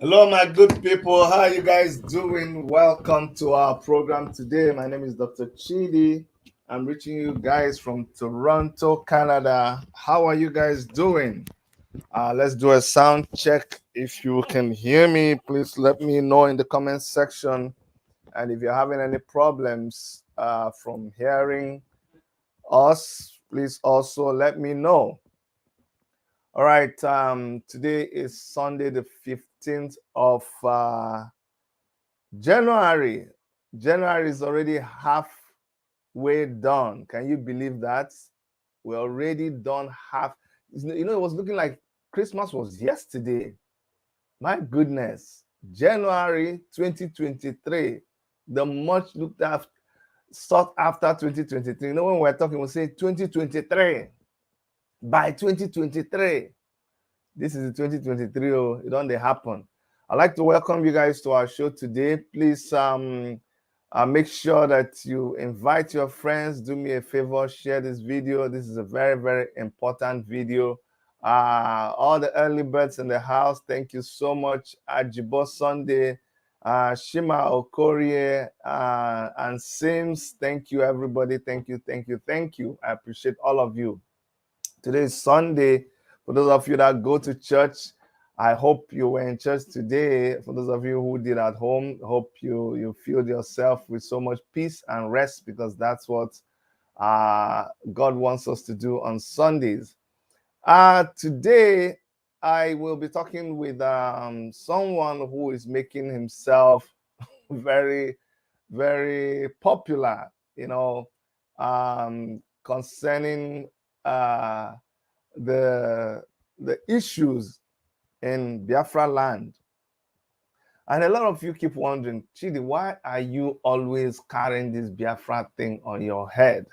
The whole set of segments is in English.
Hello, my good people. How are you guys doing? Welcome to our program today. My name is Dr. Chidi. I'm reaching you guys from Toronto, Canada. How are you guys doing? Let's do a sound check. If you can hear me, please let me know in the comment section. And if you're having any problems from hearing us, please also let me know. All right. Today is Sunday, the 15th of January. January is already halfway done. Can you believe that? We're already done half. It was looking like Christmas was yesterday. My goodness. January 2023. The much looked after sought after 2023. When we're talking, we'll say 2023. By 2023. This is the 2023. Oh, it don't happen. I'd like to welcome you guys to our show today. Please make sure that you invite your friends. Do me a favor, share this video. This is a very, very important video. All the early birds in the house, thank you so much. Ajibo Sunday, Shima Okorie, and Sims, thank you, everybody. Thank you, thank you, thank you. I appreciate all of you. Today is Sunday. For those of you that go to church, I hope you were in church today. For those of you who did at home, hope you filled yourself with so much peace and rest, because that's what God wants us to do on Sundays. Today, I will be talking with someone who is making himself very, very popular, concerning the issues in Biafra land. And a lot of you keep wondering, Chidi, why are you always carrying this Biafra thing on your head?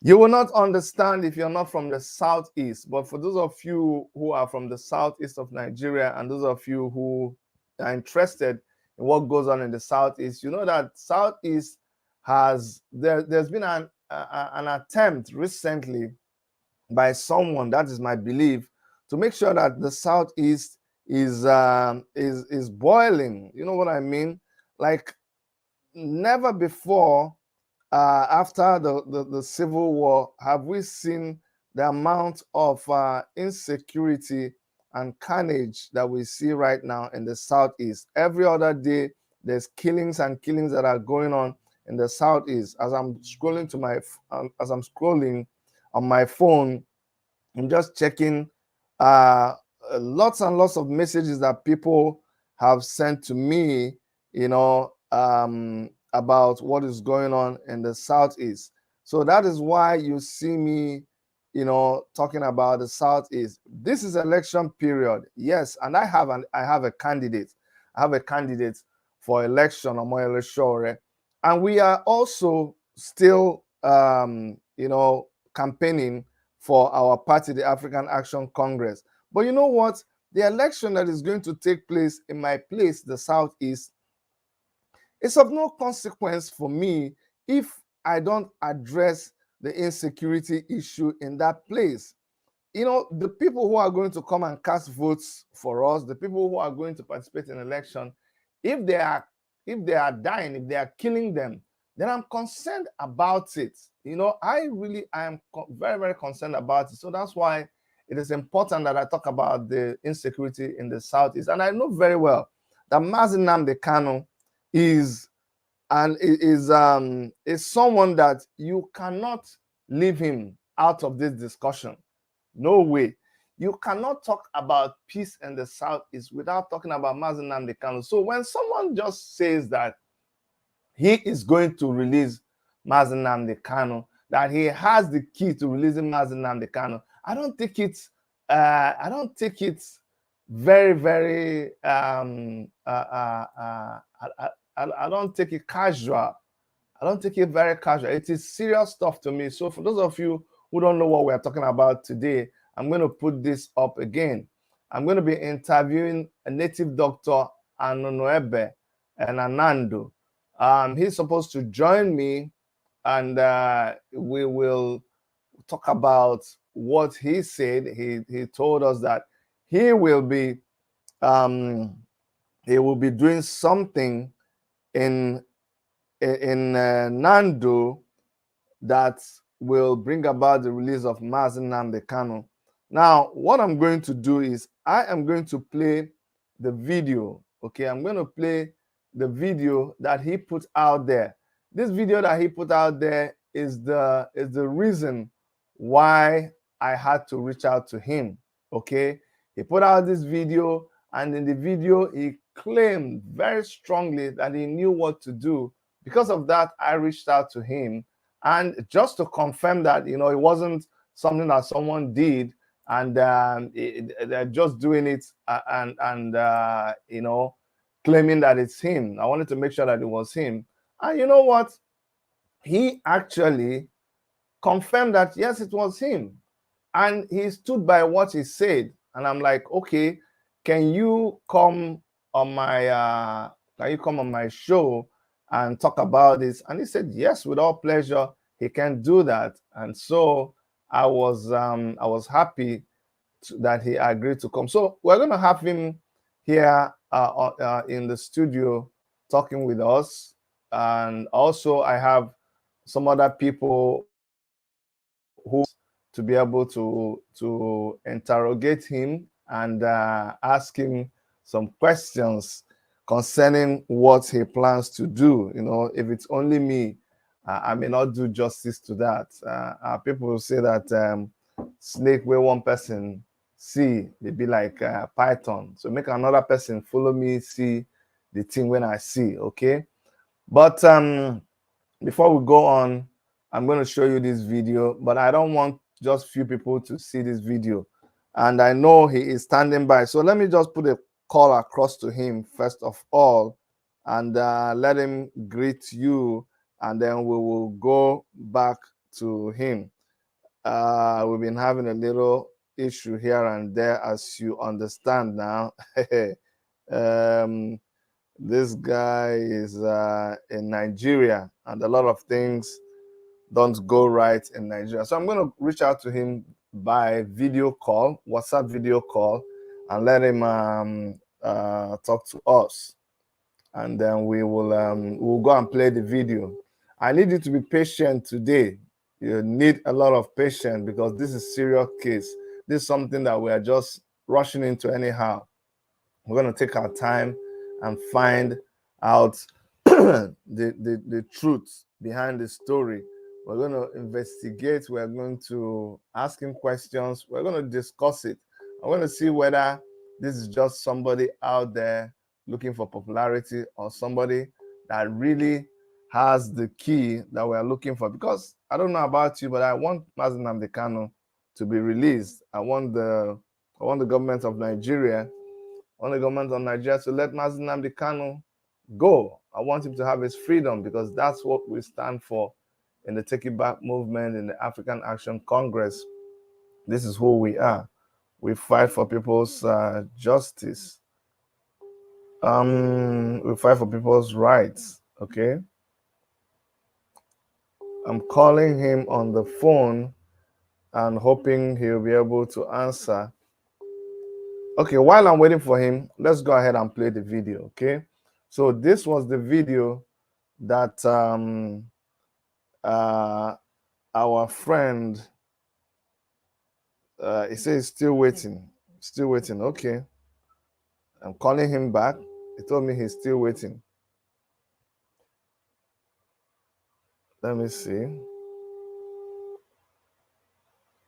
You will not understand if you're not from the southeast. But for those of you who are from the southeast of Nigeria, and those of you who are interested in what goes on in the southeast, you know that southeast there's been an attempt recently by someone, that is my belief, to make sure that the southeast is boiling. You know what I mean? Like never before, after the civil war, have we seen the amount of insecurity and carnage that we see right now in the southeast. Every other day, there's killings and killings that are going on in the southeast. As I'm scrolling on my phone, I'm just checking lots and lots of messages that people have sent to me, about what is going on in the southeast. So that is why you see me, talking about the southeast. This is election period, yes, and I have a candidate. I have a candidate for election, Omoyele Sowore, and we are also still, campaigning for our party, the African Action Congress. But you know what? The election that is going to take place in my place, the Southeast, is of no consequence for me if I don't address the insecurity issue in that place. The people who are going to come and cast votes for us, the people who are going to participate in election, if they are dying, if they are killing them, then I'm concerned about it. I am very, very concerned about it. So that's why it is important that I talk about the insecurity in the Southeast. And I know very well that Mazi Nnamdi Kanu is someone that you cannot leave him out of this discussion. No way. You cannot talk about peace in the Southeast without talking about Mazi Nnamdi Kanu. So when someone just says that he is going to release Mazi Nnamdi Kanu, that he has the key to releasing Mazi Nnamdi Kanu, I don't take it very, very I don't take it casual. I don't take it very casual. It is serious stuff to me. So for those of you who don't know what we're talking about today, I'm going to put this up again. I'm going to be interviewing a native doctor, Anunuebe and Anando. He's supposed to join me, and we will talk about what he said. He told us that he will be he will be doing something in Nando that will bring about the release of Mazi Nnamdi Kanu. Now, what I'm going to do is I am going to play the video. Okay, I'm going to play the video that he put out there. This video that he put out there is the reason why I had to reach out to him. Okay, he put out this video, and in the video he claimed very strongly that he knew what to do. Because of that, I reached out to him, and just to confirm that, it wasn't something that someone did and they're just doing it and claiming that it's him. I wanted to make sure that it was him. And you know what? He actually confirmed that, yes, it was him. And he stood by what he said. And I'm like, okay, can you come on my show and talk about this? And he said, yes, with all pleasure, he can do that. And so I was happy that he agreed to come. So we're going to have him here in the studio talking with us. And also I have some other people who to be able to interrogate him and ask him some questions concerning what he plans to do. If it's only me, I may not do justice to that. People will say that snake where one person see, they be like python. So make another person follow me see the thing when I see. Okay, but before we go on, I'm going to show you this video, but I don't want just few people to see this video. And I know he is standing by. So let me just put a call across to him first of all, and let him greet you, and then we will go back to him. We've been having a little issue here and there, as you understand now. This guy is in Nigeria, and a lot of things don't go right in Nigeria. So I'm going to reach out to him by video call, WhatsApp video call, and let him talk to us. And then we'll go and play the video. I need you to be patient today. You need a lot of patience because this is a serious case. This is something that we are just rushing into anyhow. We're going to take our time and find out the truth behind the story. We're going to investigate. We're going to ask him questions. We're going to discuss it. I'm going to see whether this is just somebody out there looking for popularity or somebody that really has the key that we're looking for. Because I don't know about you, but I want Mazi Nnamdi Kanu to be released. I want the government of Nigeria to let Mazi Nnamdi Kanu go. I want him to have his freedom because that's what we stand for in the Take It Back movement, in the African Action Congress. This is who we are. We fight for people's justice. We fight for people's rights. Okay. I'm calling him on the phone and hoping he'll be able to answer. Okay, while I'm waiting for him, let's go ahead and play the video. Okay. So this was the video that our friend he says still waiting. Okay, I'm calling him back. He told me he's still waiting. Let me see.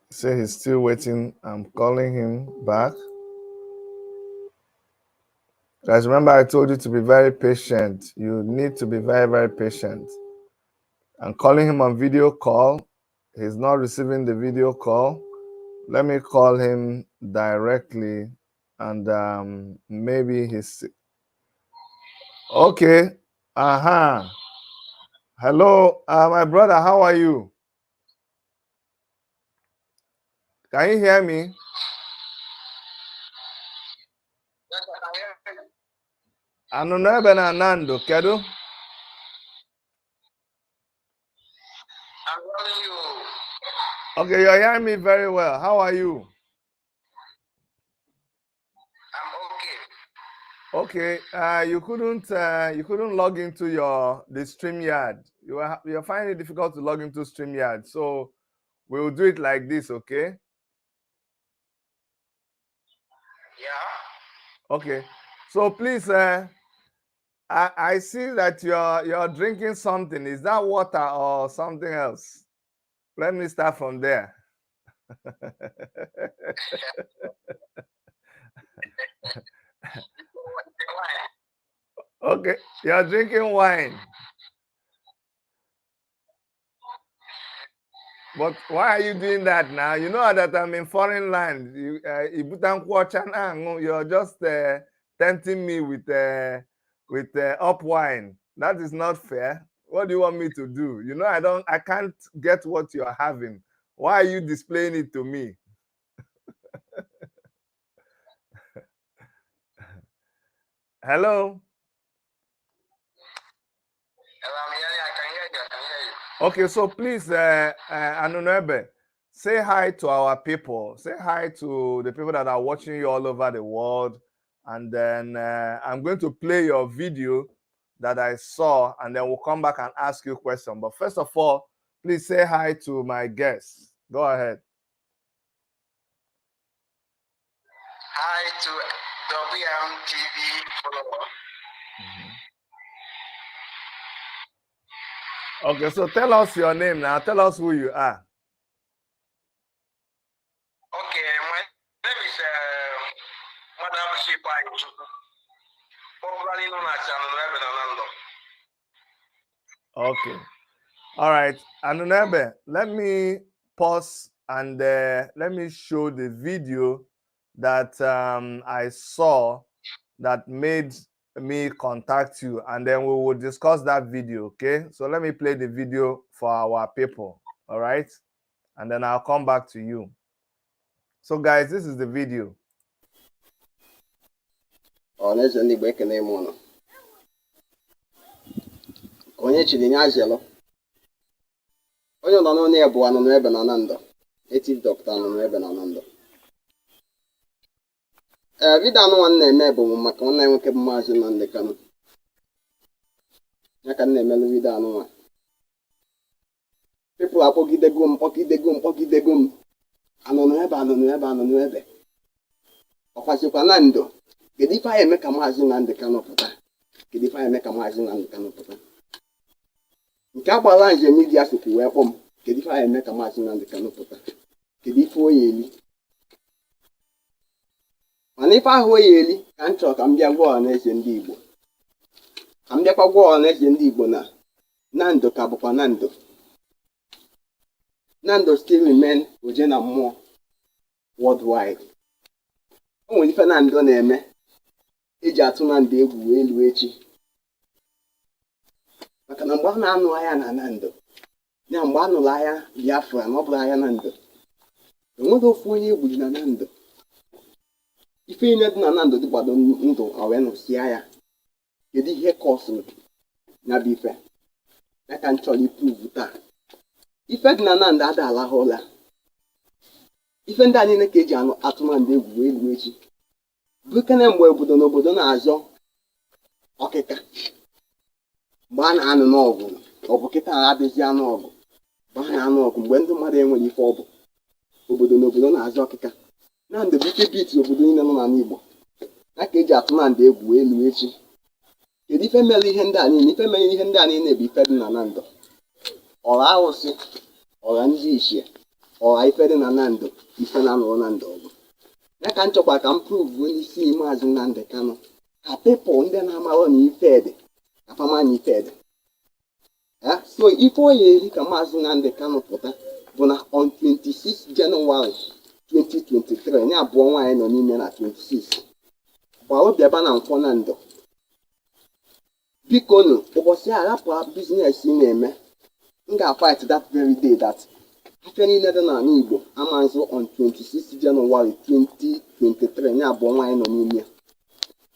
He said he's still waiting. I'm calling him back. Guys, remember I told you to be very patient. You need to be very, very patient. I'm calling him on video call. He's not receiving the video call. Let me call him directly, and maybe he's okay. Hello, my brother. How are you? Can you hear me? Anunuebe na Nando, kedu? I'm calling you. Okay, you're hearing me very well. How are you? I'm okay. Okay, you couldn't log into the StreamYard. You're finding it difficult to log into StreamYard. So we'll do it like this, okay? Yeah. Okay. So please, I see that you're drinking something. Is that water or something else? Let me start from there. Okay, you're drinking wine. But why are you doing that now? You know that I'm in foreign land. You're just tempting me with up wine. That is not fair. What do you want me to do? You know I can't get what you're having. Why are you displaying it to me? Hello? Hello, I'm hearing you. I can hear you. I can hear you. Okay, so please, Anunuebe, say hi to our people. Say hi to the people that are watching you all over the world. And then I'm going to play your video that I saw, and then we'll come back and ask you a question. But first of all, please say hi to my guests. Go ahead. Hi to WMTV follower. Okay, so tell us your name now. Tell us who you are. Okay, my name is Madam Shipa Ichuku, popularly known as Anunuebe Nanando. Okay. All right. Anunuebe, let me pause and let me show the video that I saw that made me contact you, and then we will discuss that video, okay? So let me play the video for our people, all right? And then I'll come back to you. So guys, this is the video. Ọhaneze ndị Igbo ekene m ụnụ ka onye chiri nye azịlụ onye nọ n'ụlọ ya bụ Anunuebe na Nando, native doctor Anunuebe na Nando. Vidio anụnwa m na-eme bụ maka nwanne nwoke bụ Mazi Nnamdi Kanu. Ya ka m na-emelụ vidio anụnwa. People akpọgidego m Anunuebe ọkwazikwa na Ndo. Kedu ife anyị eme ka Mazi Nnamdi Kanu pụta? Kedu ife anyị eme ka Mazi Nnamdi Kanu pụta? Nke agbara nje midia sopi wee kpọm. Kedu ife anyị eme ka Mazi Nnamdi Kanu pụta? Kedu ife o ya eli? Mana ife ahụ o ya eli ka m chọrọ ka m bịa gwa ọhaneze ndị Igbo. Ka m bịakwa gwa ọhaneze ndị Igbo na Nando ka bụkwa Nando. Nando still remain oje na mmụọ worldwide. O nwere ife Nando na-eme eji atụ Nando egwu wee lụọ echi. Maka na mgbe a na-anụ agha na Nando, ya mgbe a nụrụ agha Biafra na ọ bụrụ agha Nando, enweghị ofu onye egburu na Nando. Ife niile dị na Nando dịkwado ndụ wee nụsịa ya. Kedu ihe kọsụrụ ya bụ ife? Ya ka m chọrọ ipuvu taa. Ife dị na Nando ada alahụ ụla. Ife ndị a niile ka eji atụ Nando egwu wee lụọ echi. Bụkene mgbe obodo na obodo na-azọ ọkịka, mgbe a na-anụ n'ọgụ, ọ bụ kịta na-adịzi anụ ọgụ. Mgbe a na-anụ ọgụ, mgbe ndị mmadụ enweghị ife ọ bụ, obodo na obodo na-azọ ọkịka. Nando bụ ike biti obodo niile nọ n'ala Igbo. Ya ka eji atụ Nando egwu wee lụọ echi. Kedu ife mere ihe ndị a niile? Ife mere ihe ndị a niile bụ ife dị na Nando. Ọra arụsị, ọra ndị ichie, ọra ife dị na Nando, ife na-anụrụ Nando ọgụ. Ya ka m chọkwa ka m pruvu n'isi Mazi Nnamdi Kanu ka pepụl ndị na-amarọ na ife dị ka fama na ife dị. So ife o ya eri ka Mazi Nnamdi Kanu pụta bụ na on 26 Jenụwarị 2023, ya abụọ nwaanyị nọ n'ime na 26, gbarụ bịaba na Nkwọ Nando. Biko nụ, ụbọchị a rapụ biznes ị na-eme. M ga-fight that very day that afọ niile dị n'ala Igbo amanzụ on 26 Jenụwarị 2023, ya abụọ nwaanyị nọ n'ime ya.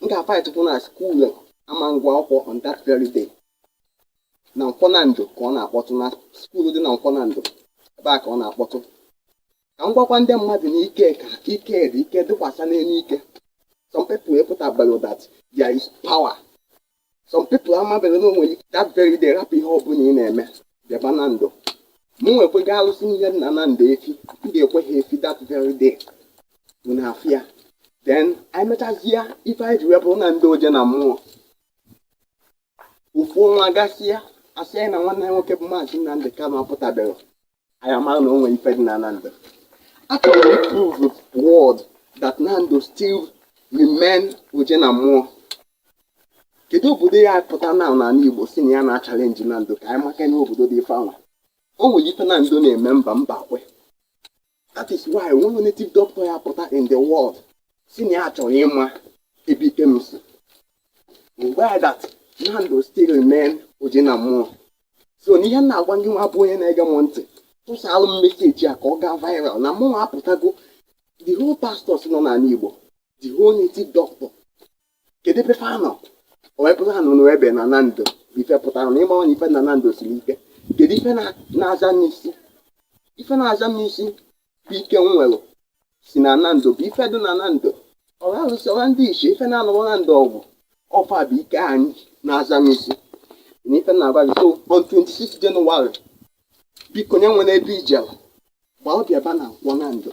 M ga-fight kwụ na skuul amangwa akwụkwọ on that very day. Na Nkwọ Nando ka ọ na-akpọtụ, na skuul dị na Nkwọ Nando ebe a ka ọ na-akpọtụ. Ka m gwakwa ndị mmadụ na ike dị, ike dịkwasa n'elu ike. Some people put up that there is power. Some people are not that very day happy hope in the banando. No, if we go listen to Nanando, if you that very day, when I fear. Then I met us here if I do upon and do more. Ufo Magasia, I say, and one I kept Mazi Nnamdi Kanu Potabero. I am unknown if Nando. After we prove the word that Nando still remain Ujena more. Kedu obodo ya pụta na Igbo si na ya na challenge Nando ka anyị maka na obodo dị fanwa. O nwere ife Nando na-eme mba kwe. That is why one native doctor ya pụta in the world si na ya chọrọ ịma ebe ike m si. Why that Nando still remain Ujena more. So n'ihe na-agwa ndị nwa bụ onye na-ege m ntị tụsalụ m meseji a ka ọ gaa viral na mụ apụtago the whole pastors nọ n'ala Igbo, the whole native doctor. Kedu ebe fa nọ? O wepụrụ Anunuebe na Nando ife pụtara na ịgbanwe na ife na Nando siri ike. Kedu ife na-aza n'isi? Ife na-aza n'isi bụ ike nwere si na Nando bụ ife dị na Nando. Ọra arụsịọra ndị iche ife na-anọrọ Nando ọgwụ ọfa bụ ike anyị na-aza n'isi. Na ife na-agwa gị so on 26 January biko nye nwere ebe ijela gbaa obi ebe na nkwọ Nando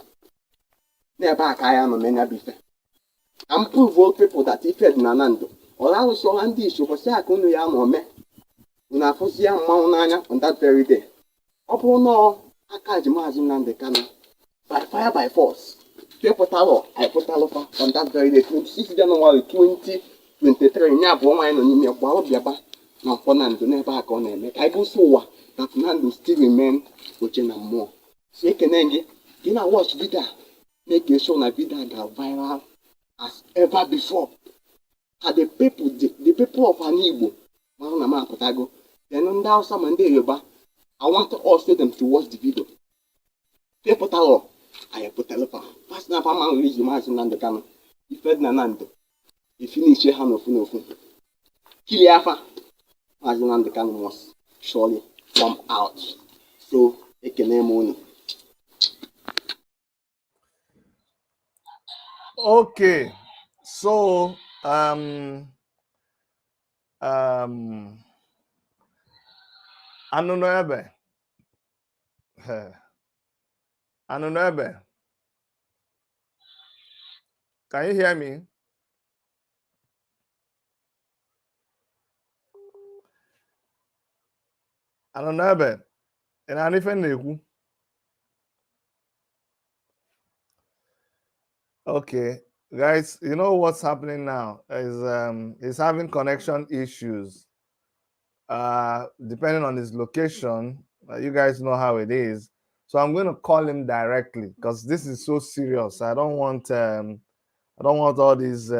n'ebe a ka ya nọ menya bụ ife. And prove all people that ife dị na Nando. Ọra arụsịọra ndị iche kwụsị aka unu ya nọ mee unu afụzi ya mmanwụ n'anya on that very day. Ọ bụrụ na aka ji Mazi Nnamdi Kanu by fire by force pịapụtalụ anyịpụtalụfa on that very day 26 January 2023 nya abụọ nwaanyị nọ n'ime gbaa obi ebe na nkwọ Nando n'ebe a ka ọ na-eme ka anyị gosi ụwa that Nando still remain oche na mmụọ. Si ekene gị gị na watch video a make sure na video ga viral as ever before. And the people of Igbo, then ndị Hausa ma ndị Yoruba, I want us them to watch the video. People tell I put telephone. First na man release Mazi Nnamdi Kanu. Ife na Nando. If finish ha no fu. Kill afa. Mazi Nnamdi Kanu must surely come out. So ekene mo. Okay. So Anunuebe. Anunuebe. Can you hear me? Anunuebe. And Anife. Okay. Guys, you know what's happening now is he's having connection issues. Depending on his location, you guys know how it is. So I'm going to call him directly because this is so serious. I don't want all these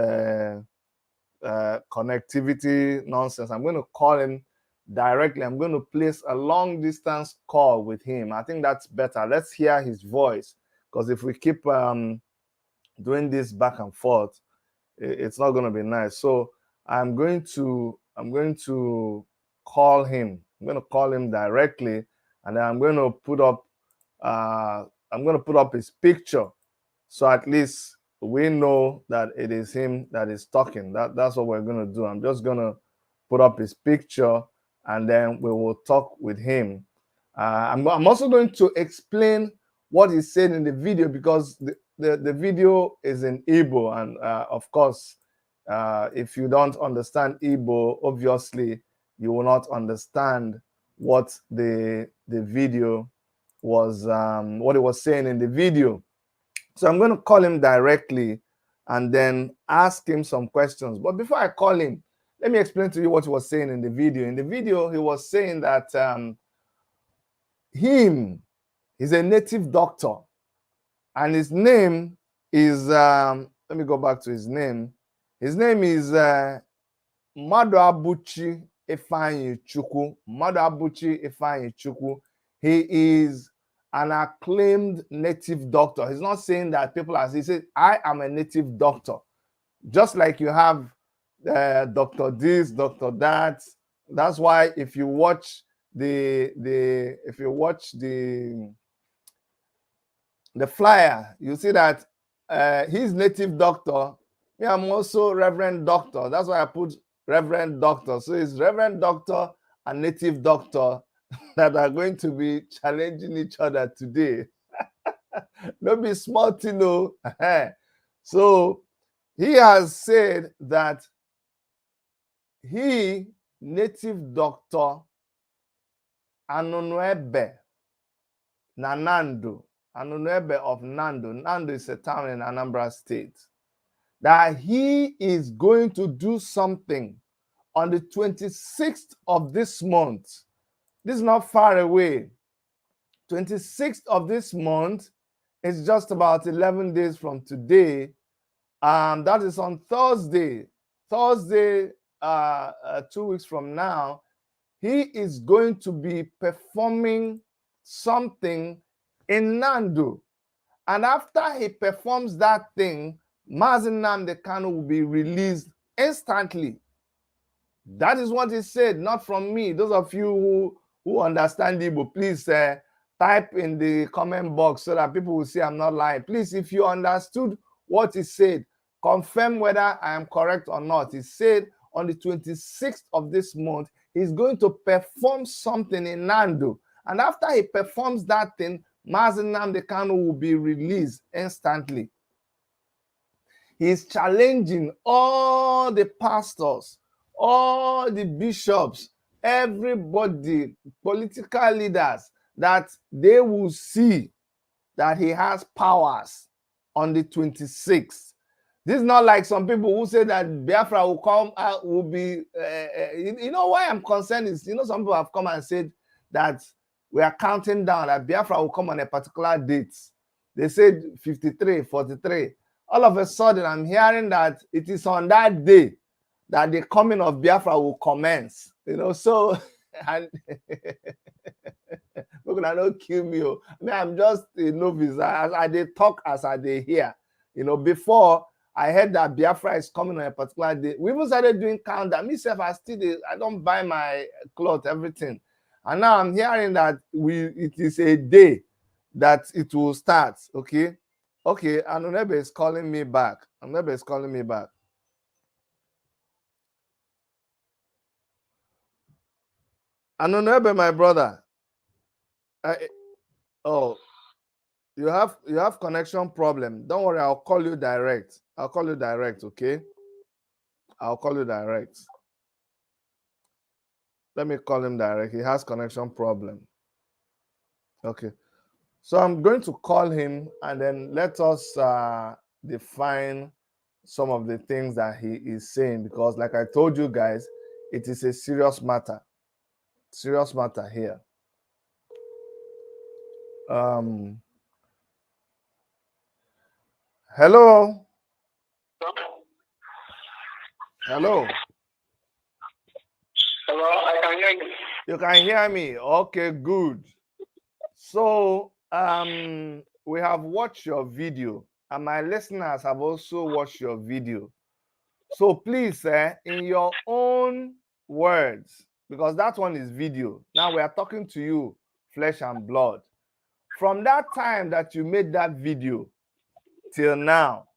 connectivity nonsense. I'm going to call him directly. I'm going to place a long distance call with him. I think that's better. Let's hear his voice, because if we keep doing this back and forth, it's not going to be nice. So I'm going to call him. I'm going to call him directly, and then I'm going to put up his picture, so at least we know that it is him that is talking. That's what we're going to do. I'm just going to put up his picture, and then we will talk with him. I'm also going to explain what he said in the video, because the video is in Igbo, and of course, if you don't understand Igbo, obviously you will not understand what the video was, what it was saying in the video. So I'm going to call him directly and then ask him some questions. But before I call him, let me explain to you what he was saying in the video. In the video, he was saying that he's a native doctor, and his name is, let me go back to his name. His name is Maduabuchi Ifeanyi Chukwu. Maduabuchi Ifeanyi Chukwu. He is an acclaimed native doctor. He's not saying that people are, he said, I am a native doctor. Just like you have Dr. this, Dr. that. That's why if you watch the flyer, you see that his native doctor Me, I'm also Reverend Doctor. That's why I put Reverend Doctor. So it's Reverend Doctor and Native Doctor that are going to be challenging each other today. Don't be smart, you know. So he has said that he, Native Doctor Anunuebe Nanando, Anunuebe of Nando. Nando is a town in Anambra State. That he is going to do something on the 26th of this month. This is not far away. 26th of this month is just about 11 days from today. That is on Thursday. Thursday, 2 weeks from now, he is going to be performing something in Nando. And after he performs that thing, Mazi Nnamdi Kanu will be released instantly. That is what he said, not from me. Those of you who understand Igbo, please type in the comment box so that people will see I'm not lying. Please, if you understood what he said, confirm whether I am correct or not. He said on the 26th of this month, he's going to perform something in Nando. And after he performs that thing, Mazi Nnamdi Kanu will be released instantly. He's challenging all the pastors, all the bishops, everybody, political leaders, that they will see that he has powers on the 26th. This is not like some people who say that Biafra will come, will be, you know why I'm concerned is, you know, some people have come and said that we are counting down, that Biafra will come on a particular date. They said 53, 43. All of a sudden, I'm hearing that it is on that day that the coming of Biafra will commence. You know, so, and people don't kill me. I mean, I'm just a novice. I they talk as I they hear. You know, before I heard that Biafra is coming on a particular day, we even started doing countdown. Myself, I don't buy my clothes, everything. And now I'm hearing that it is a day that it will start. Okay. Okay, Anunuebe is calling me back. Anunuebe is calling me back. Anunuebe, my brother. Oh, you have connection problem. Don't worry, I'll call you direct. I'll call you direct, okay? I'll call you direct. Let me call him direct. He has connection problem. Okay. So I'm going to call him and then let us define some of the things that he is saying, because like I told you guys, it is a serious matter. Serious matter here. Hello. Hello. Hello, I can hear you. You can hear me. Okay, good. So we have watched your video, and my listeners have also watched your video. So please, in your own words, because that one is video. Now we are talking to you, flesh and blood. From that time that you made that video till now,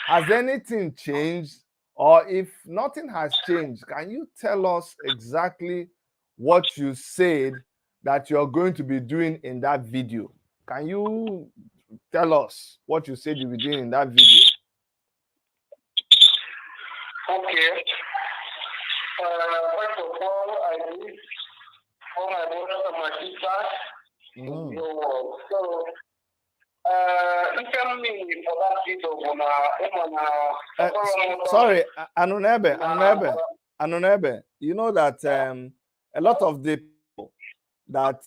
has anything changed? Or if nothing has changed, can you tell us exactly what you said that you're going to be doing in that video? Can you tell us what you said you'll be doing in that video? Okay. First of all, I wish all my brothers and my sisters in the world. So, you tell me for that video, sorry, Anunuebe, you know that a lot of the people that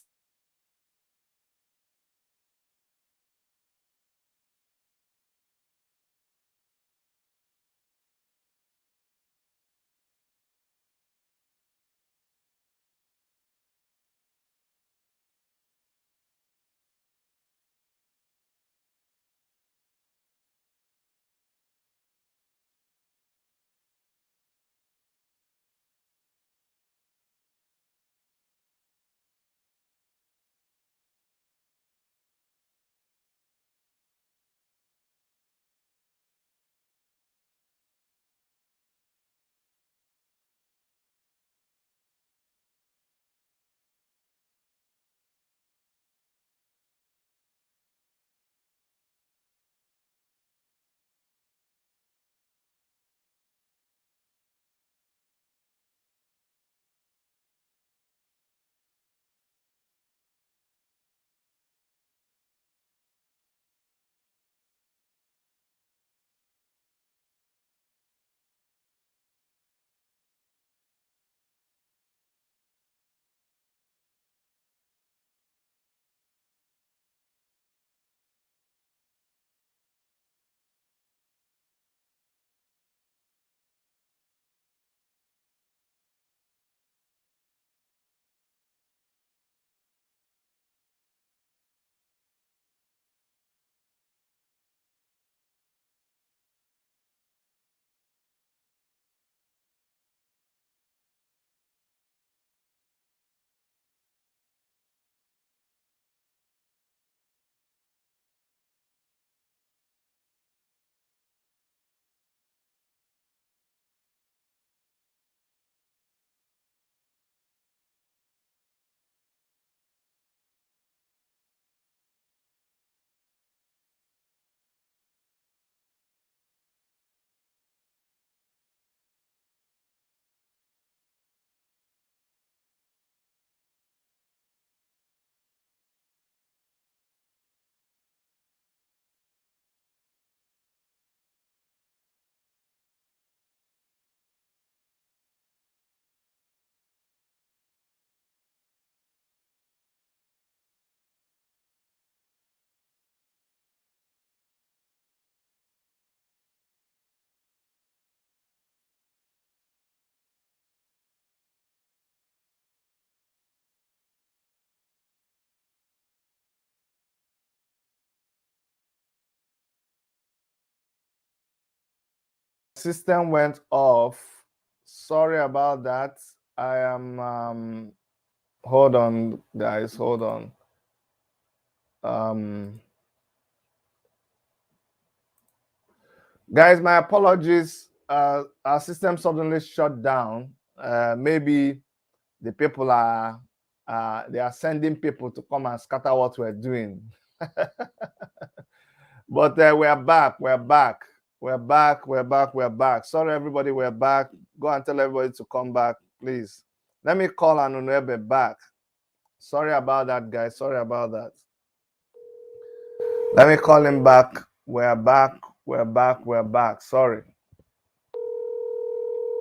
system went off. Sorry about that. I am hold on, guys, hold on. Guys, my apologies. Our system suddenly shut down. Maybe the people are they are sending people to come and scatter what we're doing. But we're back. We're back. We're back. We're back. We're back. Sorry, everybody. We're back. Go and tell everybody to come back, please. Let me call Anunuebe back. Sorry about that, guys. Sorry about that. Let me call him back. We're back. We're back. We're back. Sorry.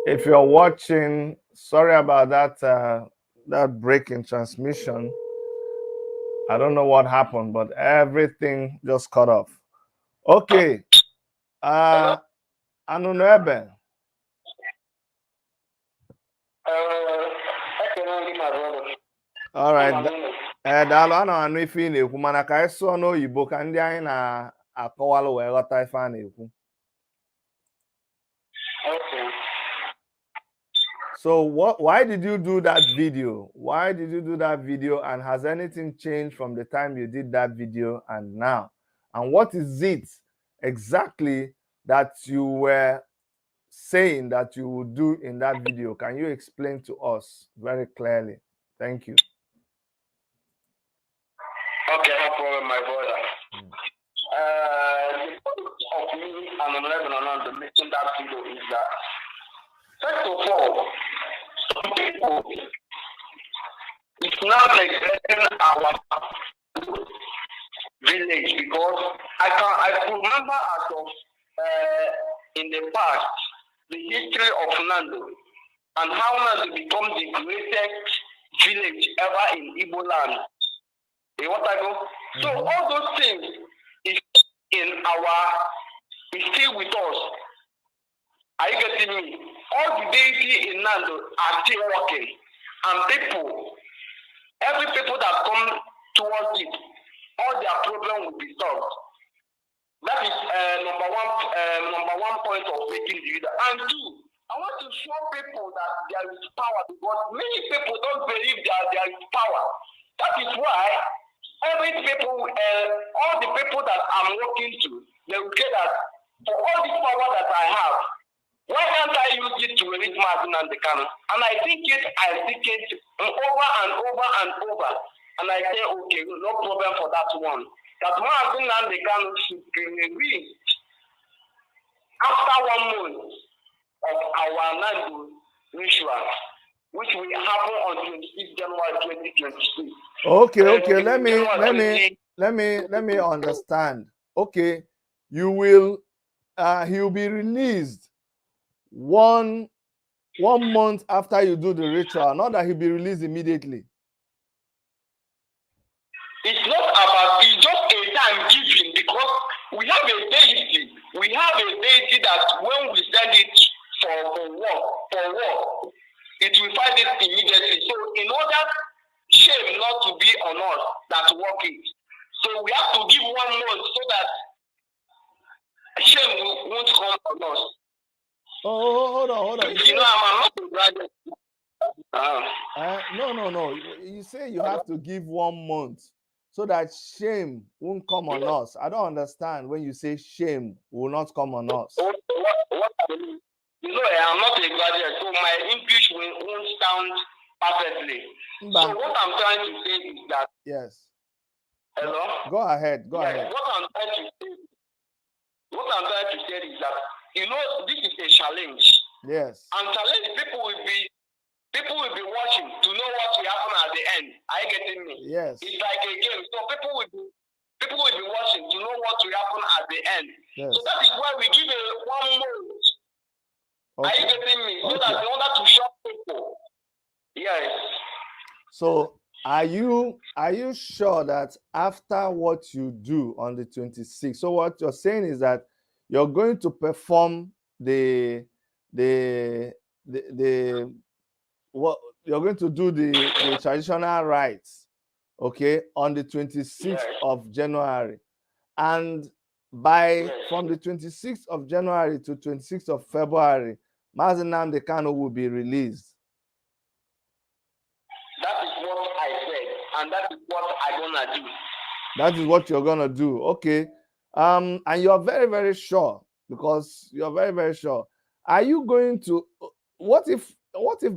If you're watching, sorry about that. That break in transmission. I don't know what happened, but everything just cut off. Okay. Anunuebe. All right. Daalụ, ana m anụ ife ị na-ekwu mana ka anyị sụọ n'oyibo ka ndị anyị na-akọwalụ wee ghọta ife a na-ekwu. Okay. So why did you do that video? Why did you do that video, and has anything changed from the time you did that video and now? And what is it exactly that you were saying that you would do in that video? Can you explain to us very clearly? Thank you. Okay, no problem, my brother. The purpose of me and Anunuebe making that video is that, first of all, some people, it's not neglecting our village, because I could remember as of in the past the history of Nando and how Nando become the greatest village ever in Igbo land. You want to go? So all those things is is still with us. Are you getting me? All the deity in Nando are still working, and every people that come towards it, all their problem will be solved. That is number one point of making the video. And two, I want to show people that there is power, because many people don't believe that there is power. That is why all the people that I'm working to, they will say that for all this power that I have, why can't I use it to reach Mazi Nnamdi Kanu? And I think it over and over and over. And I say, okay, no problem for that one. That Mazi Nnamdi Kanu should be released after 1 month of our Nando ritual, which will happen on 26 January 2023. Okay. Let me understand. Okay, he will be released one month after you do the ritual, not that he'll be released immediately. It's not about, it's just a time giving, because we have a deity. We have a deity that when we send it for work, it will find it immediately. So in order shame not to be on us that work it, so we have to give 1 month so that shame won't come on us. Oh, hold on. You know, I'm not a graduate. No. You say you have to give 1 month so that shame won't come on us. I don't understand when you say shame will not come on us. What I mean? You know, I'm not a graduate, so my English won't sound perfectly. So what I'm trying to say is that. Yes. Hello? Go ahead. What I'm trying to say is that, you know, this is a challenge. Yes. And challenge, people will be watching to know what will happen at the end. Are you getting me? Yes. It's like a game. So people will be watching to know what will happen at the end. Yes. So that is why we give a 1 month. Okay. Are you getting me? So that in order to shock people. Yes. So are you sure that after what you do on the 26th, so what you're saying is that you're going to perform you're going to do the traditional rites, okay, on the 26th of January, and from the 26th of January to 26th of February, Mazi Nnamdi Kanu will be released. That is what I said, and that is what I'm gonna do. That is what you're gonna do. Okay. And you're very, very sure, because you're very, very sure. Are you going to, what if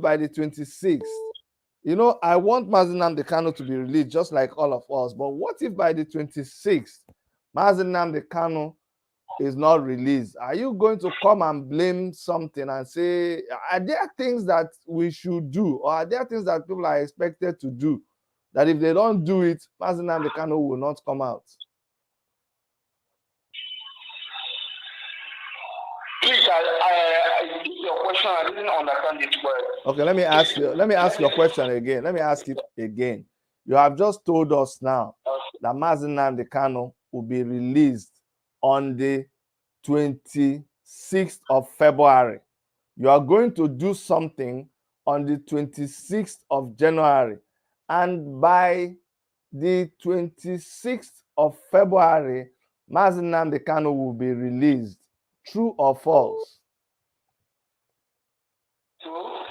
by the 26th, you know, I want Mazi Nnamdi Kanu to be released just like all of us, but what if by the 26th, Mazi Nnamdi Kanu is not released? Are you going to come and blame something and say, are there things that we should do, or are there things that people are expected to do, that if they don't do it, Mazi Nnamdi Kanu will not come out? Please, I your question, I didn't understand it well. Okay, let me ask your question again. Let me ask it again. You have just told us now that Mazi Nnamdi Kanu will be released on the 26th of February. You are going to do something on the 26th of January, and by the 26th of February, Mazi Nnamdi Kanu will be released. True or false? True.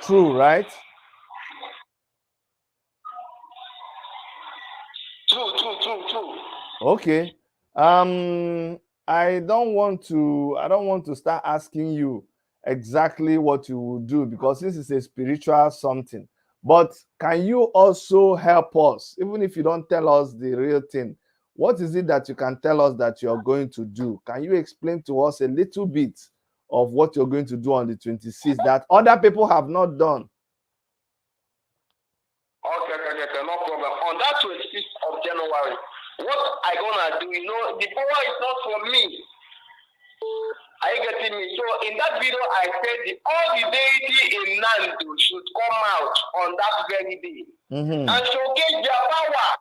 True, right? True. Okay. I don't want to start asking you exactly what you will do, because this is a spiritual something. But can you also help us, even if you don't tell us the real thing? What is it that you can tell us that you're going to do? Can you explain to us a little bit of what you're going to do on the 26th that other people have not done? Okay, no problem. On that 26th of January, what I gonna do, you know, the power is not for me. Are you getting me? So in that video, I said all the deity in Nando should come out on that very day and showcase their power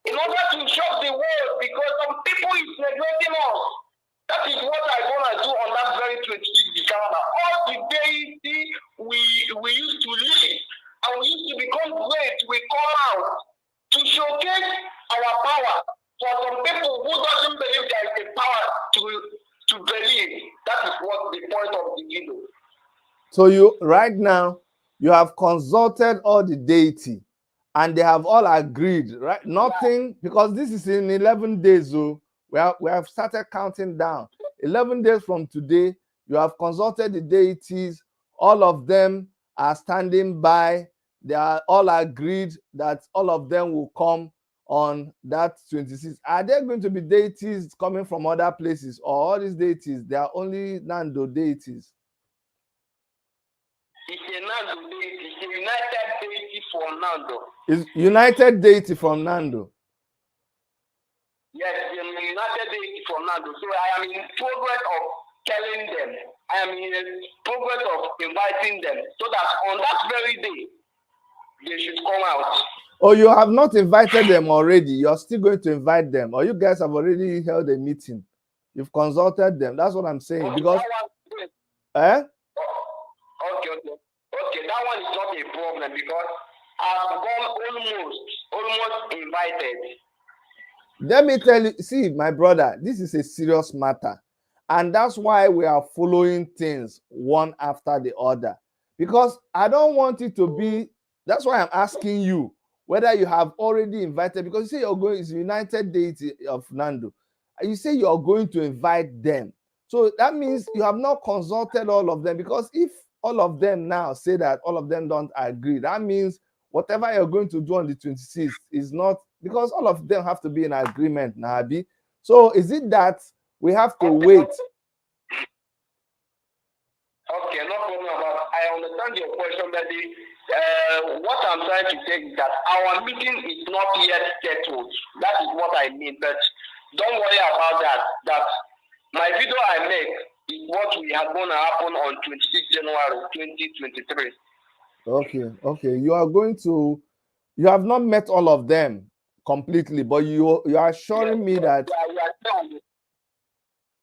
in order to shock the world, because some people is neglecting us. That is what I'm gonna do on that very 26th December. All the deity we used to live and we used to become great, we come out to showcase our power. For some people who doesn't believe there is a power to believe, that is what the point of the video. So you right now you have consulted all the deity, and they have all agreed, right? Nothing, because this is in 11 days. So we have started counting down. 11 days from today, you have consulted the deities. All of them are standing by. They are all agreed that all of them will come on that 26th. Are there going to be deities coming from other places, or all these deities, they are only Nando deities? It's a Nando deity. It's a united deity from Nando. It's united deity from Nando. Yes, it's a united deity from Nando. So I am in progress of telling them. I am in progress of inviting them, so that on that very day, they should come out. Oh, you have not invited them already. You're still going to invite them, or you guys have already held a meeting. You've consulted them. That's what I'm saying. Okay, because okay, that one is not a problem, because I've gone almost invited. Let me tell you, see, my brother, this is a serious matter, and that's why we are following things one after the other, because I don't want it to be. That's why I'm asking you whether you have already invited, because you say you're going, it's United Deity of Nando. You say you're going to invite them. So that means you have not consulted all of them, because if all of them now say that all of them don't agree, that means whatever you're going to do on the 26th is not, because all of them have to be in agreement, Nabi. So is it that we have to wait? Okay, no problem about. I understand your question, but what I'm trying to say is that our meeting is not yet settled. That is what I mean. But don't worry about that. That my video I make is what we have going to happen on 26 January 2023. Okay. You have not met all of them completely, but you are assuring me that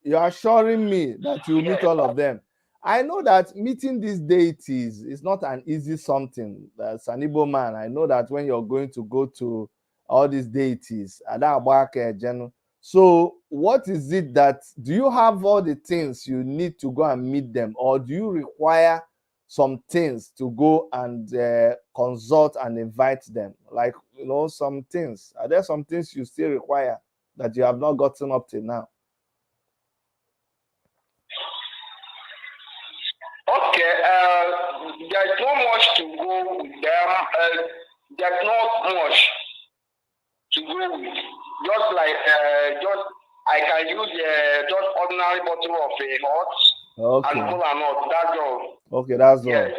you are assuring me that you meet all of them. I know that meeting these deities is not an easy something. As an Igbo man, I know that when you're going to go to all these deities, So what is it that, do you have all the things you need to go and meet them, or do you require some things to go and consult and invite them? Like, some things. Are there some things you still require that you have not gotten up till now? Okay, there's not much to go with them. There's not much to go with. Just like, I can use just ordinary bottle of hot and cola nut. That's all. Okay, that's all. Yes.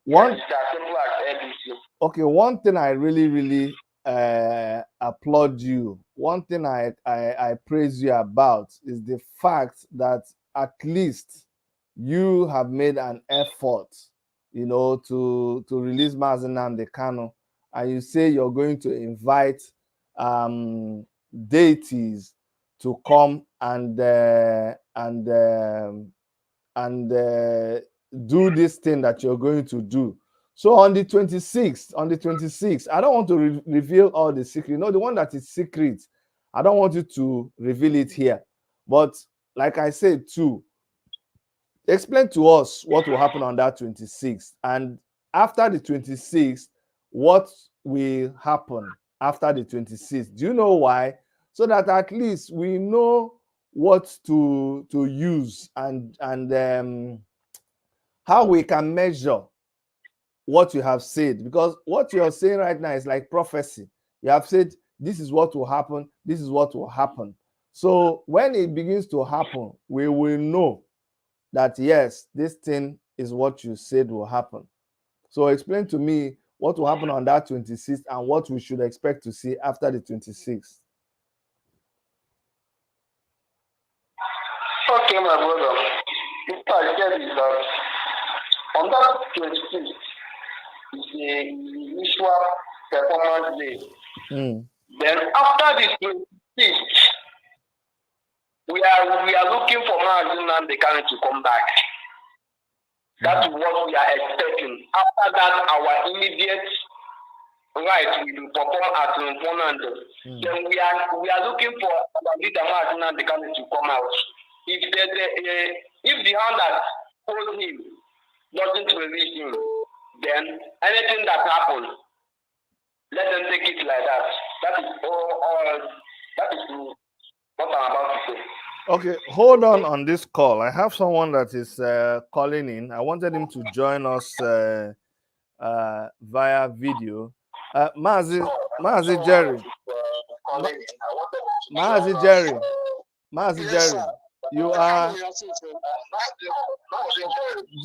One. Yes, as simple as ABC. Okay, one thing I really applaud you. One thing I praise you about is the fact that at least you have made an effort, to release Mazi Nnamdi Kanu, and you say you're going to invite deities to come and do this thing that you're going to do. So on the 26th, I don't want to reveal all the secret. The one that is secret, I don't want you to reveal it here. But like I said too, explain to us what will happen on that 26th. And after the 26th, what will happen after the 26th? Do you know why? So that at least we know what to use and how we can measure what you have said, because what you're saying right now is like prophecy. You have said this is what will happen, this is what will happen. So when it begins to happen, we will know that yes, this thing is what you said will happen. So explain to me what will happen on that 26th and what we should expect to see after the 26th. Okay, my brother. What I said is that on that 26th is the usual performance day. Then after the 26th, we are looking for Mazi Nnamdi Kanu to come back. That is what we are expecting. After that, our immediate right will perform at Nfonando. Then we are looking for our leader Mazi Nnamdi Kanu to come out. If the hand that holds him doesn't release him, then anything that happens, let them take it like that. That is all. That is what I'm about to say. Okay, hold on this call. I have someone that is calling in. I wanted him to join us via video. Mazi Jerry. Mazi Jerry. You are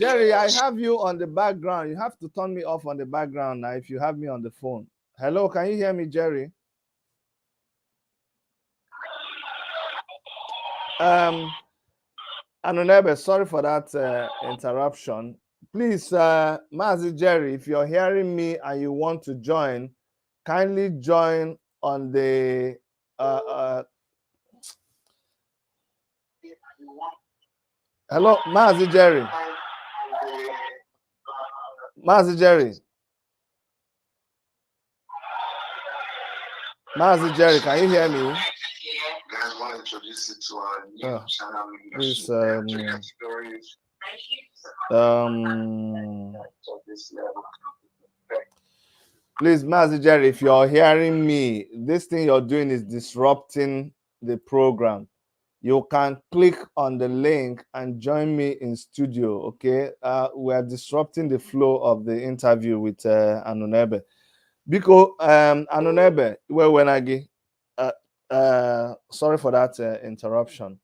Jerry. I have you on the background. You have to turn me off on the background now if you have me on the phone. Hello, can you hear me, Jerry? Anunuebe, sorry for that interruption. Please, Mazi Jerry, if you're hearing me and you want to join, kindly join on the hello, Mazi Jerry. Mazi Jerry. Mazi Jerry, can you hear me? Guys, want to introduce it to our new channel. Please, please, Mazi Jerry, if you're hearing me, this thing you're doing is disrupting the program. You can click on the link and join me in studio, okay? We are disrupting the flow of the interview with Anunuebe. Because Anunuebe, Wenagi, sorry for that interruption.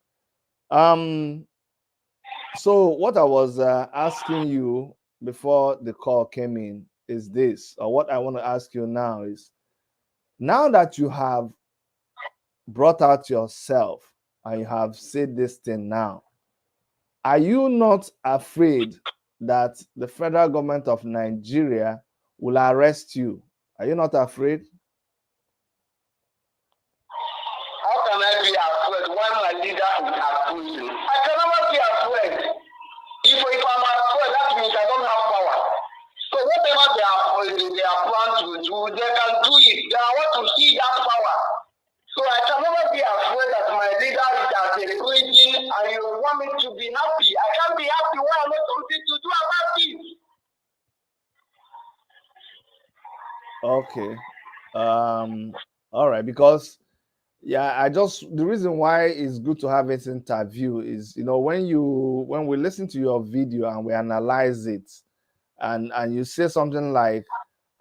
So what I was asking you before the call came in is this, or what I want to ask you now is, now that you have brought out yourself and you have said this thing now, are you not afraid that the federal government of Nigeria will arrest you? Are you not afraid? How can I be afraid when my leader is accusing? I can never be afraid. If I'm afraid, that means I don't have power. So whatever they are planned to do, they can do it. They want to see that power. So I can never be afraid that my leader is at the region and you want me to be happy. I can't be happy when I'm not something to do about it. Okay. All right, because yeah, the reason why it's good to have this interview is, when we listen to your video and we analyze it, and you say something like,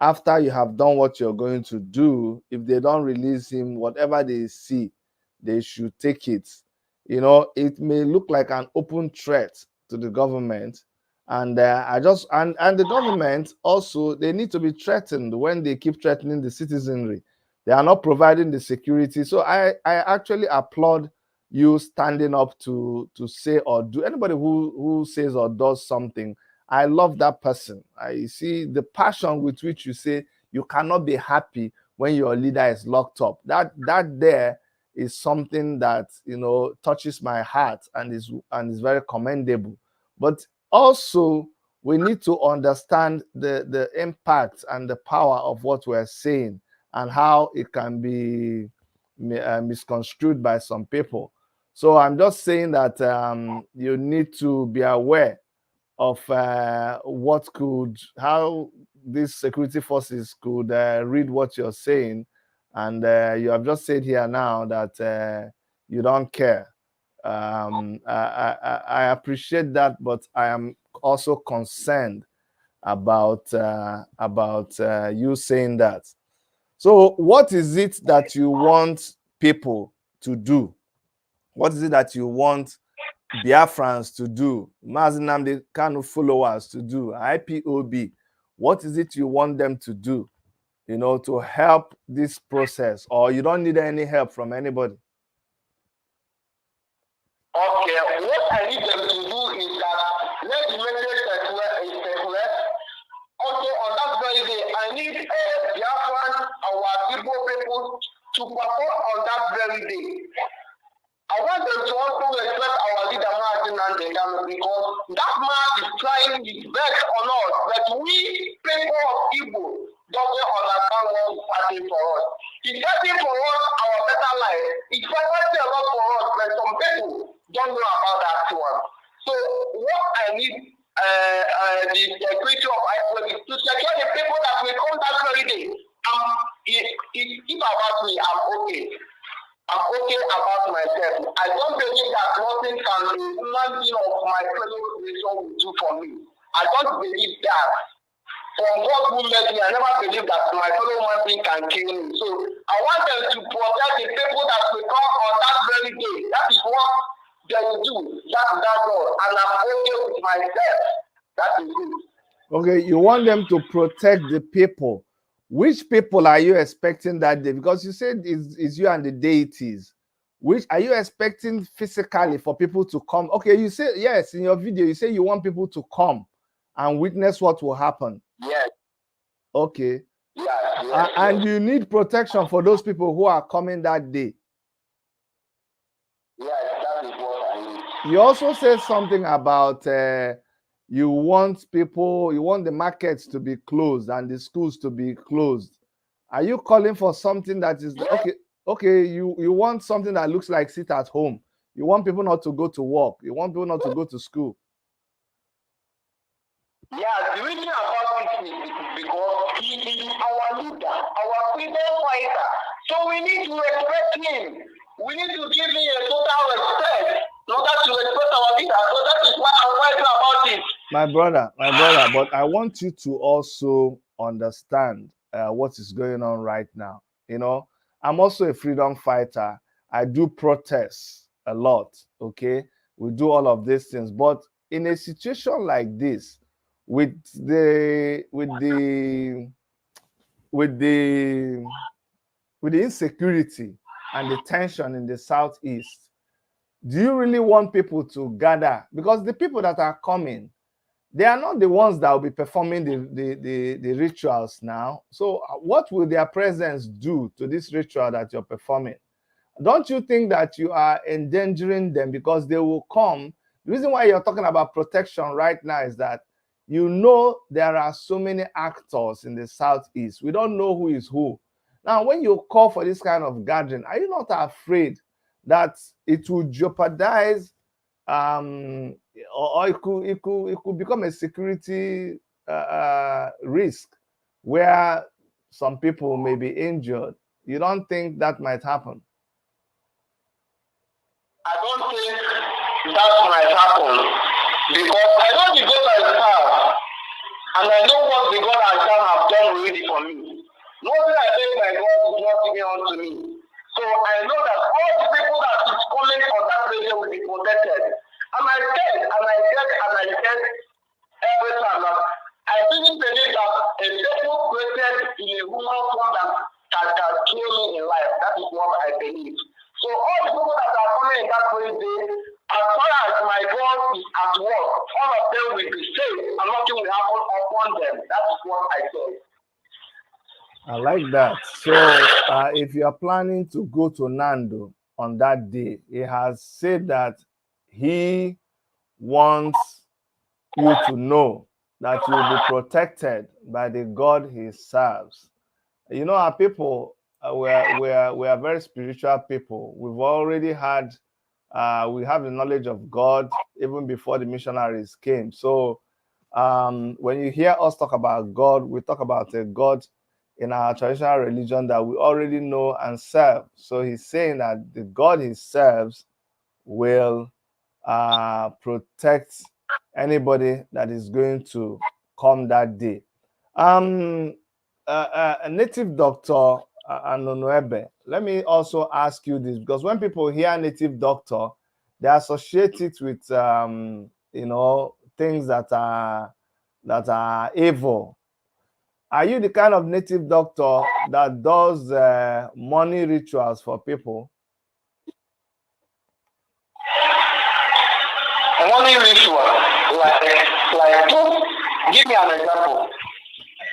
after you have done what you're going to do, if they don't release him, whatever they see, they should take it. It may look like an open threat to the government, and and the government also, they need to be threatened when they keep threatening the citizenry. They are not providing the security. So I actually applaud you standing up to say or do. Anybody who says or does something, I love that person. I see the passion with which you say you cannot be happy when your leader is locked up. That there is something that touches my heart and is very commendable. But also, we need to understand the impact and the power of what we're saying and how it can be misconstrued by some people. So I'm just saying that you need to be aware of how these security forces could read what you're saying. And you have just said here now that you don't care. I appreciate that, but I am also concerned about you saying that. So what is it that you want people to do? What is it that you want Biafrans to do, Mazi Nnamdi Kanu followers to do, IPOB? What is it you want them to do, to help this process? Or you don't need any help from anybody? Okay, what I need them to do is that let the message circulate. Also, on that very day, I need Biafran, our people to perform on that very day. I want them to also respect our leader, Mazi Nnamdi Kanu, because that man is trying his best on us, but we people of Igbo doesn't understand what he's fighting for us. He's fighting for us our better life. He's fighting a lot for us, but some people don't know about that one. So what I need the security of IPOB is to secure the people that will come that very day. If about me, I'm okay. I'm okay about myself. I don't believe that nothing can be human being of my fellow nation will do for me. I don't believe that. From God who made me, I never believe that my fellow human being can kill me. So I want them to protect the people that will come on that very day. That is what they will do. That's all. And I'm okay with myself. That is good. Okay, you want them to protect the people. Which people are you expecting that day? Because you said it's you and the deities. Which are you expecting physically for people to come? Okay, you say yes in your video. You say you want people to come and witness what will happen. Yes. Okay. Yes. And you need protection for those people who are coming that day. Yes, that is what I need. You also said something about you want the markets to be closed and the schools to be closed. Are you calling for something that is okay? You want something that looks like sit at home. You want people not to go to work. You want people not to go to school. Yeah, the reason about it is because he is our leader, our freedom fighter. So we need to respect him. We need to give him a total respect in order to respect our leader. So that is why I'm writing about it. My brother, but I want you to also understand what is going on right now. I'm also a freedom fighter. I do protest a lot. Okay, we do all of these things, but in a situation like this, with the insecurity and the tension in the southeast, do you really want people to gather? Because the people that are coming, they are not the ones that will be performing the rituals now. So what will their presence do to this ritual that you're performing? Don't you think that you are endangering them because they will come? The reason why you're talking about protection right now is that there are so many actors in the southeast. We don't know who is who. Now, when you call for this kind of gathering, are you not afraid that it will jeopardize or it could become a security risk where some people may be injured? You don't think that might happen? I don't think that might happen because I know the God I serve, and I know what the God I serve have done already for me. Nothing I take my God is not giving unto me. So I know that all the people that is coming on that radio will be protected. And I said every time that I didn't believe that a devil created in a human form that can kill me in life. That is what I believe. So all the people that are coming in that very day, as far as my God is at work, all of them will be saved and nothing will happen upon them. That is what I said. I like that. So if you are planning to go to Nando on that day, he has said that he wants you to know that you will be protected by the God he serves. You know, our people, we are very spiritual people. We've already had, we have the knowledge of God even before the missionaries came. So when you hear us talk about God, we talk about a God in our traditional religion that we already know and serve. So he's saying that the God he serves will protect anybody that is going to come that day. A native doctor, Anunuebe, let me also ask you this, because when people hear native doctor, they associate it with things that are evil. Are you the kind of native doctor that does money rituals for people? Money ritual, like give me an example.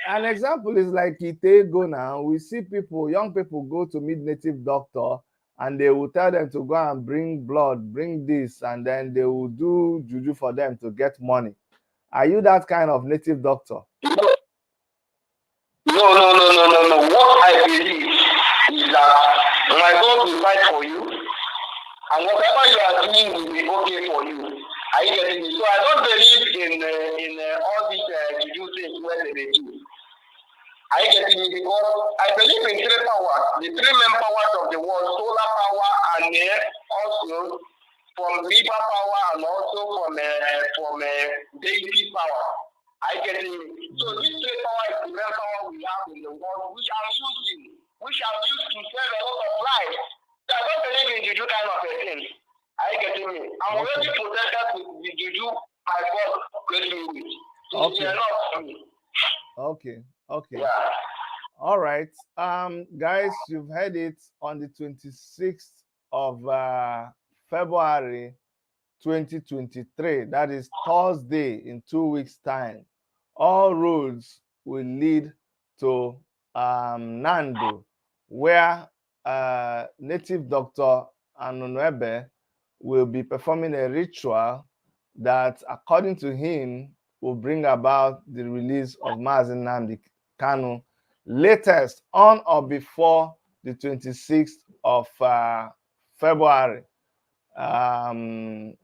An example is like Itego now. We see people, young people go to meet native doctor and they will tell them to go and bring blood, bring this, and then they will do juju for them to get money. Are you that kind of native doctor? No. What I believe is that my God will fight for you, and whatever you are doing will be okay for you. Are you getting me? So I don't believe in all these juju things where they do. Are you getting me? Because I believe in three powers, the three main powers of the world: solar power, and also from river power, and also from deity power. I get it. So this three power is the main power we have in the world, which I'm using, which I'm used to save a lot of lives. So I don't believe in juju kind of a thing. I get it. I'm already protected with the juju my God created me with. So it's enough for me. Okay. Yeah. All right. Guys, you've heard it on the 26th of February 2023. That is Thursday in 2 weeks' time. All roads will lead to Nando, where native doctor Anunuebe will be performing a ritual that, according to him, will bring about the release of Mazi Nnamdi Kanu latest on or before the 26th of February,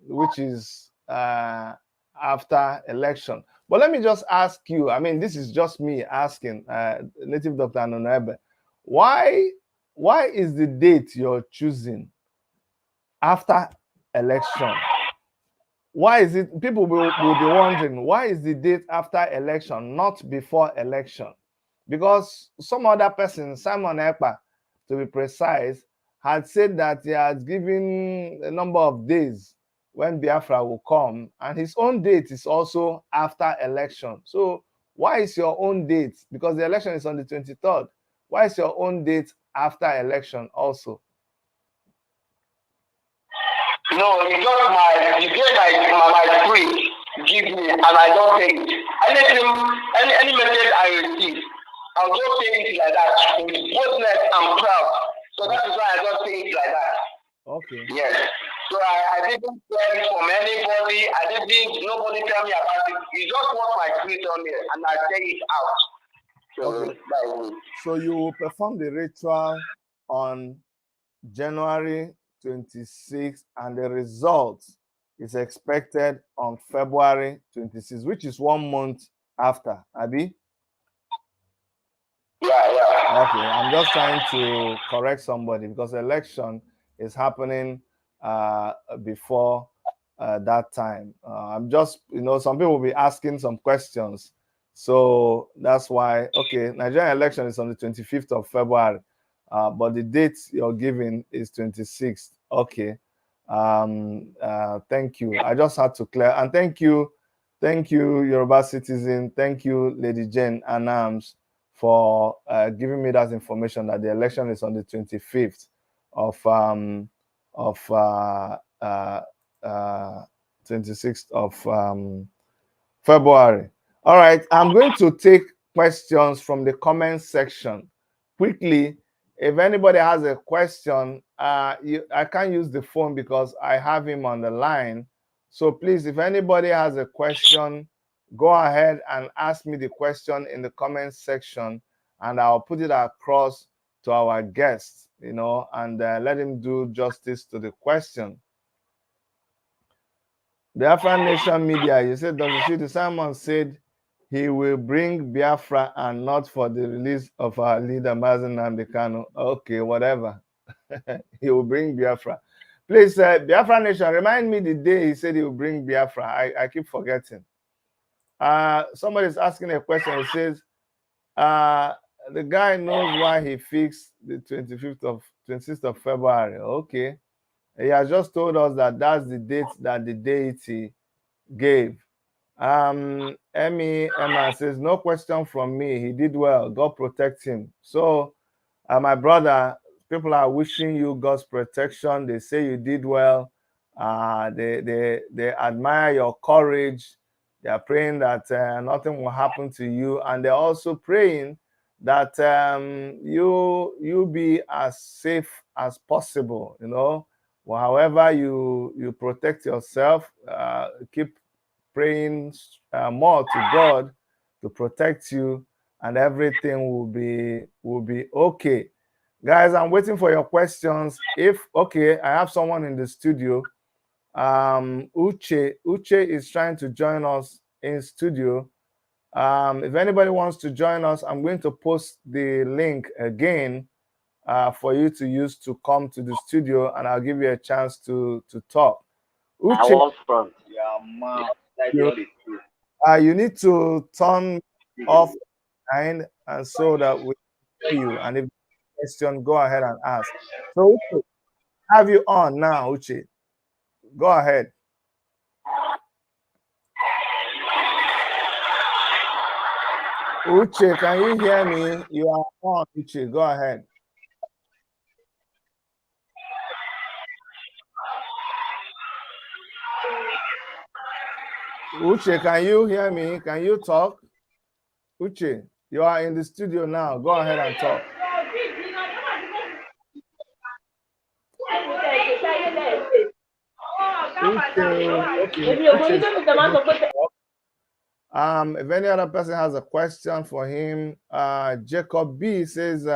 which is after election. But let me just ask you, I mean, this is just me asking native Dr. Anunuebe, why is the date you're choosing after election? Why is it, people will be wondering, why is the date after election, not before election? Because some other person, Simon Ekpa, to be precise, had said that he has given a number of days when Biafra will come, and his own date is also after election. So why is your own date? Because the election is on the 23rd. Why is your own date after election also? No, it's just the day my spirit gives me, and I don't take it. Any message I receive, I'll just say it like that, with boldness and proud. So that is why I just say it like that. Okay. Yes. So I didn't hear it from anybody. Nobody tell me about it. It's just what my spirit told me, and I say it out. Okay. So you will perform the ritual on January 26th, and the result is expected on February 26th, which is 1 month after, Abi? Yeah. Okay, I'm just trying to correct somebody because election is happening before that time. I'm just, some people will be asking some questions. So that's why, okay, Nigerian election is on the 25th of February, but the date you're giving is 26th. Okay. Thank you. I just had to clear. And thank you, Yoruba Citizen. Thank you, Lady Jane Anams, for giving me that information that the election is on the 25th of 26th of February. All right, I'm going to take questions from the comment section quickly. If anybody has a question, I can't use the phone because I have him on the line. So please, if anybody has a question, go ahead and ask me the question in the comment section, and I'll put it across to our guest, and let him do justice to the question. Biafra Nation Media, you said, Dr. Chidi Simon said he will bring Biafra and not for the release of our leader, Mazi Nnamdi Kanu. Okay, whatever. He will bring Biafra. Please, Biafra Nation, remind me the day he said he will bring Biafra. I keep forgetting. Somebody is asking a question. He says, the guy knows why he fixed the 26th of February. Okay. He has just told us that that's the date that the deity gave. Emma says, no question from me. He did well. God protect him. So, my brother, people are wishing you God's protection. They say you did well. They admire your courage. They are praying that nothing will happen to you, and they're also praying that you be as safe as possible. Well, however you protect yourself, keep praying more to God to protect you, and everything will be okay. Guys, I'm waiting for your questions. I have someone in the studio. Uche is trying to join us in studio. If anybody wants to join us, I'm going to post the link again for you to use to come to the studio, and I'll give you a chance to talk. Uche, you need to turn off and so that we hear you. And if question, go ahead and ask. So Uche, have you on now, Uche? Go ahead. Uche, can you hear me? You are on, Uche. Go ahead. Uche, can you hear me? Can you talk? Uche, you are in the studio now. Go ahead and talk. If any other person has a question for him, Jacob B says,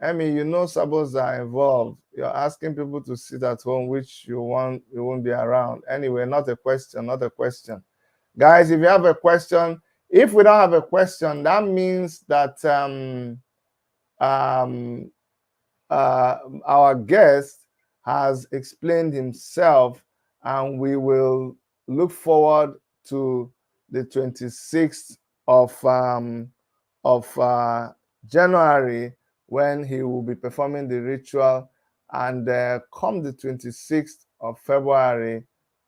Emmy, Sabos are involved. You're asking people to sit at home, which you won't be around. Anyway, not a question. Guys, if you have a question, if we don't have a question, that means that our guest has explained himself, and we will look forward to the 26th of January, when he will be performing the ritual, and come the 26th of February,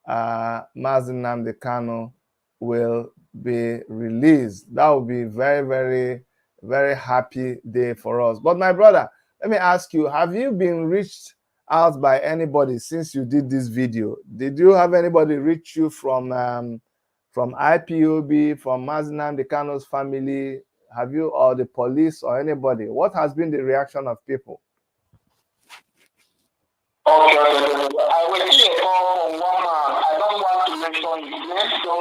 Mazi Nnamdi Kanu will be released. That will be very, very, very happy day for us. But my brother, let me ask you, have you been reached out by anybody since you did this video? Did you have anybody reach you from IPOB, from Mazi Nnamdi Kanu's family? Have you, or the police, or anybody? What has been the reaction of people? Okay. I will see a call from one man. I don't want to mention his name, so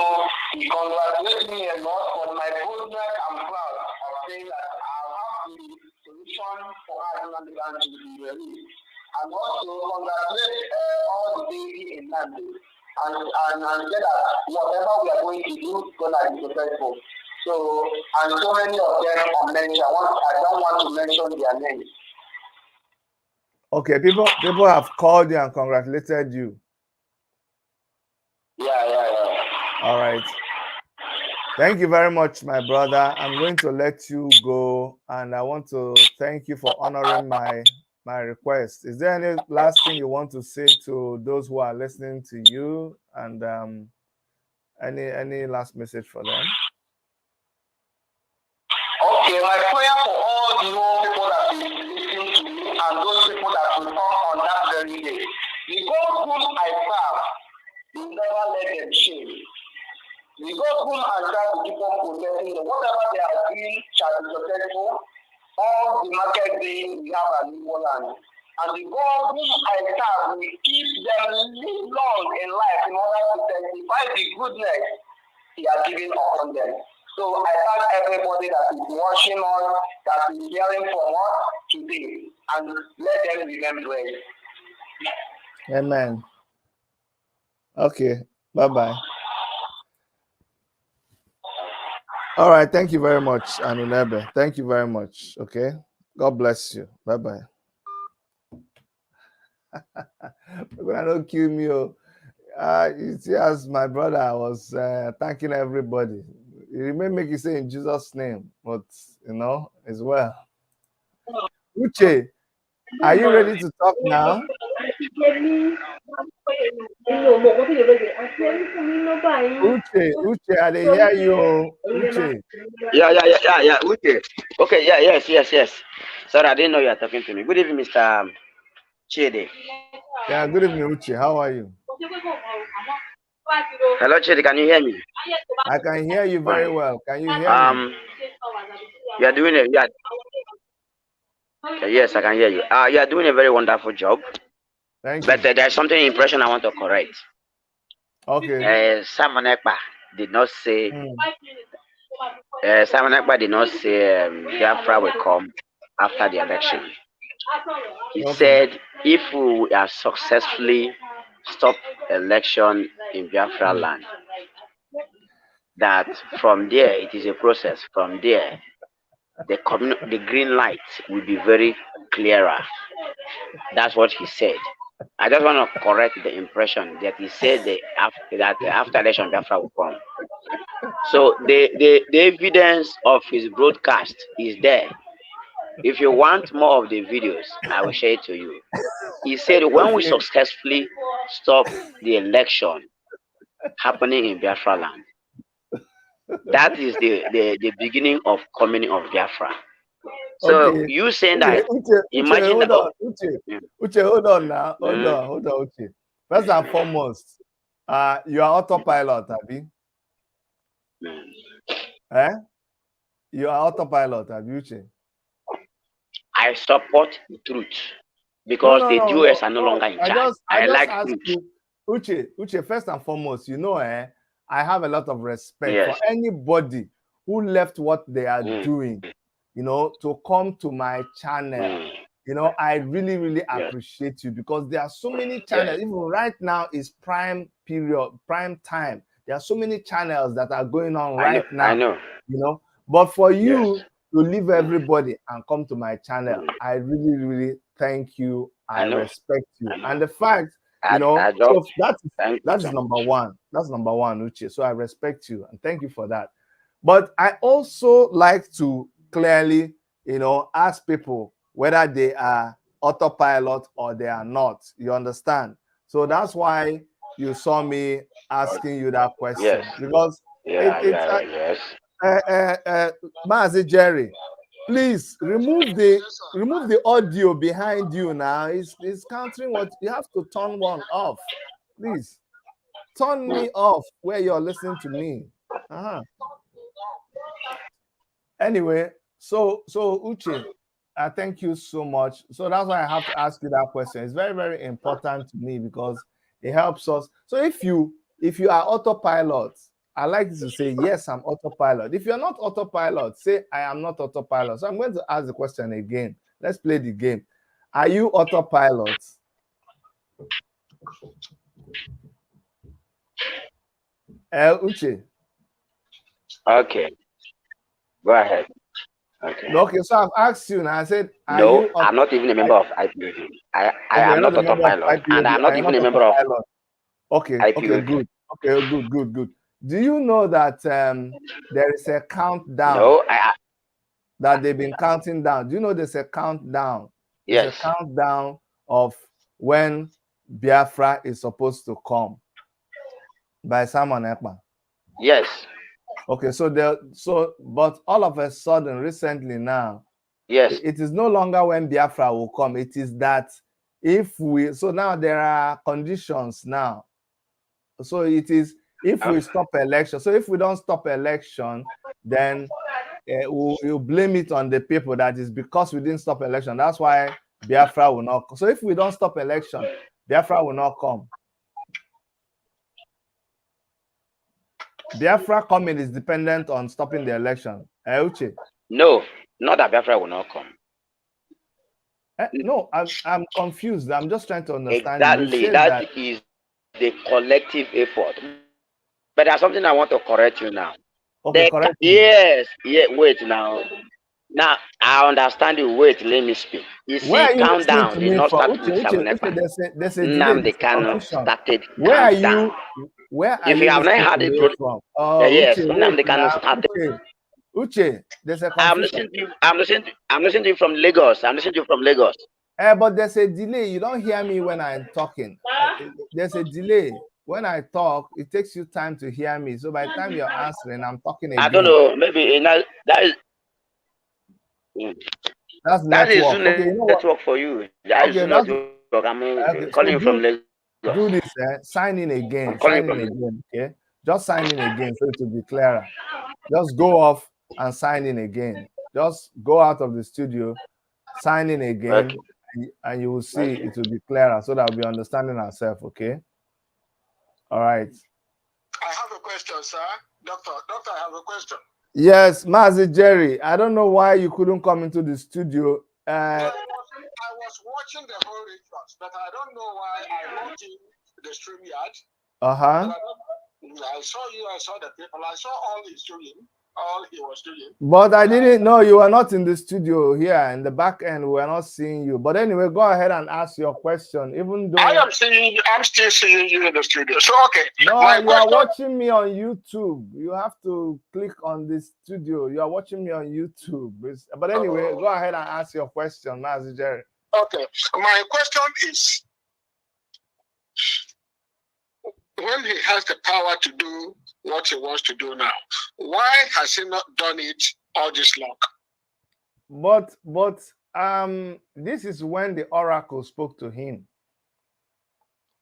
he congratulated me a lot for my boldness and proud of saying that I'll have the solution for Anunuebe to be released. And also congratulate all the baby in Nandi and say that whatever we are going to do is going to be successful. So, and so many of them are mentioned. I don't want to mention their names. Okay, people have called you and congratulated you. Yeah. All right. Thank you very much, my brother. I'm going to let you go, and I want to thank you for honoring my request. Is there any last thing you want to say to those who are listening to you, and any last message for them? Okay, my prayer for all the whole people that is listening to me and those people that will come on that very day. The God whom I serve will never let them shame. The God whom I serve will keep on protecting them. Whatever they are doing shall be successful. All the market day we have a new land. And the God whom I serve will keep them live long in life in order to testify the goodness He has given upon them. So I thank everybody that is watching us, that is hearing from us today, and let them remember it. Amen. Okay. Bye-bye. All right. Thank you very much, Anunuebe. Thank you very much. Okay. God bless you. Bye-bye. Don't kill me. You see, as my brother, I was thanking everybody. You may make it say in Jesus' name, but as well. Uche, are you ready to talk now? Uche, I didn't hear you. Uche. Yeah. Okay, yes. Sorry, I didn't know you were talking to me. Good evening, Mr. Chidi. Yeah, good evening, Uche. How are you? Hello, Chidi, can you hear me? I can hear you very well. Can you hear me? You are doing it. Yes, I can hear you. You are doing a very wonderful job. Thank you. But there's something impression I want to correct. Okay. Simon Ekpa did not say. Simon Ekpa did not say Biafra will come after the election. He said if we are successfully stop election in Biafra land, that from there it is a process. From there, the green light will be very clearer. That's what he said. I just want to correct the impression that he said that after election Biafra will come. So the evidence of his broadcast is there. If you want more of the videos, I will share it to you. He said when we successfully stop the election happening in Biafra land, that is the beginning of coming of Biafra. So you saying that? Imagine hold on, Uche, hold on now. Hold on, Uche. First and foremost, you are autopilot, Abi. You are autopilot, Abi, Uche. I support the truth because the Jews are no longer in charge. I like truth. Uche, first and foremost, I have a lot of respect for anybody who left what they are doing, to come to my channel. I really, really appreciate you because there are so many channels. Even right now is prime period, prime time. There are so many channels that are going on now. I know. But for you to leave everybody and come to my channel, I really, really thank you. I respect you. And the fact, so that's number one. That's number one, Uche. So I respect you and thank you for that. But I also like to clearly, ask people whether they are autopilot or they are not. You understand? So that's why you saw me asking you that question. Because Mazi Jerry, please remove the audio behind you now. It's countering what you have to turn one off. Please turn me off where you're listening to me. Anyway, so Uche, thank you so much. So that's why I have to ask you that question. It's very, very important to me because it helps us. So if you are autopilot I like you to say, yes, I'm autopilot. If you're not autopilot, say, I am not autopilot. So I'm going to ask the question again. Let's play the game. Are you autopilot? Uche. Okay. Go ahead. Okay. Okay, so I've asked you now. I said, are No, you I'm not even a member of IPOB. I okay, am you're not not a member of autopilot, and IPOB. I'm Are not you even not a member of autopilot? Okay, okay, IPOB. good. Okay, good. Do you know that there is a countdown? No, that they've been counting down. Do you know there's a countdown? Yes. There's a countdown of when Biafra is supposed to come by Simon Ekpa. Yes. Okay, but all of a sudden, recently now, yes, it is no longer when Biafra will come. It is that so now there are conditions now. So it is if we stop election. So if we don't stop election, then you blame it on the people that is because we didn't stop election. That's why Biafra will not come. So if we don't stop election, Biafra will not come. Biafra coming is dependent on stopping the election. Uche? No, not that Biafra will not come. No, I'm confused. I'm just trying to understand. Exactly. That is the collective effort. But there's something I want to correct you now. Okay, correct me. Yes. Wait now. Now I understand you. Wait, let me speak. You see, countdown did not start with Uche, there's a delay. Nnamdi Kanu started Where are countdown. you? Where are if you have not had it from? Yes, Uche, Nnamdi Kanu started. Uche, there's a confusion. I'm listening to you from Lagos. But there's a delay. You don't hear me when I'm talking. There's a delay. When I talk, it takes you time to hear me. So by the time you're answering, I'm talking again. I don't know. Maybe that is. That's network. That is okay, you know network for you. That is network. I'm calling you from Lagos. Do this. Sign in again. Sign in again. Okay. Just sign in again so it will be clearer. Just go off and sign in again. Just go out of the studio, sign in again, and you will see it will be clearer so that we'll be understanding ourselves. Okay. All right. I have a question, sir. Doctor, I have a question. Yes, Mazi Jerry. I don't know why you couldn't come into the studio. I was watching the whole rituals, but I don't know why I went in the stream yard. I saw you, I saw the people, I saw all he's doing, all he was doing. But I didn't know you were not in the studio here in the back end. We were not seeing you. But anyway, go ahead and ask your question. Even though I'm still seeing you in the studio. So okay. No, you are watching me on YouTube. You have to click on the studio. You are watching me on YouTube. But anyway, go ahead and ask your question, Mazi Jerry. Okay. My question is, when he has the power to do what he wants to do now, why has he not done it all this long? But this is when the oracle spoke to him.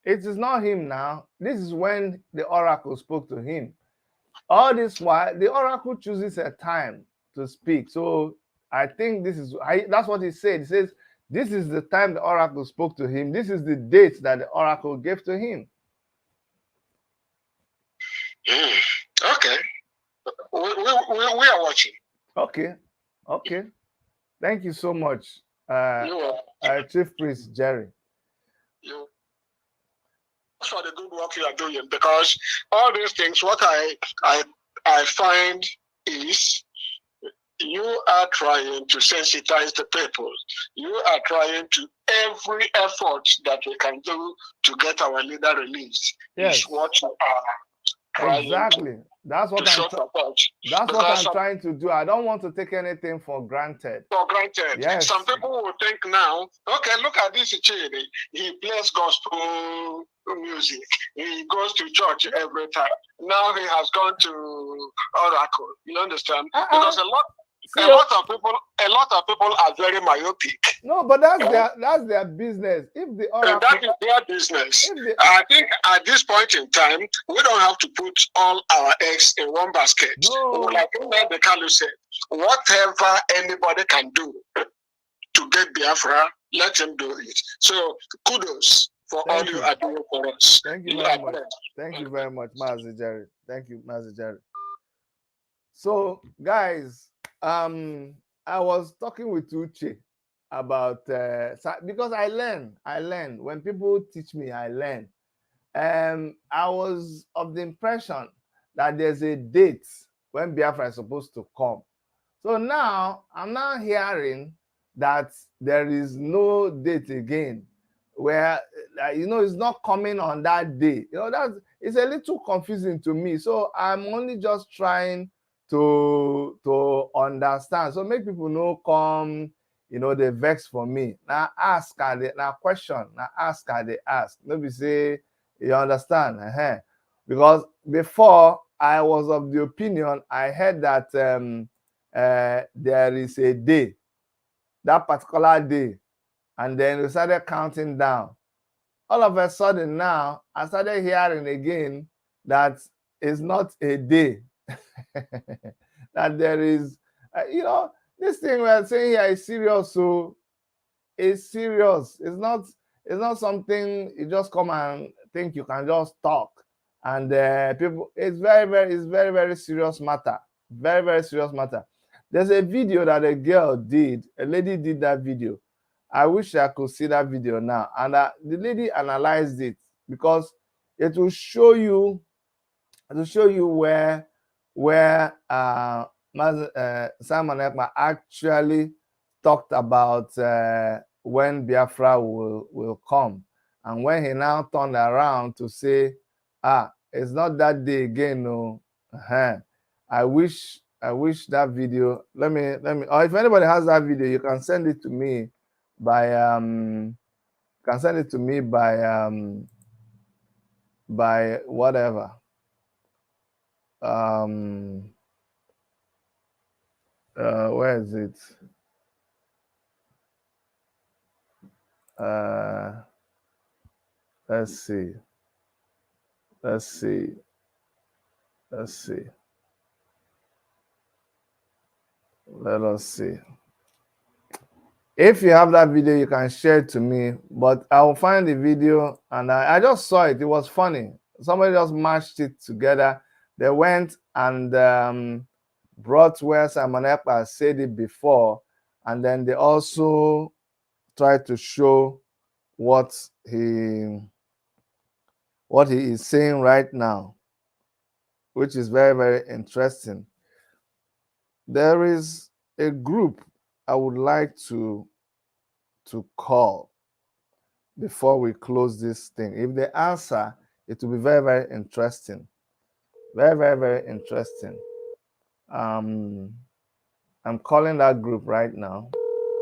It is not him now. This is when the oracle spoke to him. All this while, the oracle chooses a time to speak. So I think that's what he said. He says, this is the time the oracle spoke to him. This is the date that the oracle gave to him. Okay. We are watching. Okay. Thank you so much, Chief Priest Jerry. Thanks for the good work you are doing, because all these things, what I find is you are trying to sensitize the people. You are trying to every effort that we can do to get our leader released. Yes. Is what you are. Exactly. That's what I'm trying to do. I don't want to take anything for granted. Yes. Some people will think now, okay, look at this Chidi. He plays gospel music. He goes to church every time. Now he has gone to Oracle. You understand? Because a lot of people are very myopic. No, but that's their business. If the oracle, that is their business. I think at this point in time, we don't have to put all our eggs in one basket. No. Like the Kanu said, whatever anybody can do to get Biafra, let him do it. So kudos. for all you are doing for us. Thank you very much. Thank you very much, Mazi Jerry. Thank you, Mazi Jerry. So, guys, I was talking with Uche about because I learn when people teach me, I learn. I was of the impression that there's a date when Biafra is supposed to come. So now I'm now hearing that there is no date again, where it's not coming on that day. It's a little confusing to me. So I'm only just trying to understand. So make people know come, they vex for me. Now ask and they now question. Now ask and they ask. Nobody say you understand. Because before I was of the opinion, I heard that there is a day, that particular day, and then we started counting down. All of a sudden now, I started hearing again that it's not a day, that there is, this thing we're saying here is serious. So it's serious. It's not something you just come and think you can just talk. And people, it's very, very serious matter. Very, very serious matter. There's a video that a girl did. A lady did that video. I wish I could see that video now. And the lady analyzed it because it will show you where Simon Ekpa actually talked about when Biafra will come, and when he now turned around to say, it's not that day again. No, I wish that video. Let me. Or if anybody has that video, you can send it to me by by whatever. Where is it? Let's see. Let us see. If you have that video, you can share it to me, but I will find the video. And I just saw it. It was funny. Somebody just mashed it together. They went and brought where Simon Ekpa said it before, and then they also tried to show what he is saying right now, which is very, very interesting. There is a group I would like to call before we close this thing. If they answer, it will be very, very interesting. Very, very, very interesting. I'm calling that group right now.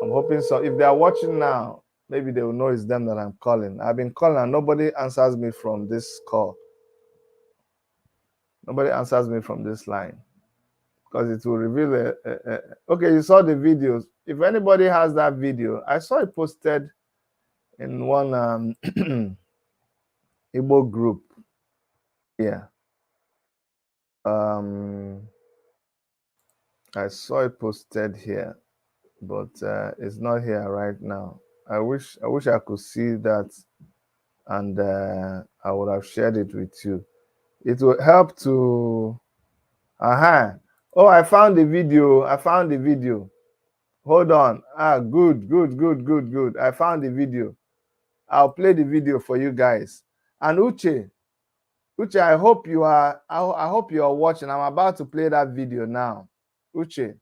I'm hoping so. If they are watching now, maybe they will know it's them that I'm calling. I've been calling and nobody answers me from this call. Nobody answers me from this line because it will reveal okay, you saw the videos. If anybody has that video, I saw it posted in one Igbo group. Yeah. I saw it posted here, but it's not here right now. I wish I could see that, and I would have shared it with you. It will help to. Oh, I found the video. Hold on. Good. I found the video. I'll play the video for you guys. And Uche, I hope you are. I hope you are watching. I'm about to play that video now, Uche.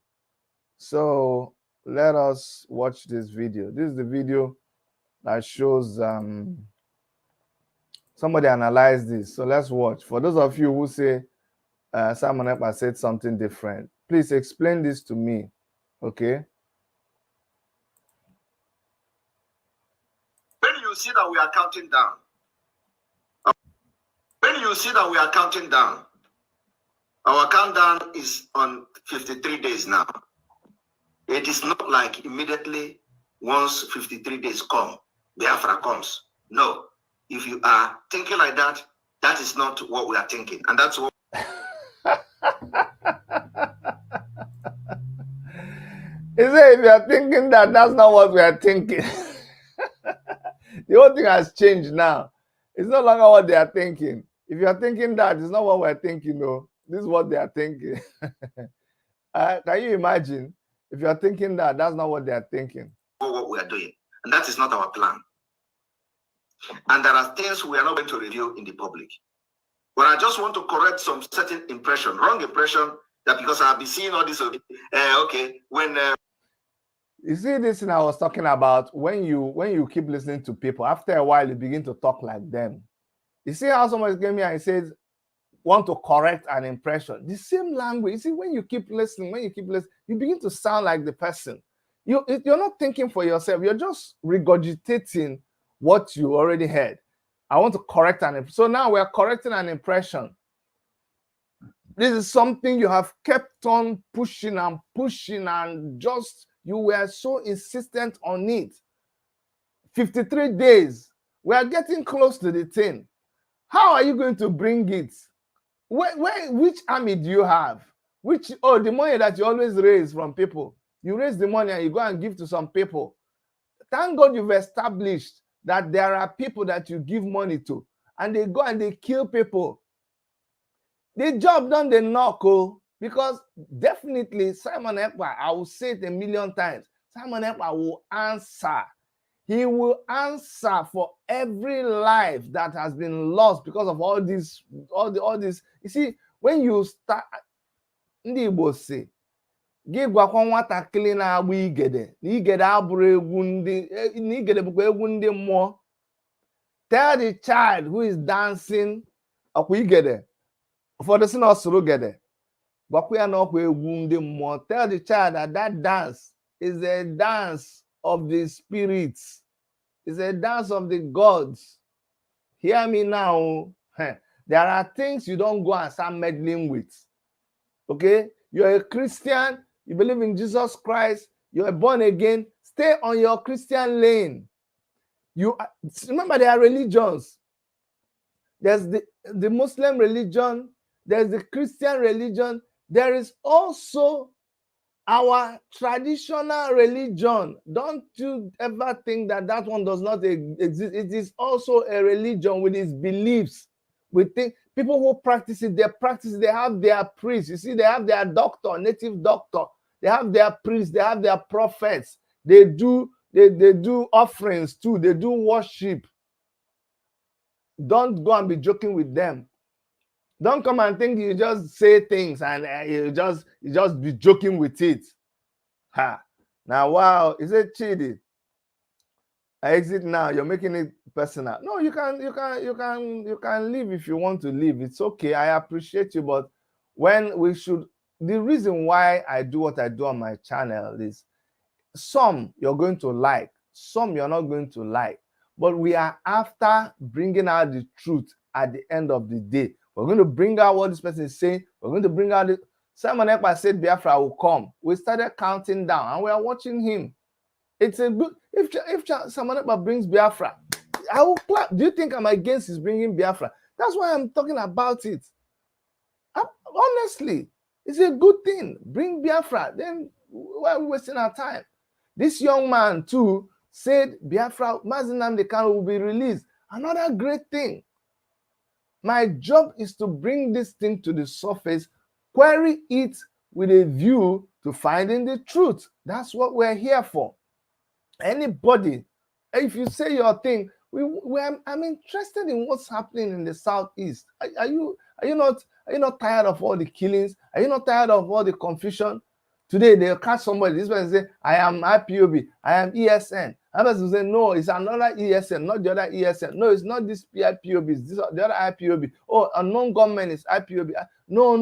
So let us watch this video. This is the video that shows somebody analyzed this. So let's watch. For those of you who say Simon Ekpa said something different, please explain this to me, okay? When you see that we are counting down, our countdown is on 53 days now. It is not like immediately once 53 days come, Biafra comes. No. If you are thinking like that, that is not what we are thinking. And that's what He said, if you are thinking that, that's not what we are thinking. The whole thing has changed now. It's no longer what they are thinking. If you are thinking that, it's not what we're thinking, no. This is what they are thinking. Can you imagine? If you are thinking that, that's not what they are thinking. What we are doing. And that is not our plan. And there are things we are not going to reveal in the public. But I just want to correct some certain impression, wrong impression, that because I've been seeing all this, you see this thing I was talking about, when you keep listening to people, after a while you begin to talk like them. You see how someone came here and says, want to correct an impression. The same language. You see, when you keep listening, you begin to sound like the person. You're not thinking for yourself. You're just regurgitating what you already heard. I want to correct an impression. So now we're correcting an impression. This is something you have kept on pushing and just, you were so insistent on it. 53 days. We are getting close to the thing. How are you going to bring it? Which army do you have? The money that you always raise from people. You raise the money and you go and give to some people. Thank God you've established that there are people that you give money to, and they go and they kill people. The job done, they knock, because definitely Simon Ekpa, I will say it a million times, Simon Ekpa will answer. He will answer for every life that has been lost because of all this. You see, when you start, ndị Igbo say, gị gwakwa nwatakịrị na-agba igede, na igede abụrụ egwu ndị, na igede bụkwa egwu ndị mmụọ. Tell the child who is dancing, ọkwa igede, ụfọdụ sị na ọ sụrụ gede, gwakwa ya na ọkwa egwu ndị mmụọ. Tell the child that dance is a dance of the spirits. It's a dance of the gods. Hear me now. There are things you don't go and start meddling with. Okay? You're a Christian, you believe in Jesus Christ, you're born again, stay on your Christian lane. Remember, there are religions. There's the Muslim religion, there's the Christian religion, there is also our traditional religion. Don't you ever think that one does not exist. It is also a religion with its beliefs. We think people who practice it, they have their priests. You see, they have their doctor, native doctor. They have their priests, they have their prophets. They do offerings too. They do worship. Don't go and be joking with them. Don't come and think you just say things and you just be joking with it. Now, wow, is it cheating? I exit now. You're making it personal. No, you can leave if you want to leave. It's okay. I appreciate you, but the reason why I do what I do on my channel is some you're going to like, some you're not going to like, but we are after bringing out the truth at the end of the day. We're going to bring out what this person is saying. We're going to bring out Simon Ekpa said Biafra will come. We started counting down and we are watching him. It's a good, if Simon Ekpa brings Biafra, I will clap. Do you think I'm against his bringing Biafra? That's why I'm talking about it. Honestly, it's a good thing. Bring Biafra. Then why are we wasting our time? This young man too said Biafra, Mazi Nnamdi Kanu will be released. Another great thing. My job is to bring this thing to the surface, query it with a view to finding the truth. That's what we're here for. Anybody, if you say your thing, I'm interested in what's happening in the Southeast. Are you not tired of all the killings? Are you not tired of all the confusion? Today they'll catch somebody. This person say, I am IPOB, I am ESN. Others will say, no, it's another ESN, not the other ESN. No, it's not this IPOB, it's this the other IPOB. Oh, unknown government is IPOB. No.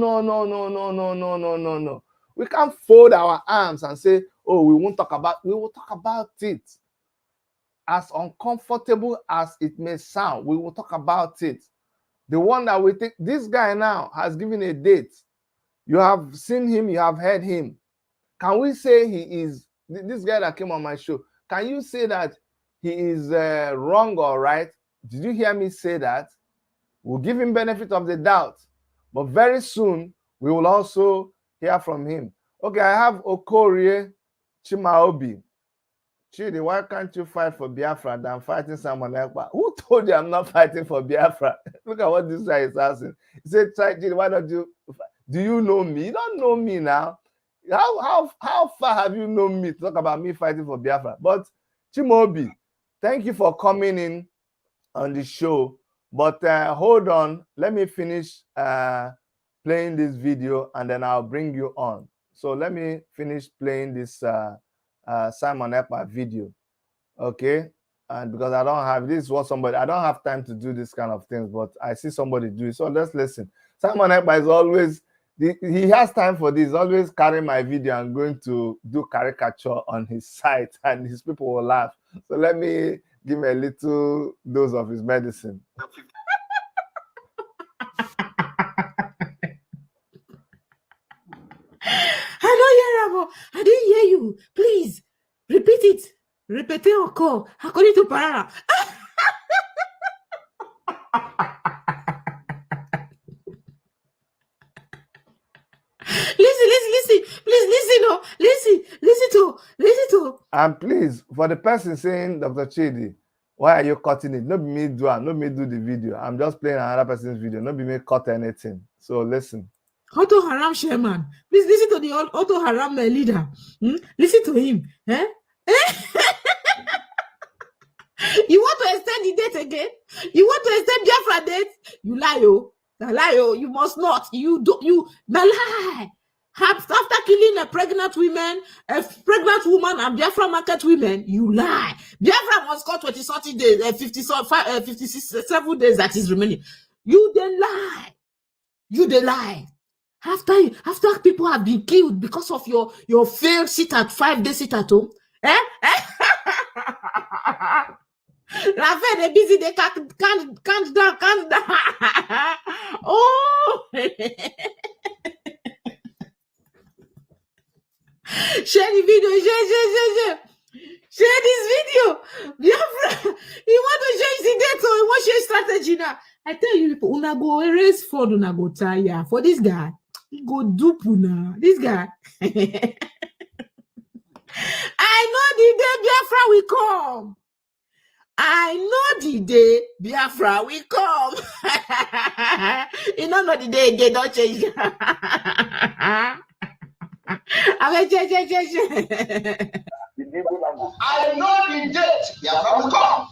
We can't fold our arms and say, oh, we will talk about it. As uncomfortable as it may sound, we will talk about it. The one that we think, this guy now has given a date. You have seen him, you have heard him. Can we say he is, this guy that came on my show, can you say that he is wrong or right? Did you hear me say that? We'll give him benefit of the doubt. But very soon, we will also hear from him. Okay, I have Okorie Chimaobi. Chidi, why can't you fight for Biafra than fighting Simon Ekpa? Who told you I'm not fighting for Biafra? Look at what this guy is asking. He said, Chidi, why don't you? Do you know me? You don't know me now. How far have you known me to talk about me fighting for Biafra? But Chimobi, thank you for coming in on the show. But hold on, let me finish playing this video and then I'll bring you on. So let me finish playing this Simon Ekpa video, okay? And because I don't have this, what somebody, I don't have time to do this kind of things, but I see somebody do it. So let's listen. Simon Ekpa is always, he has time for this, always carrying my video and going to do caricature on his site, and his people will laugh. So let me give him a little dose of his medicine. I don't hear Ramo. I didn't hear you. Please repeat it. Repeat encore. According to Parara. Listen. Please listen to. And please, for the person saying, Dr. Chidi, why are you cutting it? Not me do the video. I'm just playing another person's video. Not be me cut anything. So listen. Auto Haram chairman. Please listen to the Auto Haram leader. Listen to him. Eh? You want to extend the date again? You want to extend Biafra date? You lie, oh. You must not. You lie. After killing a pregnant woman and Biafra market women, you lie. Biafra must go 20-something days, 57 days that is remaining. You then lie. After people have been killed because of your failed sit at 5-day sit at home. Rafael, they busy, they can't down. Oh. Share the video, share this video. Biafra, you want to change the date, so you want to change strategy now. I tell you people, una go erase for una go tire. For this guy, he go dupe una. This guy. I know the day Biafra will come. I know the day Biafra will come. You don't know the day again, don't change. I know the date Biafra will come.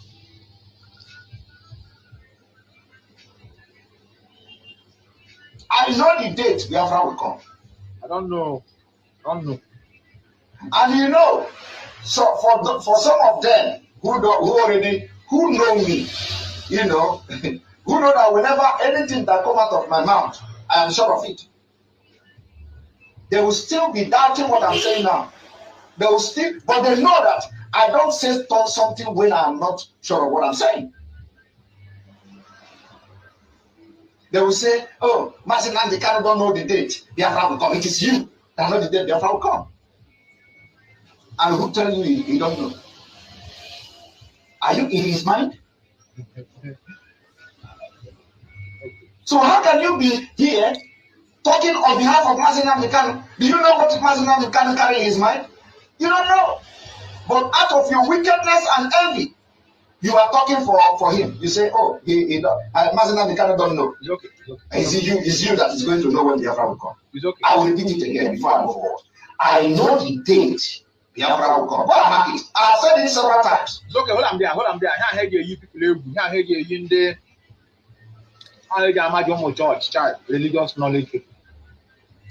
I know the date Biafra will come. I don't know. And you know, so for some of them who know me, you know, who know that whenever anything that comes out of my mouth, I am sure of it. They will still be doubting what I'm saying now. They will still, but they know that I don't say something when I'm not sure of what I'm saying. They will say, "Oh, Mazi Nnamdi Kanu don't know the date. Biafra will come. It is you that know the date. Biafra will come." And who tell you he don't know? Are you in his mind? So how can you be here talking on behalf of Mazi Nnamdi Kanu? Do you know what Mazi Nnamdi Kanu carry in his mind? You don't know. But out of your wickedness and envy, you are talking for him. You say, "Oh, Mazi Nnamdi Kanu don't know." It's okay. It's you that is going to know when Biafra will come. It's okay. I will repeat it again before I move forward. I know the date Biafra will come. I've said it several times. It's okay. Hold on there. I heard you people. I heard you in the. I heard you Amadio Church, religious knowledge.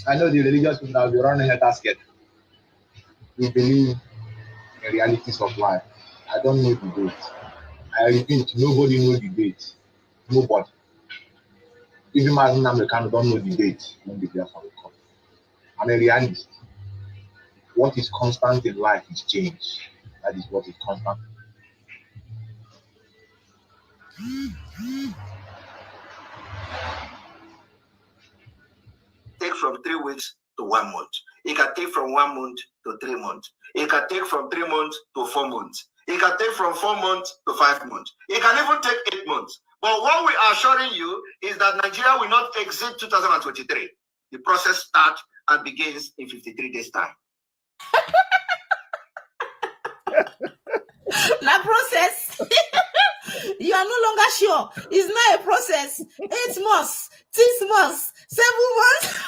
I know the religious people that will be running a basket. We believe in the realities of life. I don't know the date. I repeat, nobody knows the date. Nobody. Even Mazi Nnamdi Kanu don't know the date when the Biafra will come. I'm a realist. What is constant in life is change. That is what is constant. Take from 3 weeks to 1 month. It can take from 1 month to 3 months. It can take from 3 months to 4 months. It can take from 4 months to 5 months. It can even take 8 months. But what we are assuring you is that Nigeria will not exit 2023. The process starts and begins in 53 days' time. Now process. You are no longer sure. It's not a process. 8 months, 6 months, 7 months.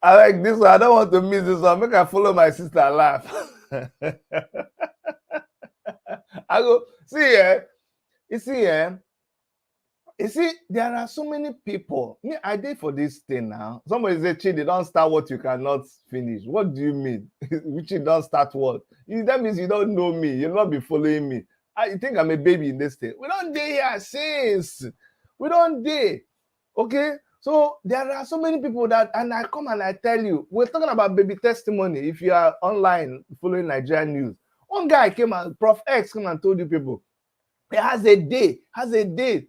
I like this one. I don't want to miss this one. Make I follow my sister and laugh. I go, see, you see, there are so many people. Me, I did for this thing now. Somebody say, Chi, they don't start what you cannot finish. What do you mean? Which you don't start what? That means you don't know me. You'll not be following me. You think I'm a baby in this thing. We don't dare here since. We don't dare. Okay? So there are so many people that, and I come and I tell you, we're talking about baby testimony. If you are online following Nigerian news, one guy came and Prof X came and told you people, it has a day,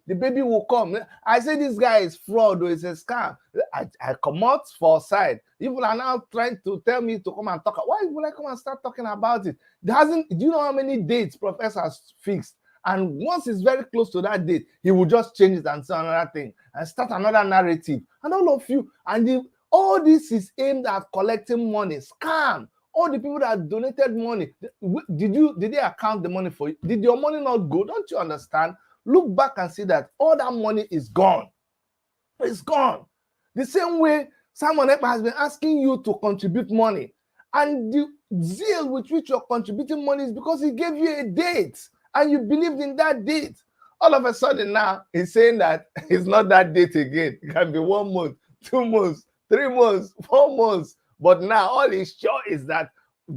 the baby will come. I say this guy is fraud or it's a scam. I come out for side. People are now trying to tell me to come and talk. Why would I come and start talking about it? Do you know how many dates Professor has fixed? And once it's very close to that date, he will just change it and say another thing and start another narrative. And all of you, all this is aimed at collecting money, scam. All the people that donated money, did they account the money for you? Did your money not go? Don't you understand? Look back and see that all that money is gone. It's gone. The same way Simon Ekpa has been asking you to contribute money. And the zeal with which you're contributing money is because he gave you a date and you believed in that date. All of a sudden now, he's saying that it's not that date again. It can be 1 month, 2 months, 3 months, 4 months. But now all he's sure is that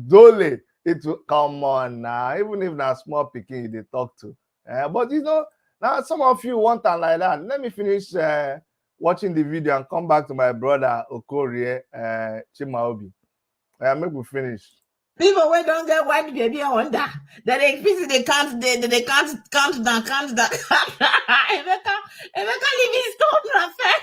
Dole, it will come on now, even if not small picking they talk to. But you know, now some of you want that like that. Let me finish watching the video and come back to my brother Okorie Chimaobi. Maybe we finish. People who don't get white baby on that. They can't count down. Emeka Livingstone, Rafael.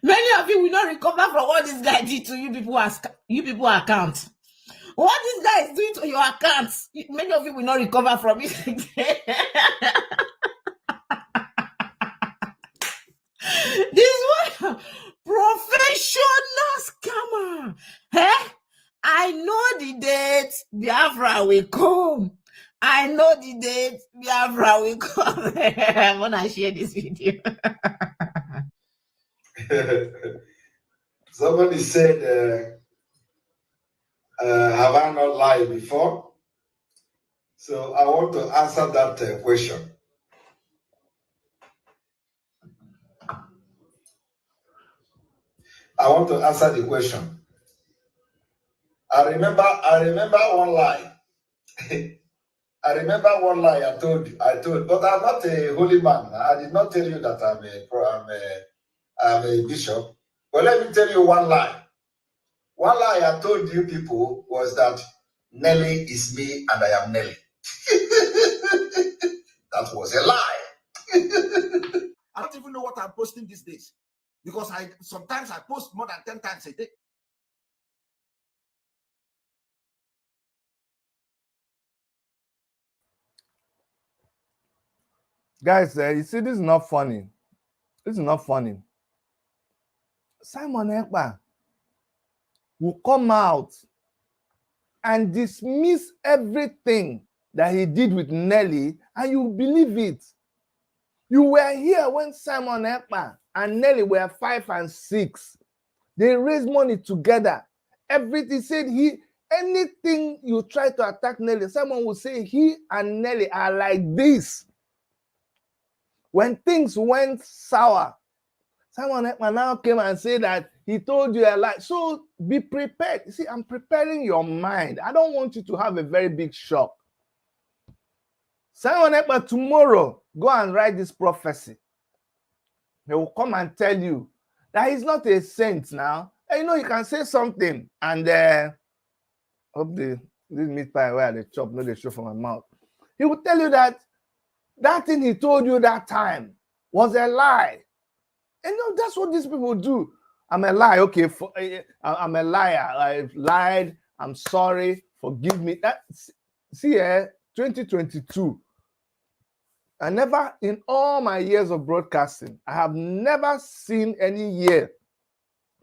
Many of you will not recover from what this guy did to you people account. What this guy is doing to your accounts, many of you will not recover from it. This one, professional scammer. I know the date Biafra will come. I know the date Biafra will come. I want to share this video. Somebody said, have I not lied before? So I want to answer that question. I want to answer the question. I remember one lie. I remember one lie I told, but I'm not a holy man. I did not tell you that I'm a bishop. But let me tell you one lie. One lie I told you people was that Nelly is me and I am Nelly. That was a lie. I don't even know what I'm posting these days because sometimes I post more than 10 times a day. Guys, you see, this is not funny. This is not funny. Simon Ekpa will come out and dismiss everything that he did with Nelly, and you believe it. You were here when Simon Ekpa and Nelly were 5 and 6. They raised money together. Everything said anything you try to attack Nelly, someone will say he and Nelly are like this. When things went sour, Simon Ekpa now came and said that he told you a lie. So be prepared. See, I'm preparing your mind. I don't want you to have a very big shock. Simon Ekpa tomorrow, go and write this prophecy. He will come and tell you that he's not a saint now. And you know, you can say something and hope this meat pie where the chop, no, they show from my mouth. He will tell you that thing he told you that time was a lie. And you know, that's what these people do. I'm a liar. Okay, I'm a liar. I've lied. I'm sorry. Forgive me. See, 2022. I never, in all my years of broadcasting, I have never seen any year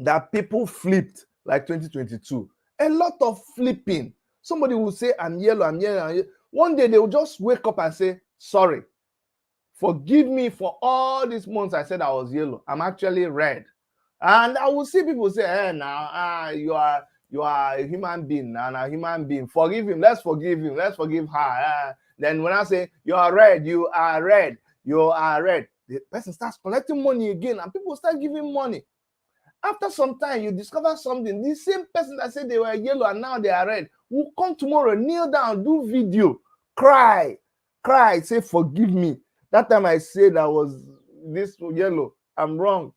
that people flipped like 2022. A lot of flipping. Somebody will say, I'm yellow, I'm yellow, I'm yellow. One day they will just wake up and say, sorry, forgive me for all these months I said I was yellow. I'm actually red. And I will see people say, hey, now you are a human being, and a human being. Forgive him. Let's forgive him. Let's forgive her. Then when I say you are red, you are red, you are red, the person starts collecting money again, and people start giving money. After some time, you discover something. The same person that said they were yellow and now they are red will come tomorrow, kneel down, do video, cry, say, forgive me. That time I said I was this yellow. I'm wrong.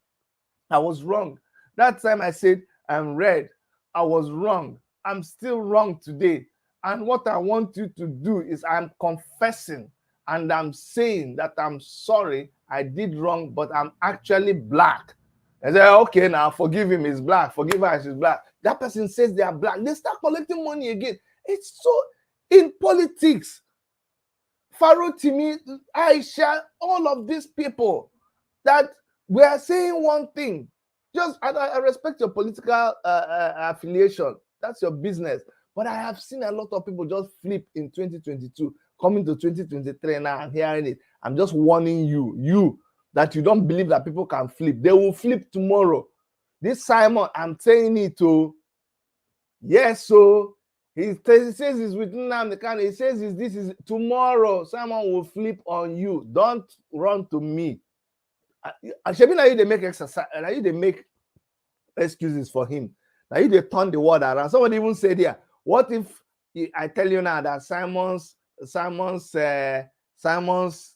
I was wrong. That time I said I'm red. I was wrong. I'm still wrong today. And what I want you to do is I'm confessing and I'm saying that I'm sorry, I did wrong, but I'm actually black. I say, okay, now forgive him, he's black. Forgive her, she's black. That person says they are black. They start collecting money again. It's so in politics. Pharaoh, Timi, Aisha, all of these people that we are saying one thing. Just I respect your political affiliation. That's your business. But I have seen a lot of people just flip in 2022, coming to 2023 now. I'm hearing it. I'm just warning you that you don't believe that people can flip. They will flip tomorrow. This Simon, I'm saying it to. Yes, so he says he's with Nnamdi Kanu. He says this is tomorrow. Someone will flip on you. Don't run to me. Shebi na you they make exercise. Now you they make excuses for him. Now you they turn the word around. Somebody even said here, what if I tell you now that Simon's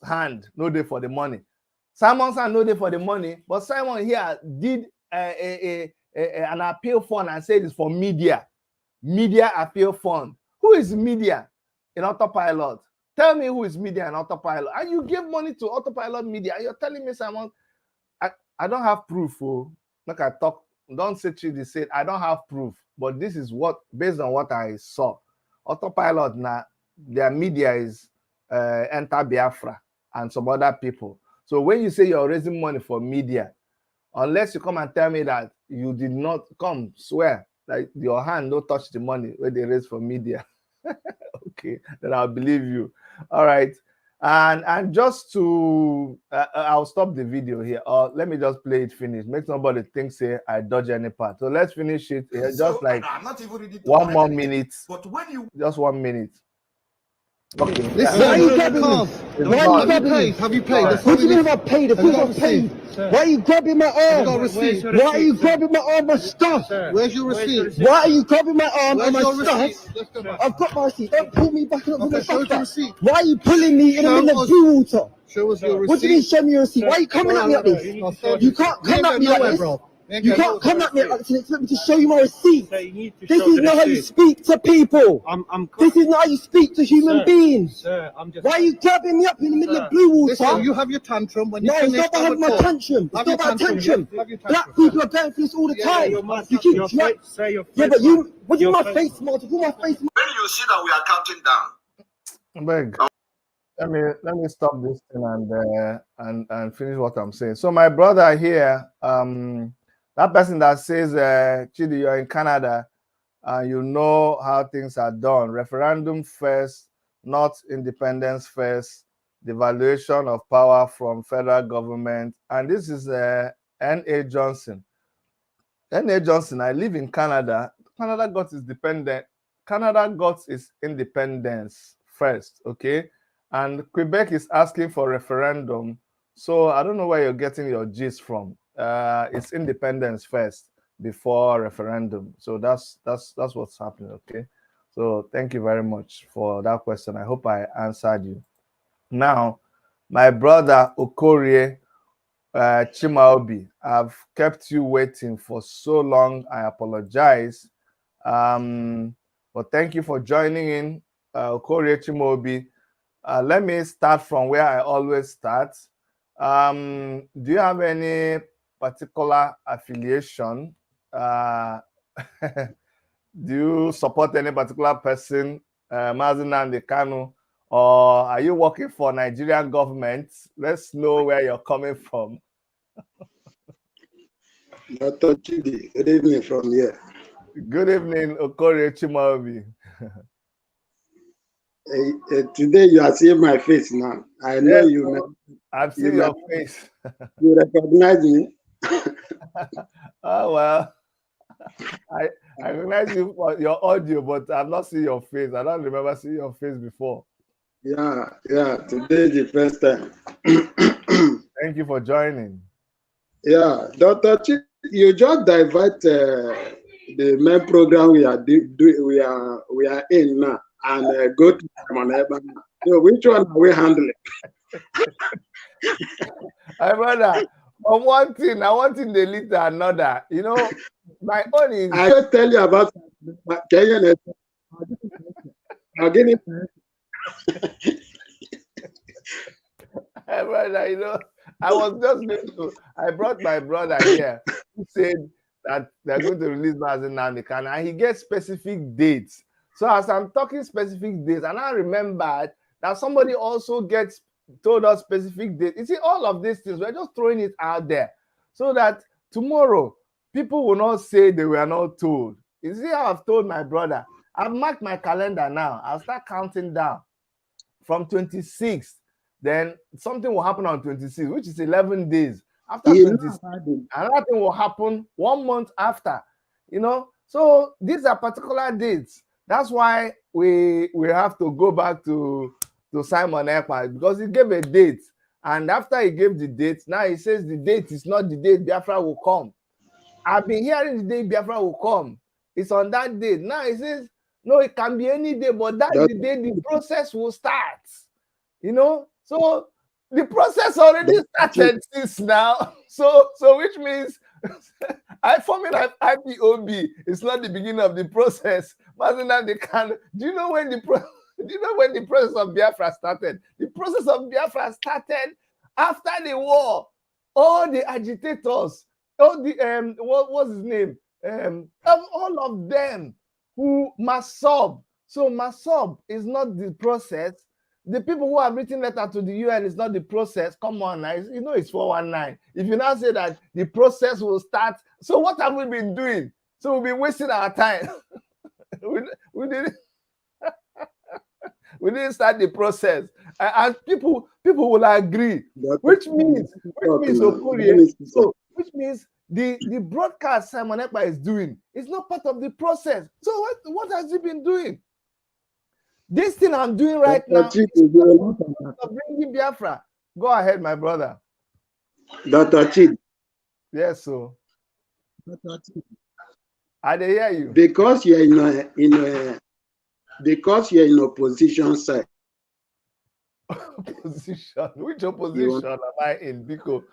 hand no day for the money. Simon's hand no day for the money, but Simon here did an appeal fund and said it's for media appeal fund. Who is media in Autopilot? Tell me who is media in Autopilot. And you give money to Autopilot media. And you're telling me, Simon, I don't have proof. Oh, like I talk, don't say Chidi said I don't have proof, but this is what based on what I saw. Autopilot now, their media is Enter Biafra and some other people. So when you say you're raising money for media, unless you come and tell me that you did not come, swear like your hand don't touch the money where they raise for media. Okay, then I'll believe you. All right. And just to I'll stop the video here, or let me just play it finish. Make somebody think say I dodge any part. So let's finish it here, just like not even ready to one more minute. But when you Just 1 minute. Okay. Listen, why are you grabbing me? Why are you grabbing me? Have you paid? What do you mean have I paid? Of course I've paid. Why are you grabbing my arm? Why are you grabbing my arm and stuff? Where's your receipt? Why are you grabbing my arm and my receipt? stuff? I've got my receipt. Don't pull me back up with Okay, the show us back your up. receipt. Why are you pulling me in the middle of blue water? Show us your receipt. What do you mean show me your receipt? Why are you coming at me like this? You can't come at me like this. You can't come at me like this and expect me to show you my receipt. This is not how you speak to people. This is not how you speak to human beings. Why are you grabbing me up in the middle of blue water? Listen, you have your tantrum when you No, it's finish not about having my the call. tantrum. It's Have not your about tantrum, tantrum. yeah. Have your Black tantrum. people are going through this all the time. You keep yeah, but you, what do you mean my face smart? Who my face smart? When you see that we are counting down, Beg. Let me stop this thing and finish what I'm saying. So my brother here, that person that says, Chidi, you're in Canada, and you know how things are done. Referendum first, not independence first. Devaluation of power from federal government. And this is N.A. Johnson. N.A. Johnson, I live in Canada. Canada got its independence first, okay? And Quebec is asking for referendum. So I don't know where you're getting your gist from. It's independence first before referendum. So that's what's happening, okay? So thank you very much for that question. I hope I answered you. Now, my brother Okorie Chimaobi, I've kept you waiting for so long. I apologize. But thank you for joining in, Okorie Chimaobi. Let me start from where I always start. Do you have any particular affiliation? Do you support any particular person, Mazi Nnamdi Kanu or are you working for Nigerian government? Let's know where you're coming from. Dr. Chidi, good evening from here. Good evening, Okorie Chimaobi. Today you are seeing my face now. I know Yes, you. I've seen your face. You recognize me? Oh, well. I recognize you for your audio, but I've not seen your face. I don't remember seeing your face before. Yeah. Today is the first time. Thank you for joining. Yeah, Dr. Chidi, you just divert the main program we are in now and go to Anunuebe. So which one are we handling? My brother, on one thing they lead to another. You know, my own is. I just tell you about Kenyan. I'll give it. My brother, you know, I was just going to. I brought my brother here who said that they're going to release Mazi Nnamdi Kanu, and he gets specific dates. So as I'm talking specific dates, and I remembered that somebody also told us specific dates. You see, all of these things, we're just throwing it out there so that tomorrow people will not say they were not told. You see how I've told my brother? I've marked my calendar now. I'll start counting down from 26th. Then something will happen on 26th, which is 11 days. After 26th, another thing will happen 1 month after. You know, so these are particular dates. That's why we have to go back to Simon Ekpa, because he gave a date, and after he gave the date, now he says the date is not the date Biafra will come. I've been hearing the day Biafra will come. It's on that date. Now he says no, it can be any day, but that's the day the process will start. You know, so the process already started since now. So which means forming an IPOB is not the beginning of the process. Mazi Nnamdi Kanu, do you know when the process of Biafra started? The process of Biafra started after the war. All the agitators, all the what was his name? All of them who Masob. So Masob is not the process. The people who have written letter to the UN is not the process. Come on, now. You know it's 419. If you now say that the process will start, so what have we been doing? So we've been wasting our time. we didn't we didn't start the process, and people will agree. Which means Okorie, so which means the broadcast Simon Ekpa is doing is not part of the process. So what has he been doing? This thing I'm doing right now is bringing Biafra. Go ahead, my brother. Dr. Chidi. Yes, so. Dr. Chidi. I hear you. Because you're in opposition side. Opposition? Which opposition am I in? Because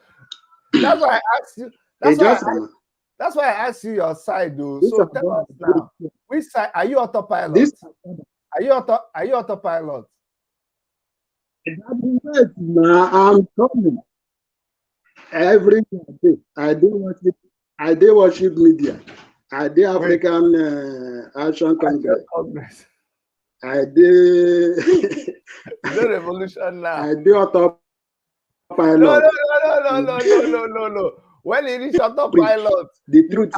that's why I asked you. That's why I asked you your side, though. So tell us now. Which side are you autopilot? Are you autopilot? Now I'm coming. Every day I do worship media. I do African Action Congress. I do the revolution now. I do autopilot. No. When it is autopilot, the truth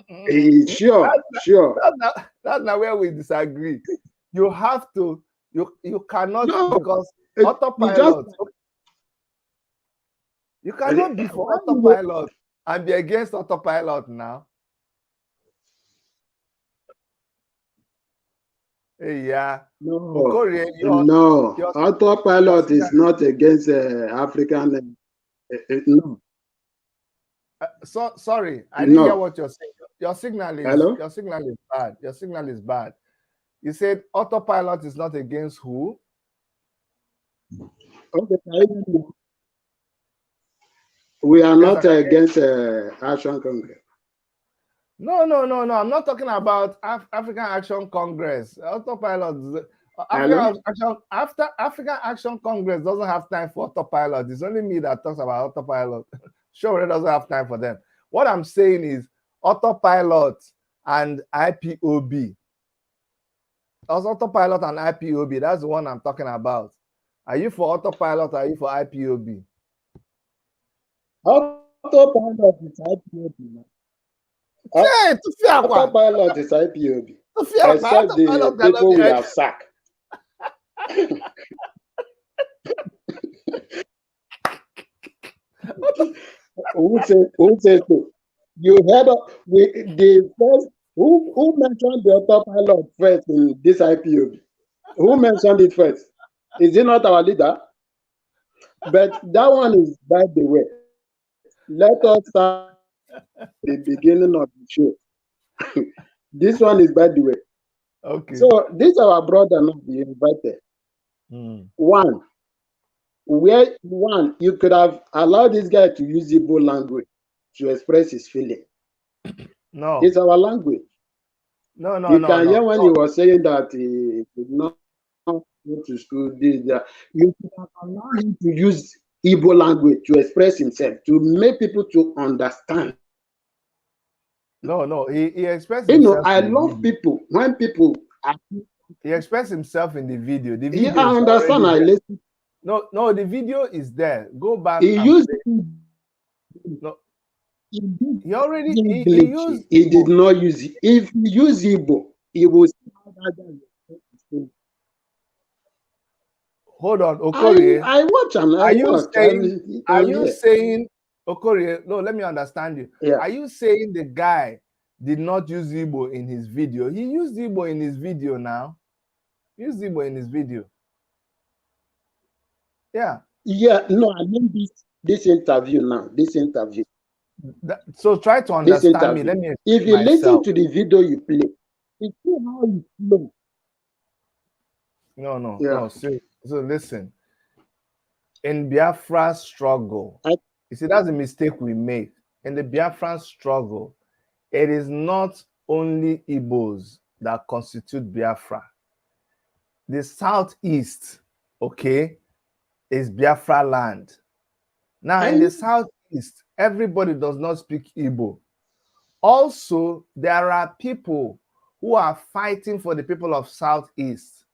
is sure. That's not where we disagree. You have to. You cannot, because autopilot. You cannot be for autopilot and be against autopilot now. Hey, yeah. No, Okorie, autopilot is not against African. No. Sorry, I didn't hear what you're saying. Your signal is bad. Your signal is bad. You said autopilot is not against who? Okay, we are not against Action Congress. No. I'm not talking about African Action Congress. Autopilot. African Action Congress doesn't have time for autopilot. It's only me that talks about autopilot. Sure, it doesn't have time for them. What I'm saying is autopilot and IPOB. That's autopilot and IPOB. That's the one I'm talking about. Are you for autopilot or are you for IPOB? Autopilot is IPOB. Hey, Autopilot is IPOB. Except Except the people we have sacked. Who says so? You heard of the first who mentioned the autopilot first in this IPOB? Who mentioned it first? Is it not our leader? But that one is by the way. Let us start the beginning of the show. This one is by the way. Okay. So this our brother now be invited. One, you could have allowed this guy to use Igbo language to express his feeling. No, it's our language. No, you can hear when he was saying that he did not go to school. You could have allowed him to use Igbo language to express himself, to make people to understand. No, he expressed himself. I love people when people. He expressed himself in the video. The video. I understand. I listen. No, the video is there. Go back. He used. No. He already used. He did not use it. If he used Igbo, he was. Hold on, Okorie. I watch him. Are you saying, Okorie? No, let me understand you. Yeah. Are you saying the guy did not use Igbo in his video? He used Igbo in his video now. He used Igbo in his video. Yeah. Yeah. No, I mean this interview now. This interview. So try to understand me. Let me. If you listen to the video you play, you see how you flow. No. So listen. In Biafra's struggle, you see, that's a mistake we made. In the Biafran struggle, it is not only Igbos that constitute Biafra. The southeast, okay, is Biafra land. Now, in the southeast, everybody does not speak Igbo. Also, there are people who are fighting for the people of southeast,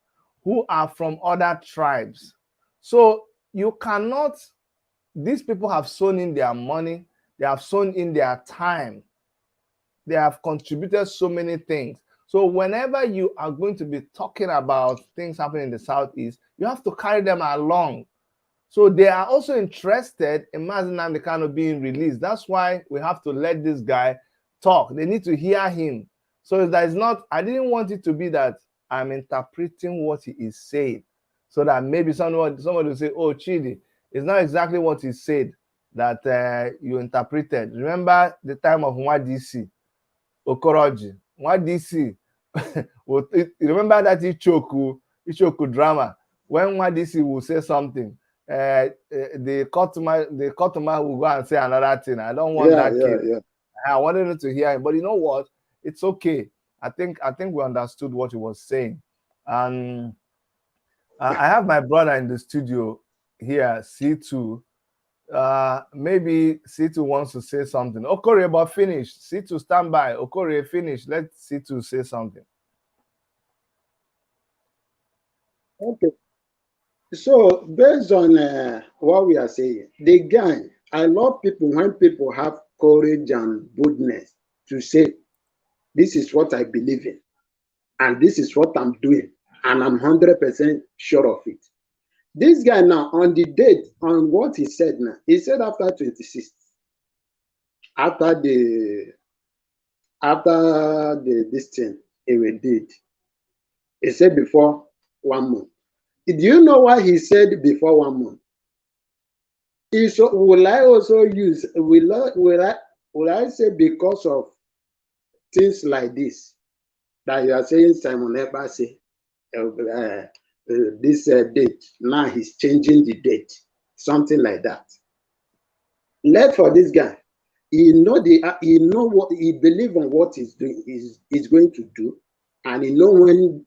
who are from other tribes. So you cannot, these people have sown in their money, they have sown in their time, they have contributed so many things. So whenever you are going to be talking about things happening in the southeast, you have to carry them along. So they are also interested in Mazi Nnamdi Kanu being released. That's why we have to let this guy talk. They need to hear him. So that is not, I didn't want it to be that I'm interpreting what he is saying, so that maybe somebody will say, oh, Chidi, it's not exactly what he said that you interpreted. Remember the time of Nwadisi, Okoroji, Nwadisi. Remember that Ichoku drama, when Nwadisi will say something, the Kotuma will go and say another thing. I don't want that kid. Yeah. I wanted him to hear him, but you know what? It's okay. I think we understood what he was saying. And I have my brother in the studio here, C2. Maybe C2 wants to say something. Okorie, but finish. C2, stand by. Okorie, finish. Let C2 say something. Okay. So based on what we are saying, the guy, I love people when people have courage and boldness to say, this is what I believe in, and this is what I'm doing, and I'm 100% sure of it. This guy now, on the date, on what he said now, he said after 26th, after this thing he did, he said before 1 month. Do you know why he said before 1 month? Will I also use, will I say because of things like this that you are saying Simon Ekpa say this date, now he's changing the date, something like that. Let for this guy, he know what he believe on what he's doing, is going to do, and he know when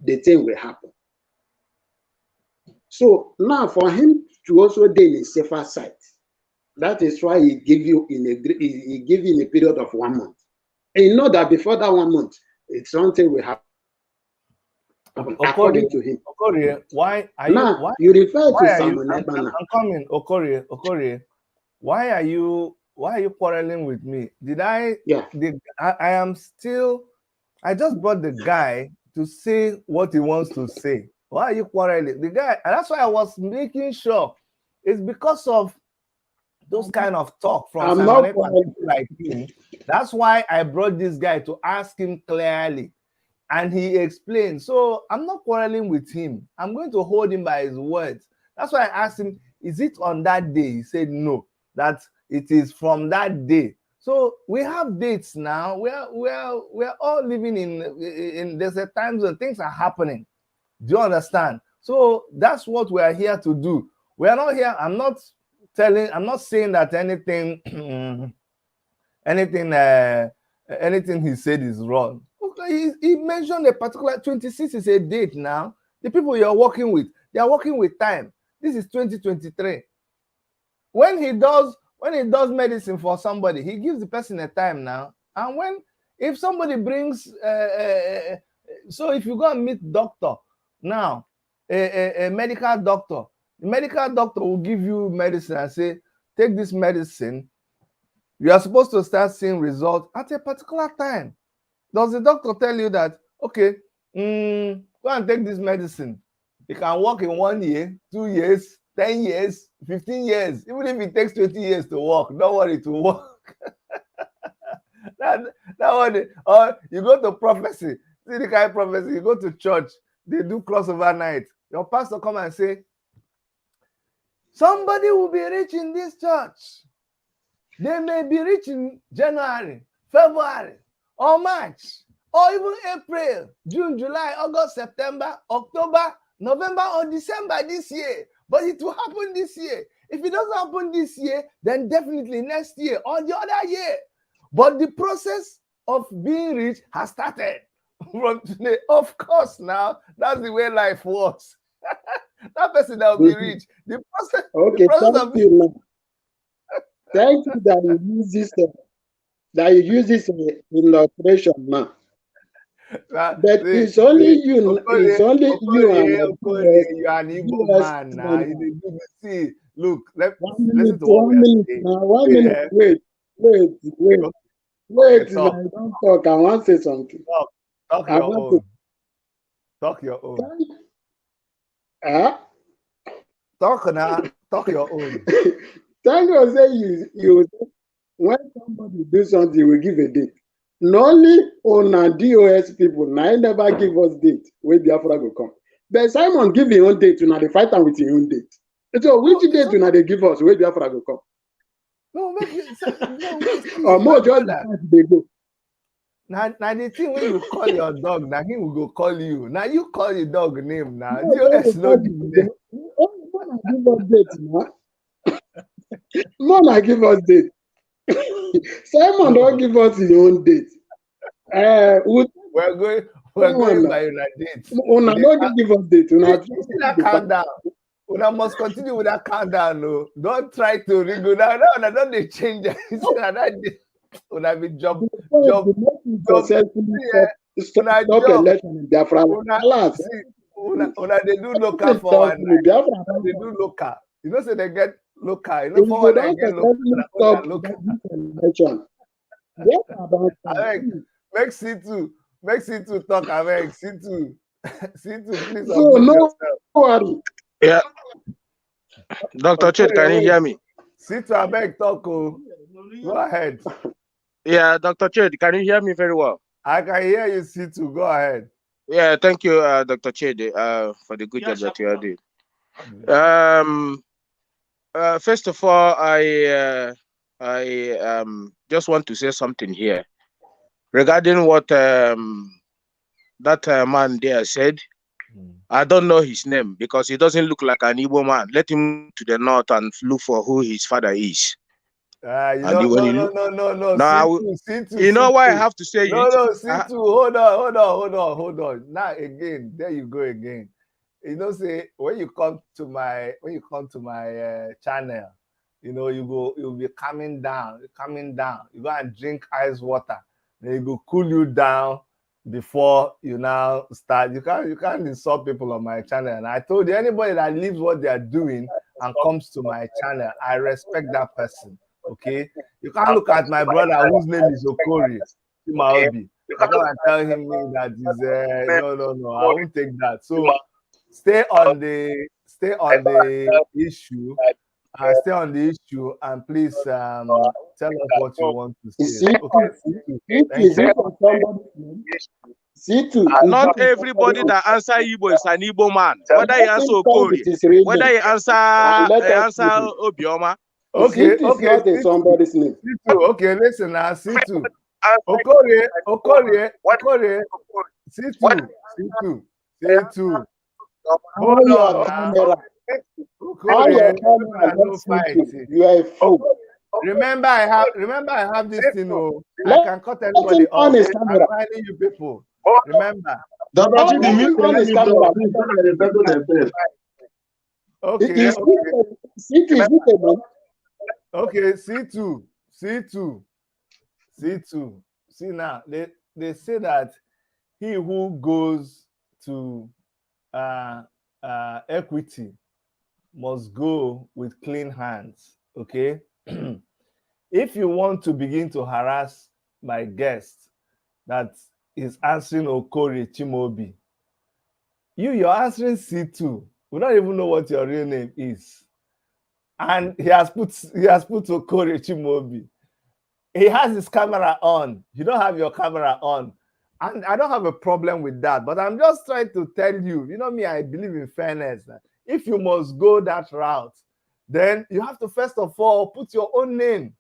the thing will happen. So now for him to also deal in safer side, that is why he give you in a period of 1 month. And you know that before that 1 month, it's something will happen. according to him. Okorie, why are Now, you? Why? you refer Why to are you? Simon Ebana. I'm coming, Okorie. Why are you quarreling with me? Yeah. I am still. I just brought the guy to say what he wants to say. Why are you quarreling? The guy, and that's why I was making sure. It's because of those kind of talk from I'm Simon not Ekpa and people like him. That's why I brought this guy to ask him clearly. And he explained. So I'm not quarreling with him. I'm going to hold him by his words. That's why I asked him, is it on that day? He said no, that it is from that day. So we have dates now. We're all living in there's a time zone. Things are happening. Do you understand? So that's what we are here to do. We are not here. I'm not saying that anything anything he said is wrong. Okay, he mentioned a particular 26 is a date now. The people you're working with, they are working with time. This is 2023. When he does medicine for somebody, he gives the person a time now. And if somebody brings so if you go and meet doctor now, a medical doctor, the medical doctor will give you medicine and say, take this medicine. You are supposed to start seeing results at a particular time. Does the doctor tell you that, okay, go and take this medicine? You can work in 1 year, 2 years, 10 years, 15 years. Even if it takes 20 years to work, don't worry, to work. that one, or you go to prophecy. See the kind of prophecy, you go to church, they do crossover night. Your pastor come and say, somebody will be rich in this church. They may be rich in January, February, or March, or even April, June, July, August, September, October, November, or December this year. But it will happen this year. If it doesn't happen this year, then definitely next year or the other year. But the process of being rich has started from today. Of course, now, that's the way life works. That person that will be rich. The process, okay, the process thank of you now. Thank you that you use this illustration now. But it's only you and you are an Igbo man now. See, look, listen to what we are saying. Now, 1 minute, wait. Now, don't talk. I want to say something. Talk your own. Talk your own. Talk now. Talk your own. Thank you. Say you when somebody do something, we give a date. Not only on DOS people, now never give us date where Biafra will come. But Simon give his own date, now they fight them with his own date. So which date now they give us where Biafra will come? No, make it. Or more just they go. Now the thing when you call your dog, now he will go call you. Now you call your dog name now. DOS no give name. Give us date now. Mona give us date. Simon don't give us his own date. We're going by your date. Una don't give us date. Una see that countdown. Una must continue with that countdown. No, don't try to wriggle now. No, don't they change it. Una be jump. Stop election in Biafra. Una they do local for one night. They do local. You know, so they get local. You know, for one night get local. Make C2 talk. C2, please. So no worry. Yeah. Dr. Chid, can you hear me? C2, talk. Go ahead. Yeah, Dr. Chid, can you hear me very well? I can hear you, C2. Go ahead. Yeah, thank you, Dr. Chid, for the good job that you are doing. First of all, I just want to say something here regarding what that man there said. I don't know his name because he doesn't look like an Igbo man. Let him to the north and look for who his father is. No. C2, you know why I have to say it? No, C2. Hold on. Now again, there you go again. You know, say when you come to my channel, you know, you'll be coming down. You go and drink ice water. Then you go cool you down. before you now start. You can't insult people on my channel. And I told you, anybody that leaves what they are doing and comes to my channel, I respect that person. Okay, you can't look at my brother whose name is Okori Chimaobi and come and tell him that is no. I won't take that. So stay on the issue. Stay on the issue and please tell us what you want to say. Okay, thank you. Not everybody that answer Igbo is an Igbo man. Whether you answer Okori, whether you answer Obioma. Okay, somebody's name. Okay, listen now, C2. Okori, C2. Hold on now. Okori, no fight. You are a fool. Remember, I have this thing. I can cut everybody off. I'm finding you people. Remember. Okay. Okay, C2. See now, they say that he who goes to equity must go with clean hands. Okay. If you want to begin to harass my guest that is answering Okori Chimobi, you're answering C2. We don't even know what your real name is. And he has put Okori Chimobi. He has his camera on. You don't have your camera on. And I don't have a problem with that. But I'm just trying to tell you, you know me, I believe in fairness. If you must go that route, then you have to first of all put your own name.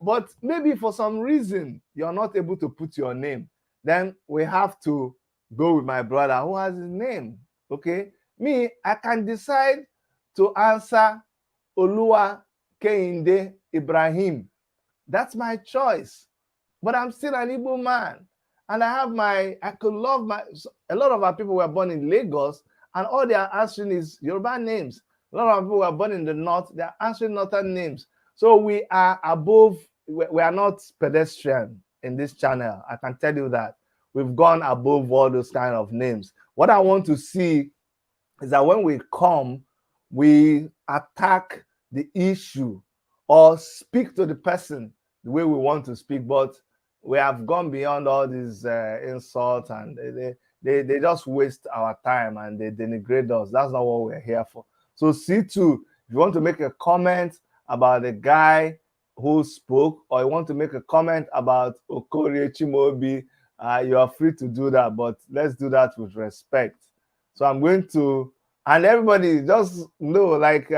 But maybe for some reason you're not able to put your name. Then we have to go with my brother who has his name. Okay? Me, I can decide to answer Olua Kehinde Ibrahim. That's my choice. But I'm still an Igbo man. And I could love a lot of our people were born in Lagos and all they are answering is Yoruba names. A lot of people were born in the north, they're answering northern names. So we are above, we are not pedestrian in this channel. I can tell you that. We've gone above all those kind of names. What I want to see is that when we come, we attack the issue or speak to the person the way we want to speak. But we have gone beyond all these insults and they just waste our time and they denigrate us. That's not what we're here for. So C2, if you want to make a comment about the guy who spoke or you want to make a comment about Okori Chimobi, you are free to do that, but let's do that with respect. So I'm going to, and everybody just know, like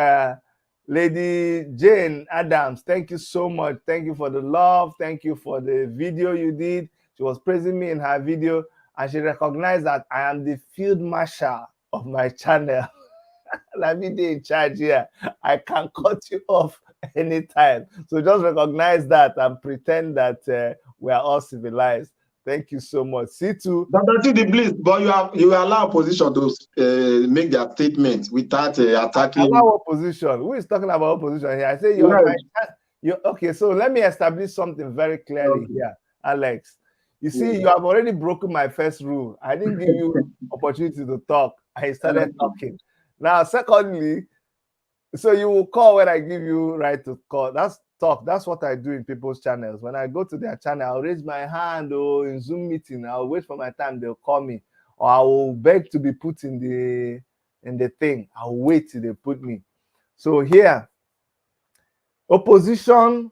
Lady Jane Adams, thank you so much. Thank you for the love. Thank you for the video you did. She was praising me in her video and she recognized that I am the field marshal of my channel. Let me be in charge here. I can cut you off anytime. So just recognize that and pretend that we are all civilized. Thank you so much. C2. Dr. Please, but you allow opposition to make their statements without attacking. Allow opposition. Who is talking about opposition here? I say you're okay. So let me establish something very clearly here, Alex. You see, you have already broken my first rule. I didn't give you opportunity to talk. I started talking. Now, secondly, so you will call when I give you right to call. That's talk. That's what I do in people's channels. When I go to their channel, I'll raise my hand or in Zoom meeting. I'll wait for my time. They'll call me, or I will beg to be put in the thing. I'll wait till they put me. So here, opposition,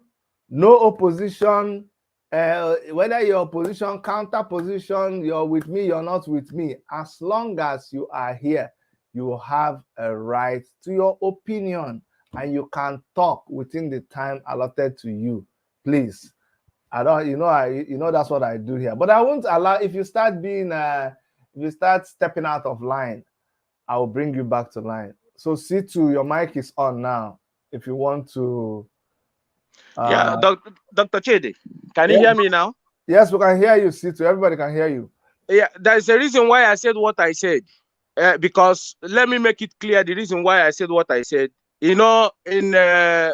no opposition. Whether you're opposition, counter position, you're with me, you're not with me. As long as you are here, you have a right to your opinion and you can talk within the time allotted to you. Please. I don't, you know that's what I do here. But I won't allow, if you start being if you start stepping out of line, I will bring you back to line. So C2, your mic is on now. If you want to yeah, Dr. Chidi, can you hear me now? Yes, we can hear you, C2. Everybody can hear you. Yeah, there's a reason why I said what I said. Because let me make it clear the reason why I said what I said. You know, in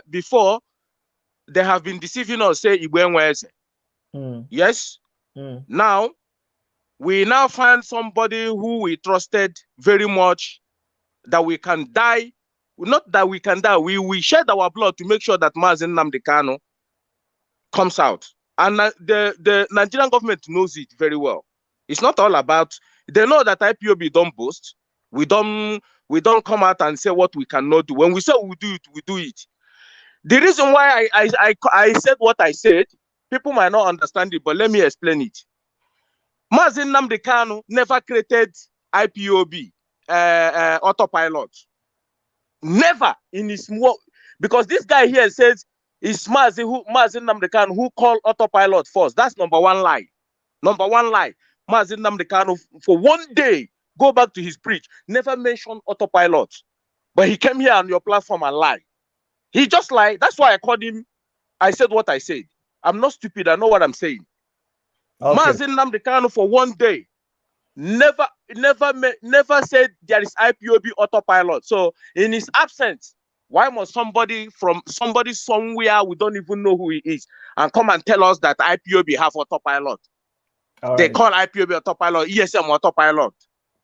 before they have been deceiving us, say Igwenweze. Yes. Now We now find somebody who we trusted very much, that we can die. Not that we can die, we shed our blood to make sure that Mazi Nnamdi Kanu comes out. And the Nigerian government knows it very well. It's not all about, they know that IPOB don't boast. We don't come out and say what we cannot do. When we say we do it, we do it. The reason why I said what I said, people might not understand it, but let me explain it. Mazi Nnamdi Kanu never created IPOB autopilot. Never in his work, because this guy here says it's Mazi Nnamdi Kanu who called autopilot first. That's number one lie. Number one lie. Mazi Nnamdi Kanu for one day, go back to his preach, never mentioned autopilot. But he came here on your platform and lied. He just lied. That's why I called him. I said what I said. I'm not stupid. I know what I'm saying. Okay. Mazi Nnamdi Kanu for one day never said there is IPOB autopilot. So in his absence, why must somebody somewhere we don't even know who he is and come and tell us that IPOB have autopilot? All they call IPOB autopilot, ESM autopilot.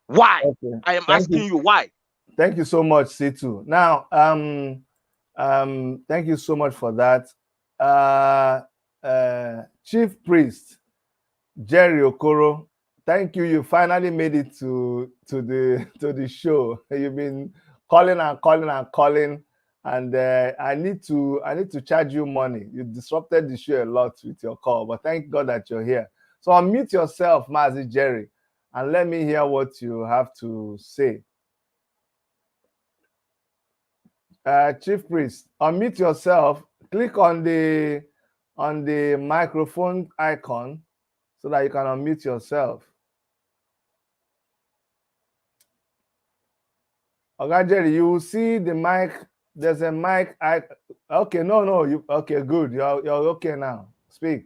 Why? Okay. I am asking you why. Thank you so much, Situ. Now, thank you so much for that. Chief Priest Jerry Okoro, thank you. You finally made it to the show. You've been calling and calling, and I need to charge you money. You disrupted the show a lot with your call, but thank God that you're here. So unmute yourself, Mazi Jerry, and let me hear what you have to say. Chief Priest, unmute yourself. Click on the microphone icon so that you can unmute yourself. Okay, Jerry, you will see the mic. There's a mic. Okay, no. Okay, good. You're okay now. Speak.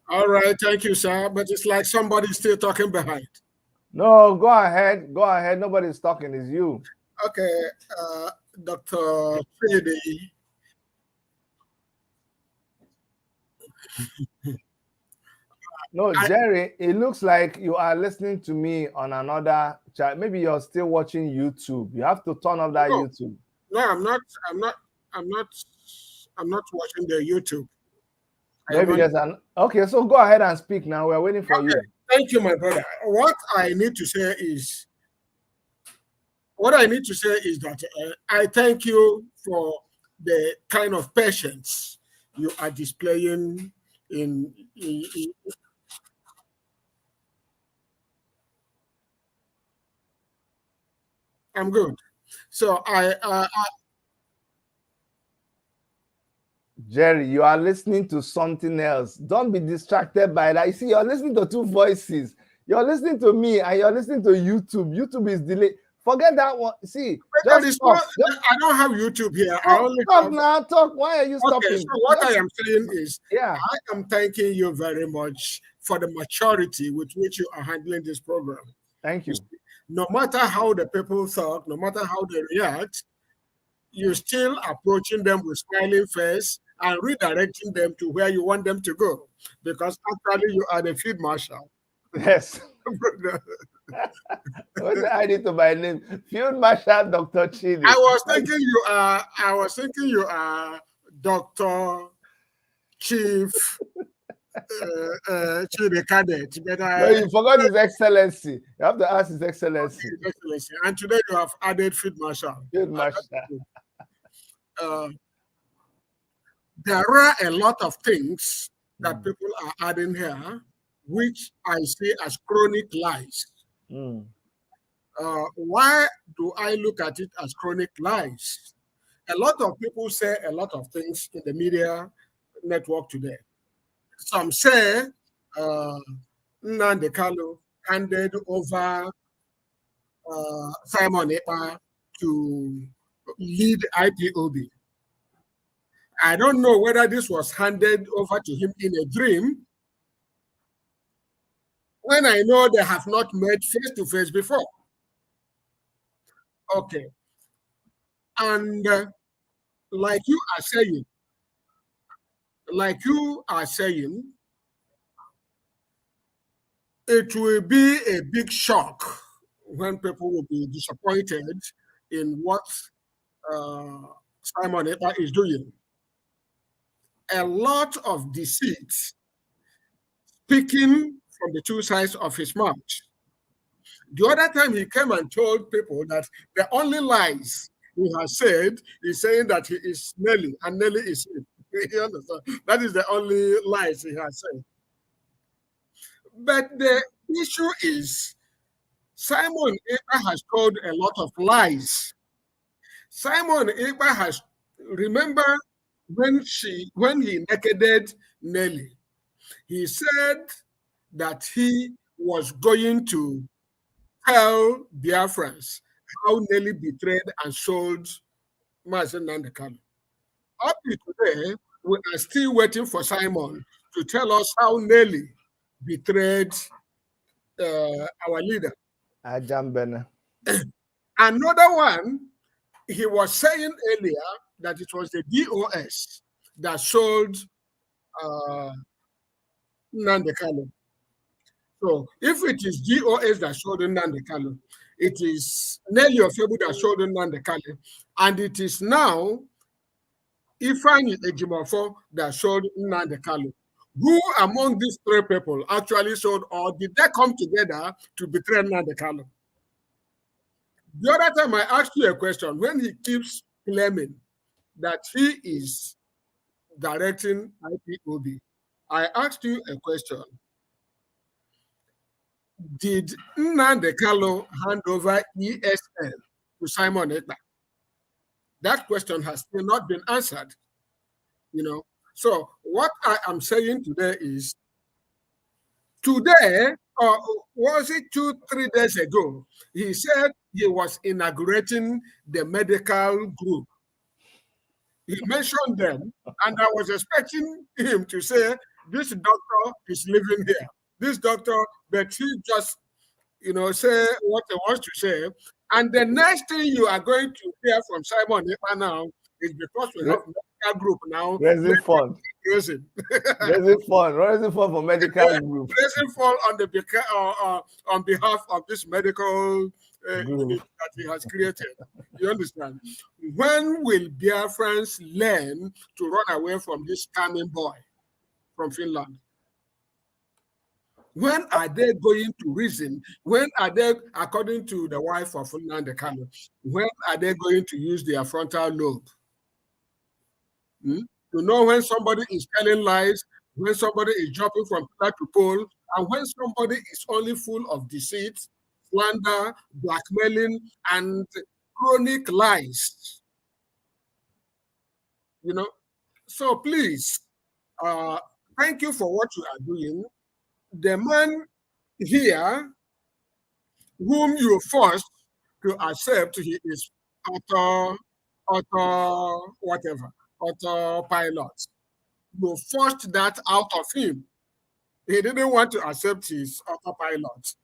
All right, thank you, sir. But it's like somebody's still talking behind. No, go ahead. Go ahead. Nobody's talking. It's you. Okay, Dr. Fede. No, Jerry, it looks like you are listening to me on another chat. Maybe you're still watching YouTube. You have to turn off that YouTube. No, I'm not watching the YouTube. Maybe there's an okay, so go ahead and speak now. We're waiting for you. Thank you, my brother. What I need to say is that I thank you for the kind of patience you are displaying in I'm good. So Jerry, you are listening to something else. Don't be distracted by that. You see, you're listening to two voices. You're listening to me and you're listening to YouTube. YouTube is delayed. Forget that one. See, just stop. I don't have YouTube here. Talk. Why are you stopping? So what I am saying is, I am thanking you very much for the maturity with which you are handling this program. Thank you. No matter how the people talk, no matter how they react, you're still approaching them with smiling face and redirecting them to where you want them to go. Because actually you are the field marshal. Yes. What's I need to my name? Field Marshal Dr. Chidi. I was thinking you are Dr. Chief Chidi Cadet. No, you forgot His Excellency. You have to ask His Excellency. His Excellency. And today you have added Field Marshal. Field Marshal. There are a lot of things that people are adding here, which I see as chronic lies. Why do I look at it as chronic lies? A lot of people say a lot of things in the media network today. Some say Nnamdi Kanu handed over Simon Ekpa to lead IPOB. I don't know whether this was handed over to him in a dream, when I know they have not met face-to-face before. Okay. And like you are saying, it will be a big shock when people will be disappointed in what Simon Ekpa is doing. A lot of deceit speaking from the two sides of his mouth. The other time he came and told people that the only lies he has said is saying that he is Nelly and Nelly is him. You understand? That is the only lies he has said. But the issue is Simon Ekpa has told a lot of lies. Simon Ekpa has, remember when he nakeded Nelly, he said that he was going to tell Biafrans how Nelly betrayed and sold Mazi Nnamdi Kanu. Up to today, we are still waiting for Simon to tell us how Nelly betrayed our leader. Ajambene. Another one, he was saying earlier that it was the DOS that sold Nnamdi Kanu. So if it is DOS that sold Nnamdi Kanu, it is Nelly Ofebu that sold Nnamdi Kanu, and it is now Ifeanyi Ejimofo that sold Nnamdi Kanu. Who among these three people actually sold, or did they come together to betray Nnamdi Kanu? The other time I asked you a question, when he keeps claiming that he is directing IPOB, I asked you a question. Did Nnamdi Kanu hand over ESL to Simon Ekpa? That question has still not been answered. So what I am saying today is, today, or was it 2-3 days ago, he said he was inaugurating the medical group. He mentioned them, and I was expecting him to say, this doctor is living here. This doctor, but he just, say what he wants to say. And the next thing you are going to hear from Simon Ekpa now is because we have medical group now. Raising fund. Raising fund for medical group. Raising fund on behalf of this medical unit that he has created. You understand? When will Biafrans learn to run away from this scamming boy from Finland? When are they going to reason? When are they, according to the wife of Nnamdi Kanu, when are they going to use their frontal lobe? To know when somebody is telling lies, when somebody is jumping from pillar to pole, and when somebody is only full of deceit, slander, blackmailing, and chronic lies. So please, thank you for what you are doing. The man here, whom you forced to accept, he is autopilot. You forced that out of him. He didn't want to accept his autopilot.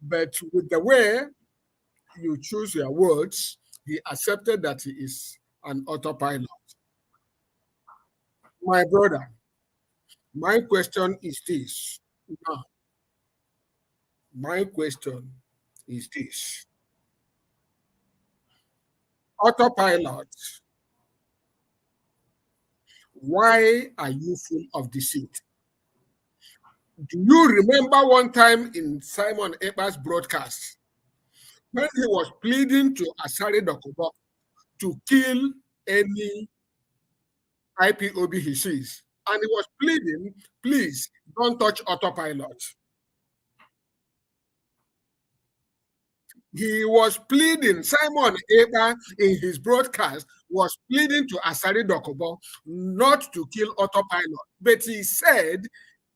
But with the way you choose your words, he accepted that he is an autopilot. My brother, my question is this. Now, my question is this. Autopilot, why are you full of deceit? Do you remember one time in Simon Ekpa's broadcast when he was pleading to Asari Dokubo to kill any IPOB he sees? And he was pleading, please don't touch autopilot. He was pleading, Simon Ekpa in his broadcast was pleading to Asari Dokubo not to kill autopilot. But he said,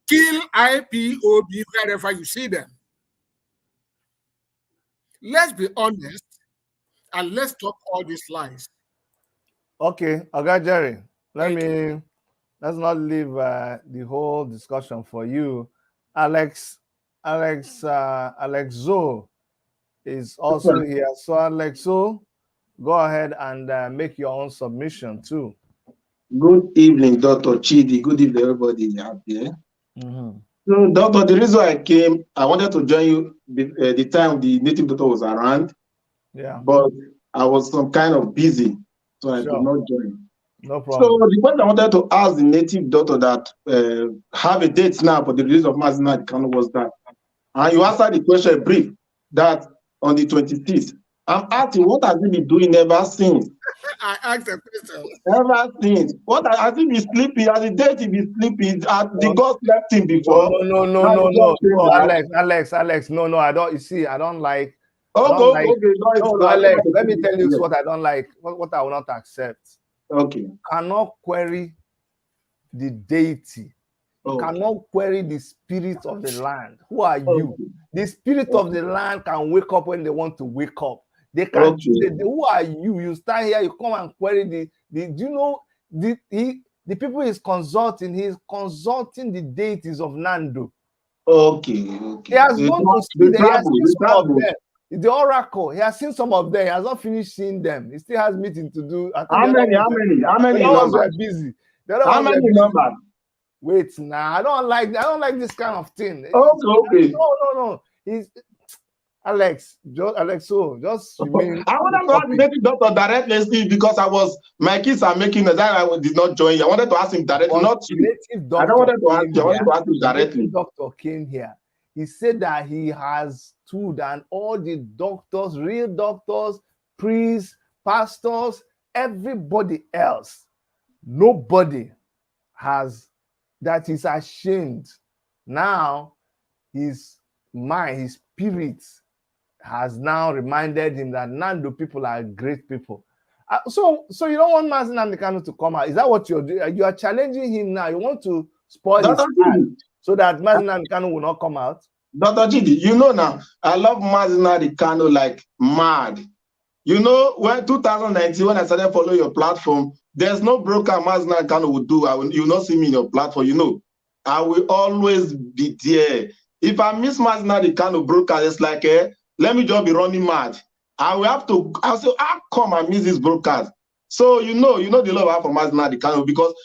kill IPOB wherever you see them. Let's be honest and let's stop all these lies. Okay, Oga Jerry, let's not leave the whole discussion for you. Alex Zo is also here. So Alex Zo, go ahead and make your own submission too. Good evening, Dr. Chidi. Good evening, everybody out there. So, doctor, the reason I came, I wanted to join you the time the native doctor was around, Yeah. but I was some kind of busy, so I could Sure. not join. No So problem. the question I wanted to ask the native doctor that have a date now for the release of Mazi Nnamdi Kanu was that, and you answered the question brief that on the 26th. I'm asking, what has he been doing ever since? I asked a question. Ever since. What has he been sleeping? Has the date he been sleeping? The God slept him before? No, Now the God came back. Alex. No, I don't. You see, I don't like. Okay. No, Alex. Let me tell you what I don't like. What I will not accept. Okay. You cannot query the deity. You cannot query the spirit of the land. Who are you? The spirit of the land can wake up when they want to wake up. They can choose. Who are you? You stand here, you come and query the do you know the people he's consulting the deities of Nando. Okay. He has gone to see them. He has seen some of them. The oracle. He has seen some of them. He has not finished seeing them. He still has meeting to do. I think How many? The other ones were busy. How many numbers? Wait, I don't like this kind of thing. Okay. No. He's Alex, just remain. I wanted to ask the native doctor directly because my kids are making that I did not join. I wanted to ask him directly, not you. I don't wanted to ask you. I wanted to ask him directly. The doctor came here. He said that he has stood and all the doctors, real doctors, priests, pastors, everybody else, nobody has that is ashamed. Now his mind, his spirit has now reminded him that Nando people are great people. So you don't want Mazi Nnamdi Kanu to come out. Is that what you're doing? You are challenging him now. You want to spoil his plan so that Mazi Nnamdi Kanu will not come out? Dr. Chidi, you know now, I love Mazi Nnamdi Kanu like mad. You know, when 2019, when I started following your platform, there's no broker Mazi Nnamdi Kanu would do. You will not see me in your platform, you know. I will always be there. If I miss Mazi Nnamdi Kanu broker, it's like, let me just be running mad. I'll say, how come I miss this broadcast? So you know the love I have for Mazi Nnamdi Kanu because.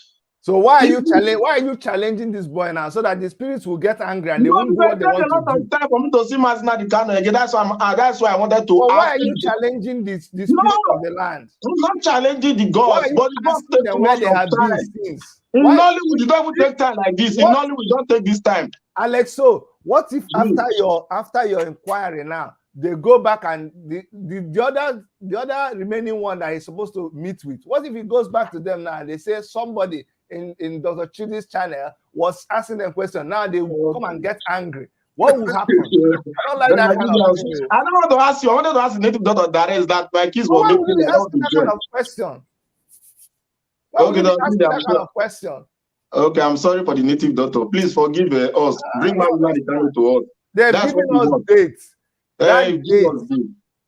So why are you challenging this boy now so that the spirits will get angry and they won't do what they want to do? A lot of time for me to see Mazi Nnamdi Kanu again. That's why I wanted to. But why are you challenging the spirit of the land? I'm not challenging the gods, but the gods take too much of time. In Nollywood, you don't even take time like this. In Nollywood, don't take this time. Alex, so what if after your inquiry now, they go back and the other remaining one that he's supposed to meet with? What if he goes back to them now and they say somebody in Dr. Chidi's channel was asking them questions? Now they will come and get angry. What will happen? I don't like that kind of thing. I don't want to ask you. I wanted to ask the native doctor that is that my kids were making that kind of question. Okay, that kind of question. Okay, I'm sorry for the native doctor. Please forgive us. Bring Mazi Nnamdi Kanu to us. They're giving us dates.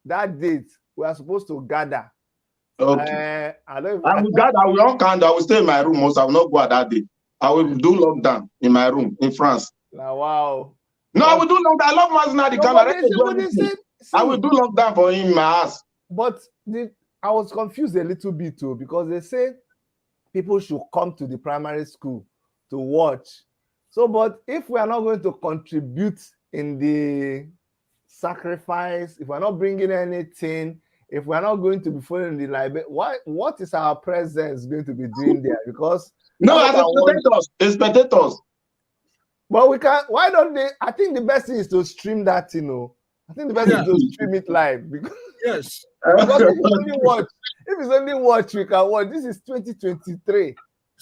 That date, we are supposed to gather. Okay. I will gather. I will not count. I will stay in my room. Most I will not go at that day. I will do lockdown in my room in France. Wow. No, I will do lockdown. I love Mazi Nnamdi Kanu. I will do lockdown for him in my house. But I was confused a little bit too because they say people should come to the primary school to watch. So, but if we are not going to contribute in the sacrifice, if we're not bringing anything, if we're not going to be following the library, what is our presence going to be doing there? Because as spectators. But we can. Why don't they? I think the best thing is to stream that. I think the best thing is to stream it live because yes. Because if it's only watch, we can watch. This is 2023.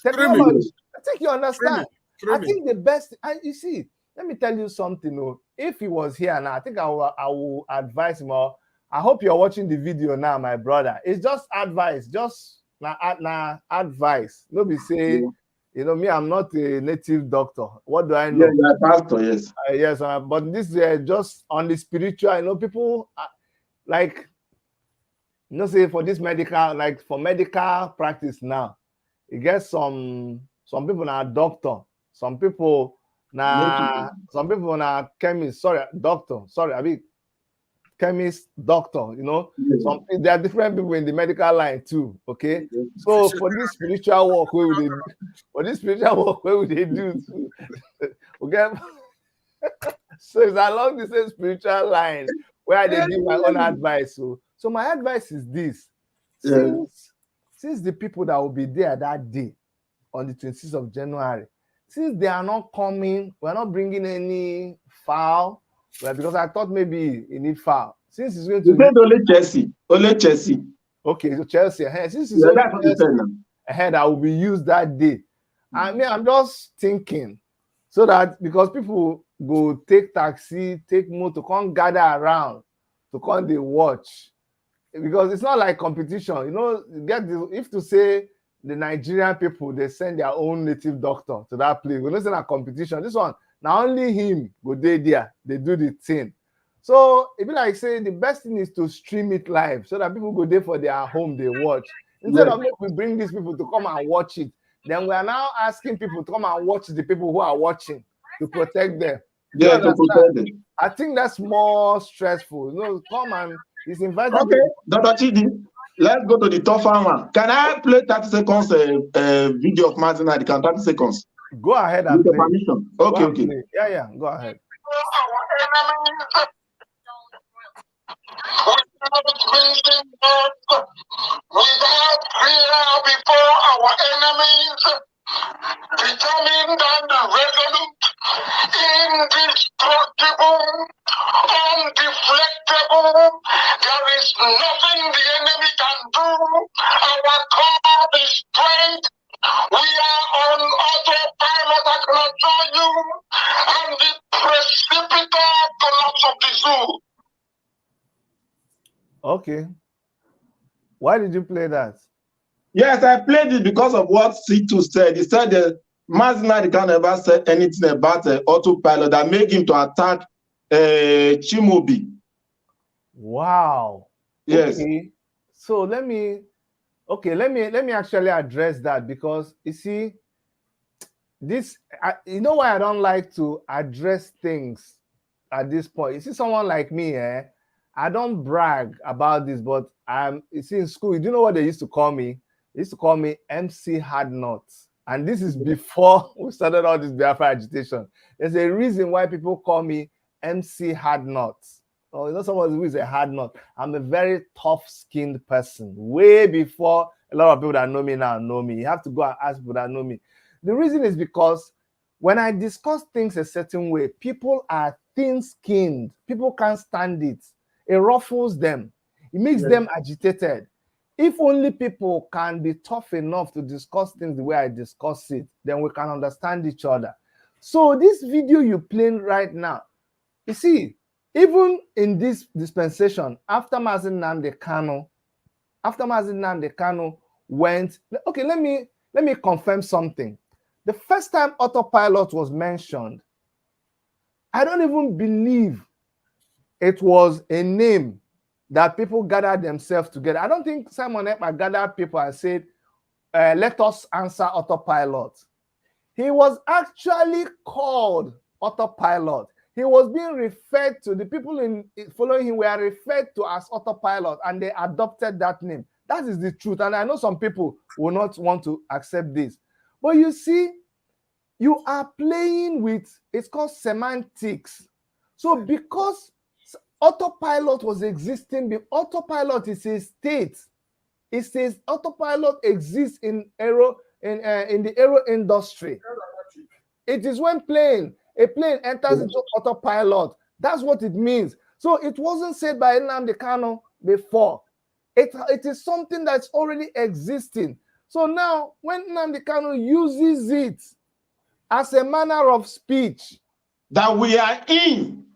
Technology. I think you understand. I think the best. You see, let me tell you something. If he was here now, I think I will advise him. Or I hope you're watching the video now, my brother. It's just advice. Just advice. Nobody say. Me, I'm not a native doctor. What do I know? Yeah, you're a pastor, yes. Yes, but this is just on the spiritual. People like, say for this medical, like for medical practice now, you get some people are doctor, some people now chemist. Sorry, doctor. Sorry, I mean chemist, doctor. Yes. There are different people in the medical line too. Okay, so for this spiritual work, what would they do? Okay, So it's along the same spiritual line where they give my own advice. So my advice is this: since the people that will be there that day on the 26th of January, since they are not coming, we're not bringing any foul. Well, because I thought maybe you need foul. Since it's going to be only Chelsea. Only Chelsea. Okay, so Chelsea ahead. Since it's only Chelsea ahead, I will be used that day. I mean, I'm just thinking so that because people go take taxi, take motor, come gather around to come they watch. Because it's not like competition, you know. If to say the Nigerian people they send their own native doctor to that place, we're not saying a competition. This one now only him go there, they do the thing. So it be like saying the best thing is to stream it live so that people go there for their home, they watch. Instead of we bring these people to come and watch it, then we are now asking people to come and watch the people who are watching to protect them. Yeah, to protect them. I think that's more stressful. You know, come and it's invited. Okay, Dr. Chidi, let's go to the tougher one. Can I play 30 seconds video of Mazi Nnamdi Kanu? 30 seconds. Go ahead and play. Permission. Okay, okay. Yeah, go ahead. Without fear before our enemies, determined and resolute, indestructible, undeflectable. There is nothing the enemy can do. Our call is straight. We are on autopilot, I can assure you, and the precipitous collapse of the zoo. Okay. Why did you play that? Yes, I played it because of what C2 said. He said that Mazi Nnamdi Kanu never said anything about autopilot that made him to attack Chimobi. Wow. Yes. Okay. So let me actually address that, because you see, you know why I don't like to address things at this point. You see, someone like me, I don't brag about this, but you see, in school, do you know what they used to call me? They used to call me MC Hard Nuts. And this is before we started all this Biafra agitation. There's a reason why people call me MC Hard Nuts. Oh, you know, someone who is a hard nut. I'm a very tough-skinned person. Way before a lot of people that know me now know me. You have to go and ask people that know me. The reason is because when I discuss things a certain way, people are thin-skinned. People can't stand it. It ruffles them. It makes them agitated. If only people can be tough enough to discuss things the way I discuss it, then we can understand each other. So this video you're playing right now, you see, even in this dispensation, after Mazi Nnamdi Kanu went, okay, let me confirm something. The first time autopilot was mentioned, I don't even believe it was a name that people gathered themselves together. I don't think Simon Ekpa gathered people and said, let us answer autopilot. He was actually called autopilot. He was being referred to, the people following him were referred to as autopilot, and they adopted that name. That is the truth. And I know some people will not want to accept this. But you see, you are playing with, it's called semantics. So because autopilot was existing, autopilot is a state. It says autopilot exists in the aero industry. It is when a plane enters into autopilot. That's what it means. So it wasn't said by Nnamdi Kanu before. It is something that's already existing. So now, when Nnamdi Kanu uses it as a manner of speech, that we are in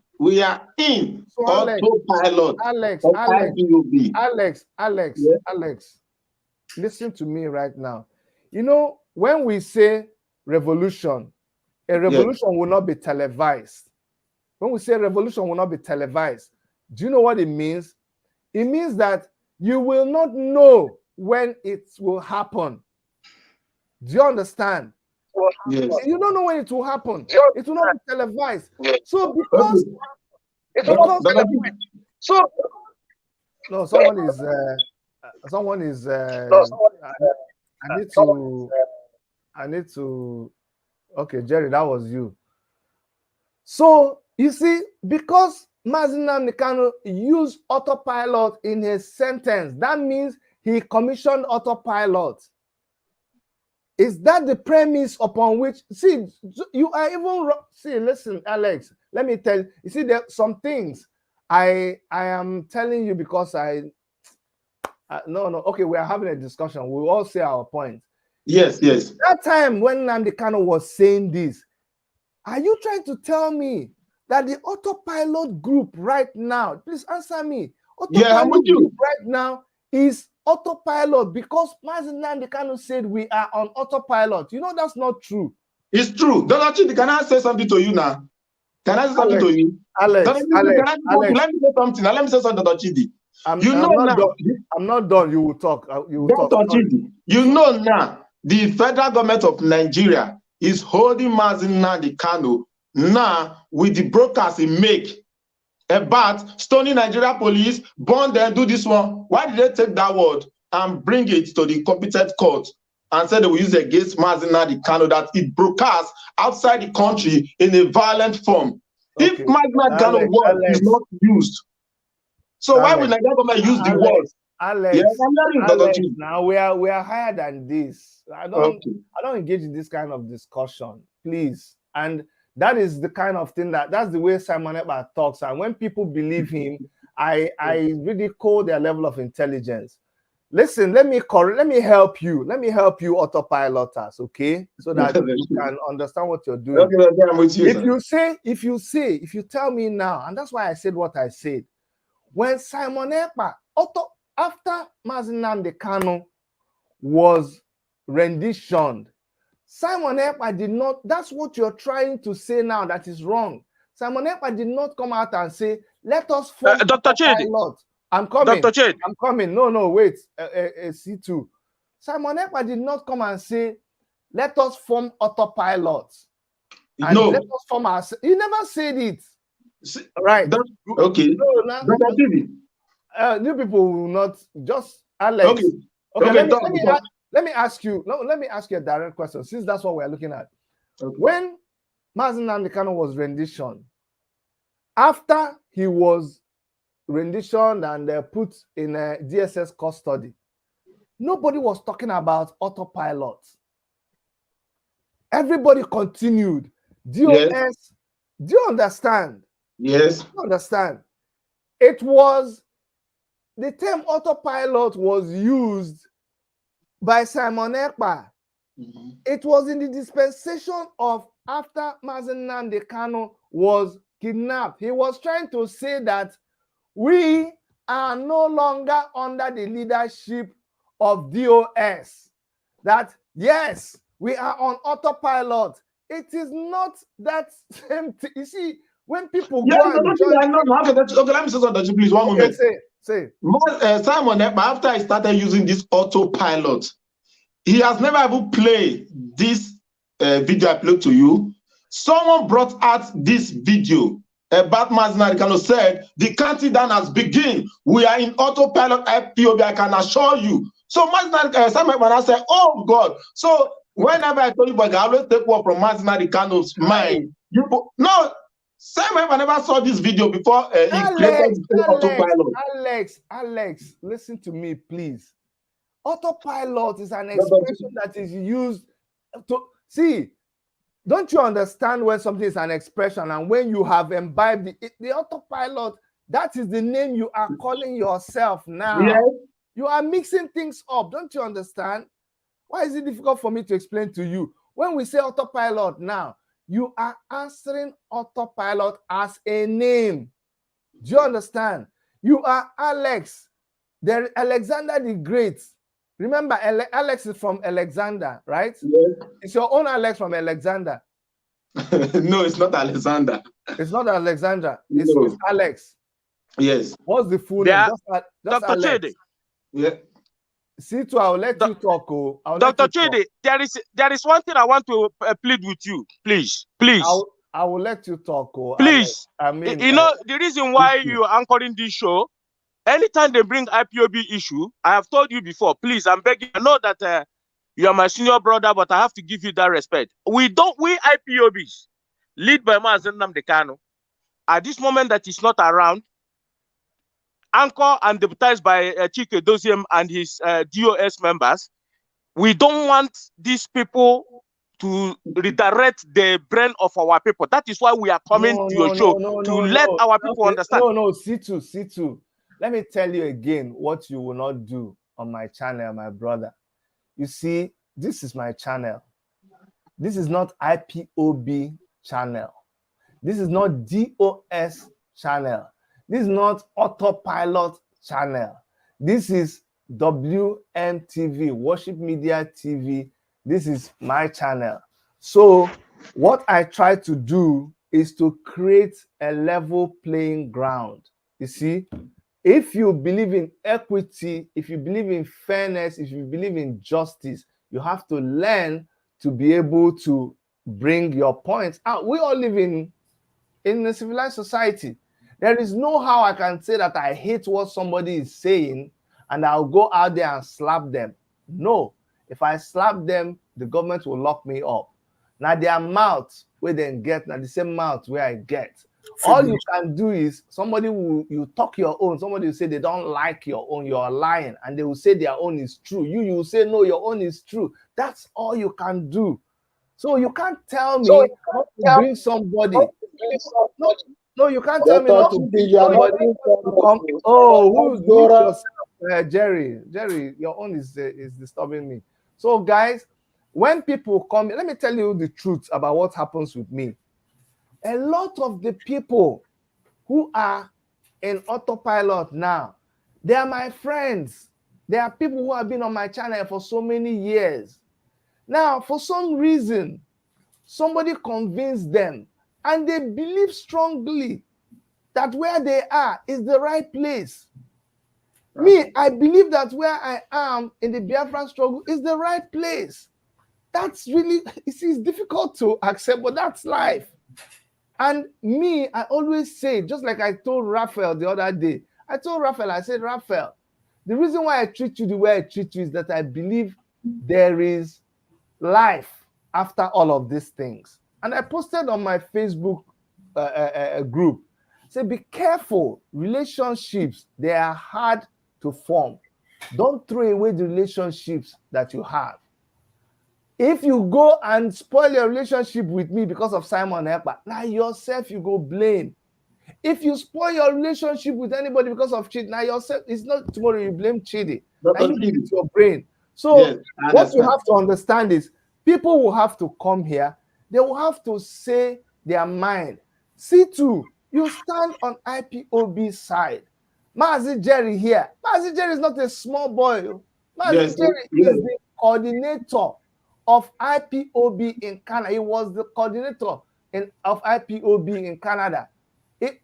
so autopilot. Alex, listen to me right now. You know, when we say revolution, a revolution will not be televised. When we say revolution will not be televised, do you know what it means? It means that you will not know when it will happen. Do you understand? Yes. You don't know when it will happen. It will not be televised. So because no, someone is I need to okay, Jerry, that was you. So you see, because Mazi Nnamdi Kanu used autopilot in his sentence, that means he commissioned autopilot. Is that the premise upon which, see, you are even, see, listen, Alex, let me tell you, you see, there are some things I am telling you because no, okay, we are having a discussion. We all say our point. Yes, yes. That time when Nnamdi Kanu was saying this, are you trying to tell me that the autopilot group right now, please answer me, Yeah, I'm with you. group right now is autopilot because Mazi Nnamdi Kanu said we are on autopilot? You know that's not true. It's true. Dr. Chidi, can I say something to you now? Can I say something to you? Alex, Let me say something. Now, let me say something, Dr. Chidi. I'm not done. You will talk. You will talk. Dr. Chidi, you know now, the federal government of Nigeria is holding Mazi Nnamdi Kanu now with the broadcast he make about stoning Nigeria police, burn them, do this one. Why did they take that word and bring it to the competent court and said they will use it against Mazi Nnamdi Kanu, that it broadcast outside the country in a violent form? Okay. If Mazi Nnamdi Kanu word is not used, so why would Nigeria government use the word? Alex, yeah, Alex, now we are higher than this. I don't engage in this kind of discussion, please. And that is the kind of thing that's the way Simon Ekpa talks. And when people believe him, I ridicule their level of intelligence. Listen, let me help you. Let me help you, autopiloters, okay? So that you can understand what you're doing. Okay, I'm with you, if you tell me now, and that's why I said what I said. When Simon Ekpa, after Mazi Nnamdi Kanu was renditioned, Simon Ekpa did not, that's what you're trying to say now that is wrong. Simon Ekpa did not come out and say, let us form Dr. Chidi. I'm coming. Dr. Chidi. I'm coming. No, wait. C2. Simon Ekpa did not come and say, let us form autopilot. And let us form our... He never said it. Right. Okay. Dr. Chidi. New people will not just Alex. Okay. Let me ask you. No, let me ask you a direct question, since that's what we're looking at. Okay. When Mazi Nnamdi Kanu was renditioned, after he was renditioned and put in a DSS custody, nobody was talking about autopilot. Everybody continued. DOS. Yes. Do you understand? Yes. Do you understand? It was the term autopilot was used by Simon Ekpa. Mm-hmm. It was in the dispensation of after Mazi Nnamdi Kanu was kidnapped. He was trying to say that we are no longer under the leadership of DOS. That yes, we are on autopilot. It is not that same thing. You see, when people go and join... Okay, let me say something, please. One moment. Say. Simon Ekpa, after I started using this autopilot, he has never even played this video I played to you. Someone brought out this video about Mazi Nnamdi Kanu, said the countdown has begun. We are in autopilot IPOB, I can assure you. So Simon Ekpa said, oh God. So whenever I told you, but I always take one from Mazi Nnamdi Kanu's mind. No. Simon Ekpa never saw this video before he created autopilot. Alex, listen to me, please. Autopilot is an expression that is used to see. Don't you understand when something is an expression and when you have imbibed the autopilot, that is the name you are calling yourself now. Yes. You are mixing things up. Don't you understand? Why is it difficult for me to explain to you? When we say autopilot now, you are answering autopilot as a name. Do you understand? You are Alex. There, Alexander the Great. Remember, Alex is from Alexander, right? Yes. It's your own Alex from Alexander. No, it's not Alexander. It's not Alexander. It's Alex. Yes. What's the full name? Just Dr. Alex. Chidi. Yeah. See, I'll let you talk. Dr. Chidi, there is one thing I want to plead with you, please. I will let you talk. Please. Alex. I mean, you know the reason why you are anchoring this show. Anytime they bring IPOB issue, I have told you before. Please, I'm begging. I know that you are my senior brother, but I have to give you that respect. We IPOBs, led by Mazi Nnamdi Kanu, at this moment that he's not around, anchored and deputized by Chike Doziem and his DOS members, we don't want these people to redirect the brain of our people. That is why we are coming to your show to let our people understand. No, C2. Let me tell you again what you will not do on my channel, my brother. You see, this is my channel. This is not IPOB channel. This is not DOS channel. This is not Autopilot channel. This is WMTV, Worship Media TV. This is my channel. So what I try to do is to create a level playing ground. You see, if you believe in equity, if you believe in fairness, if you believe in justice, you have to learn to be able to bring your points out. We all live in a civilized society. There is no how I can say that I hate what somebody is saying and I'll go out there and slap them. No. If I slap them, the government will lock me up. Now their mouth where they get, now the same mouth where I get. All you can do is somebody will, you talk your own, somebody will say they don't like your own, you're lying, and they will say their own is true. You will say no, your own is true. That's all you can do. So you can't tell me not to bring somebody. No, you can't tell me not to bring somebody to come. Oh, who's yourself? Jerry, your own is disturbing me. So guys, when people come, let me tell you the truth about what happens with me. A lot of the people who are in autopilot now, they are my friends. They are people who have been on my channel for so many years. Now, for some reason, somebody convinced them and they believe strongly that where they are is the right place. Me, I believe that where I am in the Biafran struggle is the right place. That's really, it's difficult to accept, but that's life. And me, I always say, just like I told Raphael the other day, I told Raphael, I said, Raphael, the reason why I treat you the way I treat you is that I believe there is life after all of these things. And I posted on my Facebook group, say, be careful, relationships, they are hard to form. Don't throw away the relationships that you have. If you go and spoil your relationship with me because of Simon Ekpa, now yourself you go blame. If you spoil your relationship with anybody because of Chidi, now yourself, it's not tomorrow you blame Chidi. Now you use your brain. So yes, what you have to understand is people will have to come here, they will have to say their mind. C2, you stand on IPOB side. Mazi Jerry here. Mazi Jerry is not a small boy. Mazi Jerry is the coordinator of IPOB in Canada. He was the coordinator of IPOB in Canada.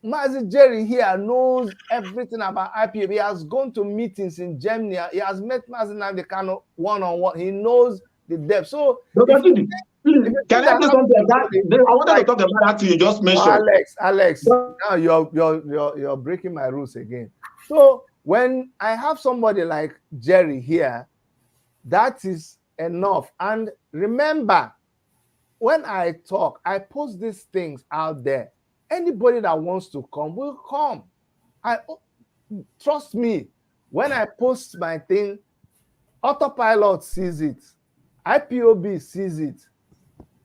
Mazi Jerry here knows everything about IPOB. He has gone to meetings in Germany. He has met Mazi Nnamdi Kanu one-on-one. He knows the depth. So, can I say something about that? I wanted to talk about that you just mentioned. Alex, now you're breaking my rules again. So when I have somebody like Jerry here, that is enough. And remember, when I talk, I post these things out there. Anybody that wants to come will come. Trust me, when I post my thing, Autopilot sees it, IPOB sees it.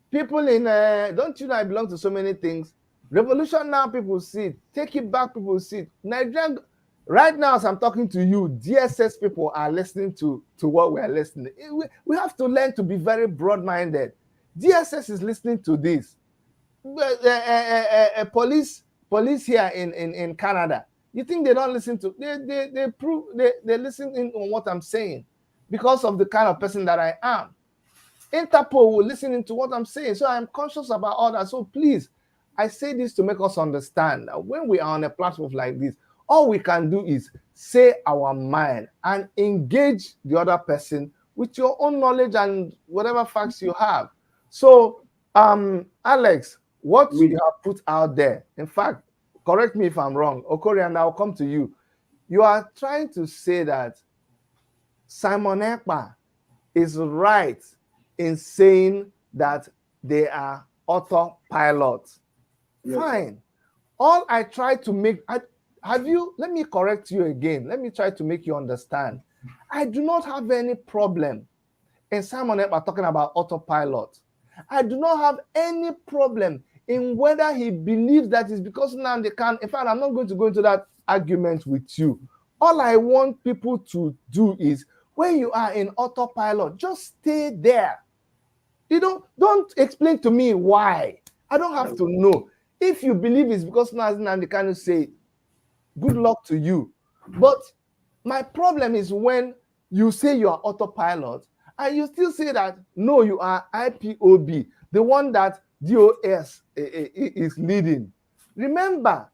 People in don't you know I belong to so many things? Revolution Now people see it. Take It Back people see it. Nigerian, right now as I'm talking to you, DSS people are listening to what we're listening. We have to learn to be very broad-minded. DSS is listening to this. Police here in Canada. You think they don't listen to? They listen in on what I'm saying because of the kind of person that I am. Interpol will listen to what I'm saying, so I'm conscious about all that. So please, I say this to make us understand that when we are on a platform like this, all we can do is say our mind and engage the other person with your own knowledge and whatever facts you have. So, Alex, what you have put out there, in fact, correct me if I'm wrong, Okori, and I'll come to you. You are trying to say that Simon Ekpa is right in saying that they are autopilot. Yes. Fine. All I try to make, let me correct you again. Let me try to make you understand. I do not have any problem in Simon Ekpa talking about autopilot. I do not have any problem in whether he believes that it's because Nnamdi Kanu. In fact, I'm not going to go into that argument with you. All I want people to do is, when you are in autopilot, just stay there. You don't explain to me why. I don't have to know. If you believe it's because Nnamdi Kanu say, good luck to you. But my problem is when you say you are autopilot and you still say that, no, you are IPOB, the one that DOS is leading. Remember,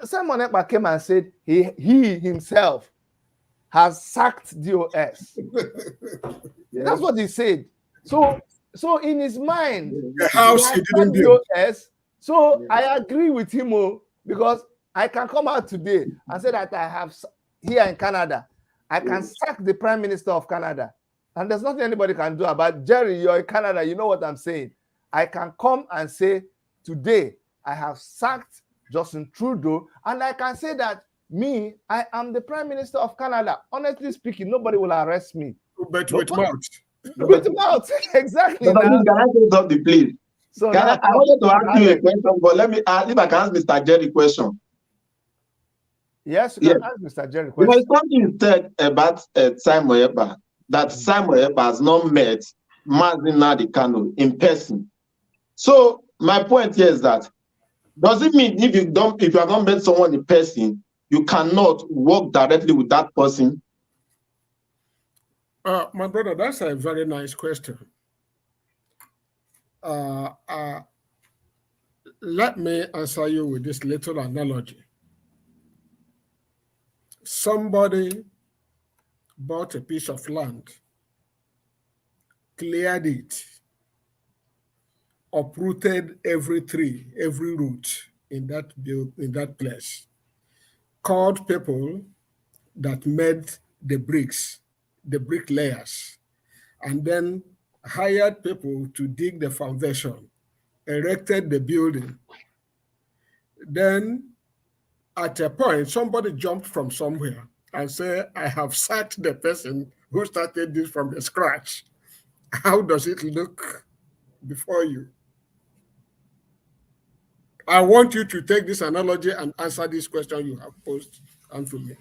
Simon Ekpa came and said he himself has sacked DOS. That's what he said. So in his mind, the house he didn't build. DOS. So I agree with him, because I can come out today and say that I have, here in Canada, I can sack the Prime Minister of Canada. And there's nothing anybody can do about it. Jerry, you're in Canada, you know what I'm saying. I can come and say, today, I have sacked Justin Trudeau, and I can say that I am the Prime Minister of Canada. Honestly speaking, nobody will arrest me. But with mouth. With mouth, exactly. Can I say something, please? So I wanted to ask you a question, but let me ask if I can ask Mr. Jerry a question. Yes, you can ask Mr. Jerry a question. Because something said about Simon Ekpa, that Simon Ekpa has not met Mazi Nnamdi Kanu in person. So my point here is that, does it mean if you have not met someone in person, you cannot work directly with that person? My brother, that's a very nice question. Let me answer you with this little analogy. Somebody bought a piece of land, cleared it, uprooted every tree, every root in that place, called people that made the bricks, the bricklayers, and then hired people to dig the foundation, erected the building. Then at a point, somebody jumped from somewhere and said, I have sacked the person who started this from the scratch. How does it look before you? I want you to take this analogy and answer this question you have posed unto me.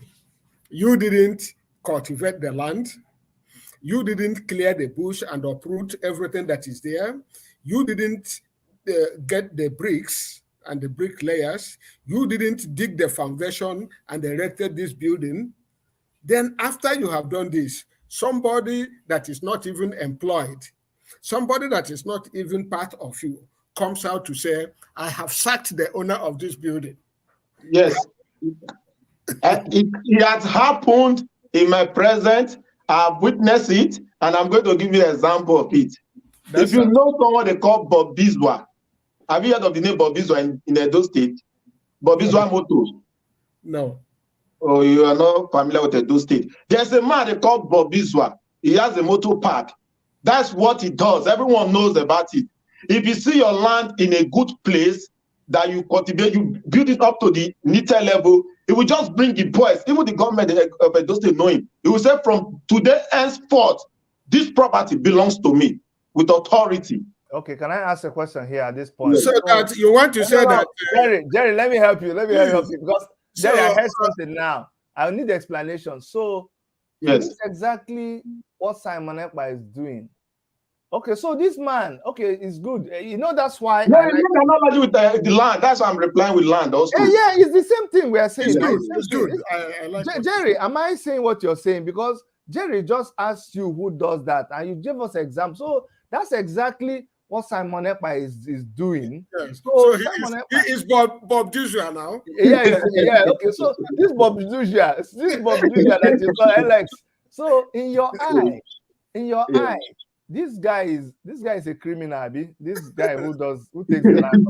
You didn't cultivate the land. You didn't clear the bush and uproot everything that is there. You didn't get the bricks and the bricklayers. You didn't dig the foundation and erected this building. Then after you have done this, somebody that is not even employed, somebody that is not even part of you, comes out to say, I have sacked the owner of this building. Yes. It has happened in my presence. I've witnessed it, and I'm going to give you an example of it. If you know someone they call Bob Biswa, have you heard of the name Bob Biswa in Edo State? Bob Biswa Motors? No. Oh, you are not familiar with Edo State. There's a man they call Bob Biswa. He has a motor park. That's what he does. Everyone knows about it. If you see your land in a good place that you cultivate, you build it up to the needed level, it will just bring the boys, even the government of Edo State know him. It will say, from today henceforth, this property belongs to me with authority. Okay, can I ask a question here at this point? So that you want to say that Jerry, let me help you. Because Jerry, I heard something now. I need the explanation. So yes, this is exactly what Simon Ekpa is doing. Okay, so this man, okay, is good. You know, that's why. Yeah, analogy with the land. That's why I'm replying with land also. Yeah, it's the same thing we are saying. It's good. I like Jerry, am I saying what you're saying? Because Jerry just asked you who does that, and you gave us examples. So that's exactly what Simon Ekpa is doing. Yes. So he is Bob Dusha now. Yeah. Okay, so this Bob Dusha that you call Alex. So in your eye, eye, this guy is a criminal, Abi. This guy who takes the land.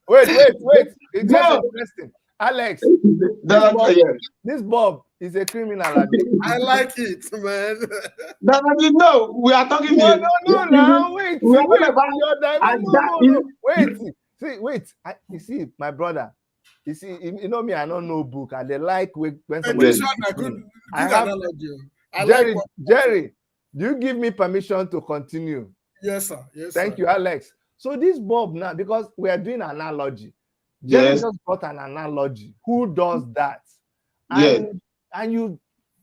Wait. It's just interesting. Alex, this Bob is a criminal, Abi. I like it, man. No, we are talking here. No, wait. Wait, We are wait, talking about no. Wait. You see, my brother. You see, you know me, I don't know book, and they like when somebody. This one a good analogy. Jerry, do you give me permission to continue? Yes, sir. Yes, Thank sir. you, Alex. So this Bob now, because we are doing analogy. Jerry just brought an analogy. Who does that? And you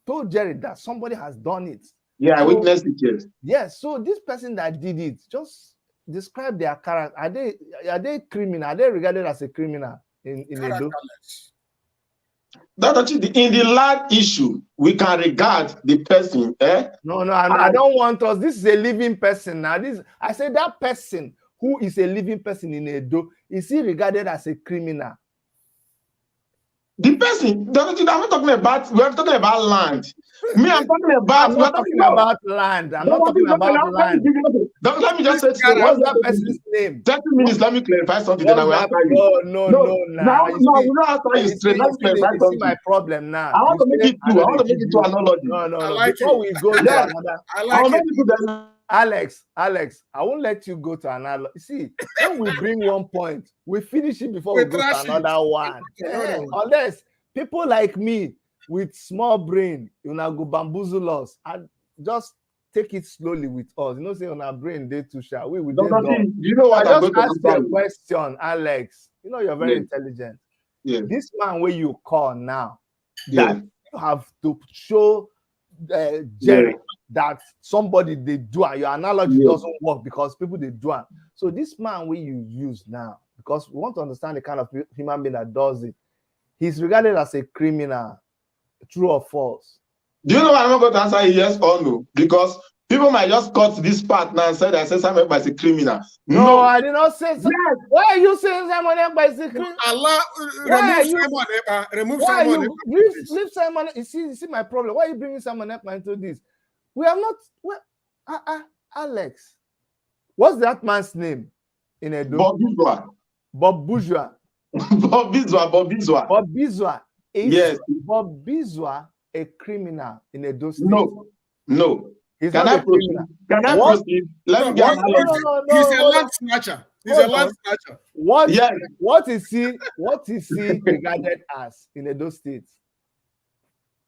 told Jerry that somebody has done it. Yeah, I witnessed it, yes. Yes, so this person that did it, just describe their character. Are they criminal? Are they regarded as a criminal in Edo? That actually, in the land issue, we can regard the person. No, I don't want us. This is a living person now. I said that person who is a living person in Edo, is he regarded as a criminal? The person, I'm not talking about, we're talking about land. Me, I'm talking about, I'm not talking about land. I'm not talking about land. Let me just say, what's that person's name? 30 minutes, let me clarify something, then I will answer you. No, we don't answer you straight. Let me clarify something. You see my problem now. I want to make it two. I want to make it to analogy. No. Before we go to another, I'll make it to Alex, I won't let you go to another. See, when we bring one point, we finish it before we go to another one. Unless people like me with small brain, you know, go bamboozle us and just take it slowly with us. You know, say on our brain, they too sharp. We will. You know what? I just asked you a question, Alex. You know, you're very intelligent. Yeah. This man where you call now, that you have to show Jerry that somebody they do and your analogy doesn't work because people they do it. So this man where you use now, because we want to understand the kind of human being that does it, he's regarded as a criminal. True or false? Do you know I'm not going to answer yes or no? Because people might just cut this part now and say that Simon Ekpa is a criminal. No, I did not say so. Yes. Why are you saying Simon Ekpa is a criminal? Remove Simon Ekpa. Leave Simon. You see my problem. Why are you bringing Simon Ekpa into this? We are not. Alex, what's that man's name in Edo? Bob Bourgeois. Bob Bizwa. Is Bob Bizwa a criminal in Edo State? No. He's not a criminal. Can I proceed? Let me get no. He's a land snatcher. What is he regarded as in Edo State?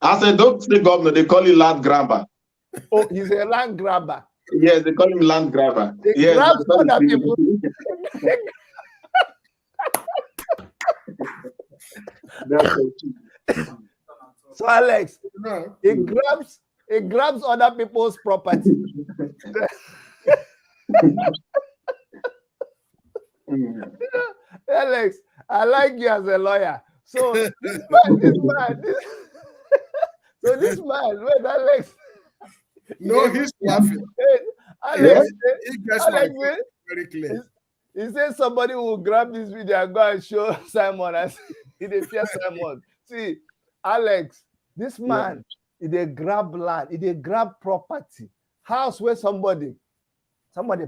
As a Edo State governor, they call him land grabber. Oh, he's a land grabber. Yes, they call him land grabber. They grab other people. So Alex, he grabs other people's property. Alex, I like you as a lawyer. So this man, wait, Alex. No, he's laughing. Alex, he gets very clear. He says somebody will grab this video and go and show Simon as he did fear Simon. See, Alex, this man, he did grab land, he did grab property, house where somebody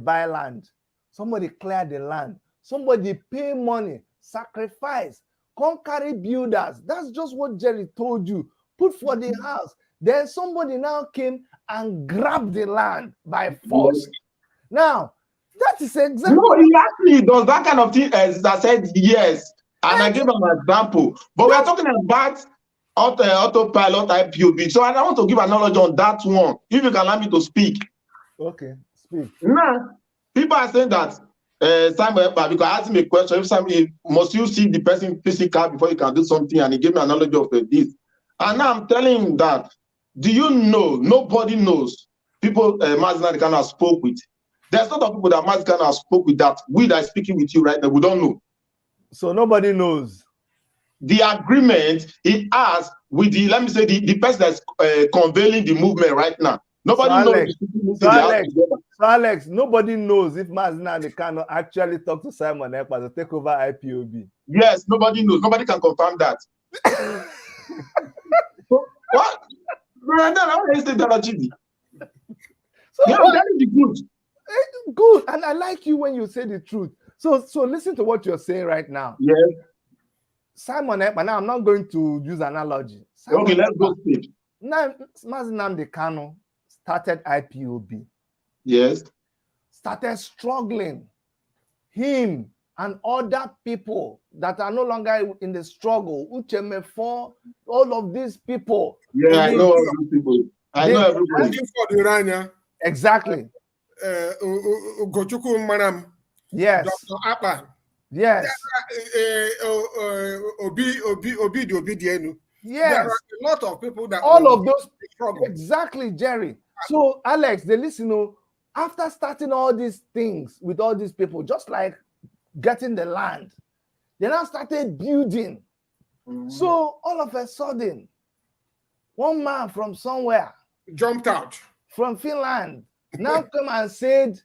buy land, somebody clear the land, somebody pay money, sacrifice, come carry builders. That's just what Jerry told you. Put for the house. Then somebody now came and grabbed the land by force. Now, that is exactly. No, he actually does that kind of thing. As I said, yes, and I gave an example. But we are talking about autopilot IPOB. So I don't want to give an analogy on that one. If you can allow me to speak. Okay, speak. Now, people are saying that Simon, because I asked him a question. If somebody must you see the person physical before you can do something, and he gave me an analogy of this. And now I'm telling him that. Do you know? Nobody knows. People Mazi Nnamdi Kanu spoke with. There's a lot of people that Mazi Nnamdi Kanu spoke with that we that are speaking with you right now, we don't know. So nobody knows. The agreement he has with the, let me say, the person that's conveying the movement right now. Nobody knows. So Alex, nobody knows if Mazi Nnamdi Kanu actually talked to Simon Ekpa to take over IPOB. Yes, nobody knows. Nobody can confirm that. What? I want to say that. So yeah, that is the truth. Good, and I like you when you say the truth. So listen to what you're saying right now. Yes. Simon Ekpa. Now I'm not going to use analogy. Okay, let's go straight. Now Mazi Nnamdi Kanu started IPOB. Yes. started struggling. Him and other people that are no longer in the struggle, Uchemefo, all of these people. Yeah, I know all these people. I know everybody. Exactly. Ugochukwu Maram. Yes. Dr. Apa. Yes. Obidienu. Yes. There are a lot of people that all of those struggle. Exactly, Jerry. So Alex, they listen, after starting all these things with all these people, just like getting the land, they now started building. So all of a sudden, one man from somewhere jumped out from Finland now come and said,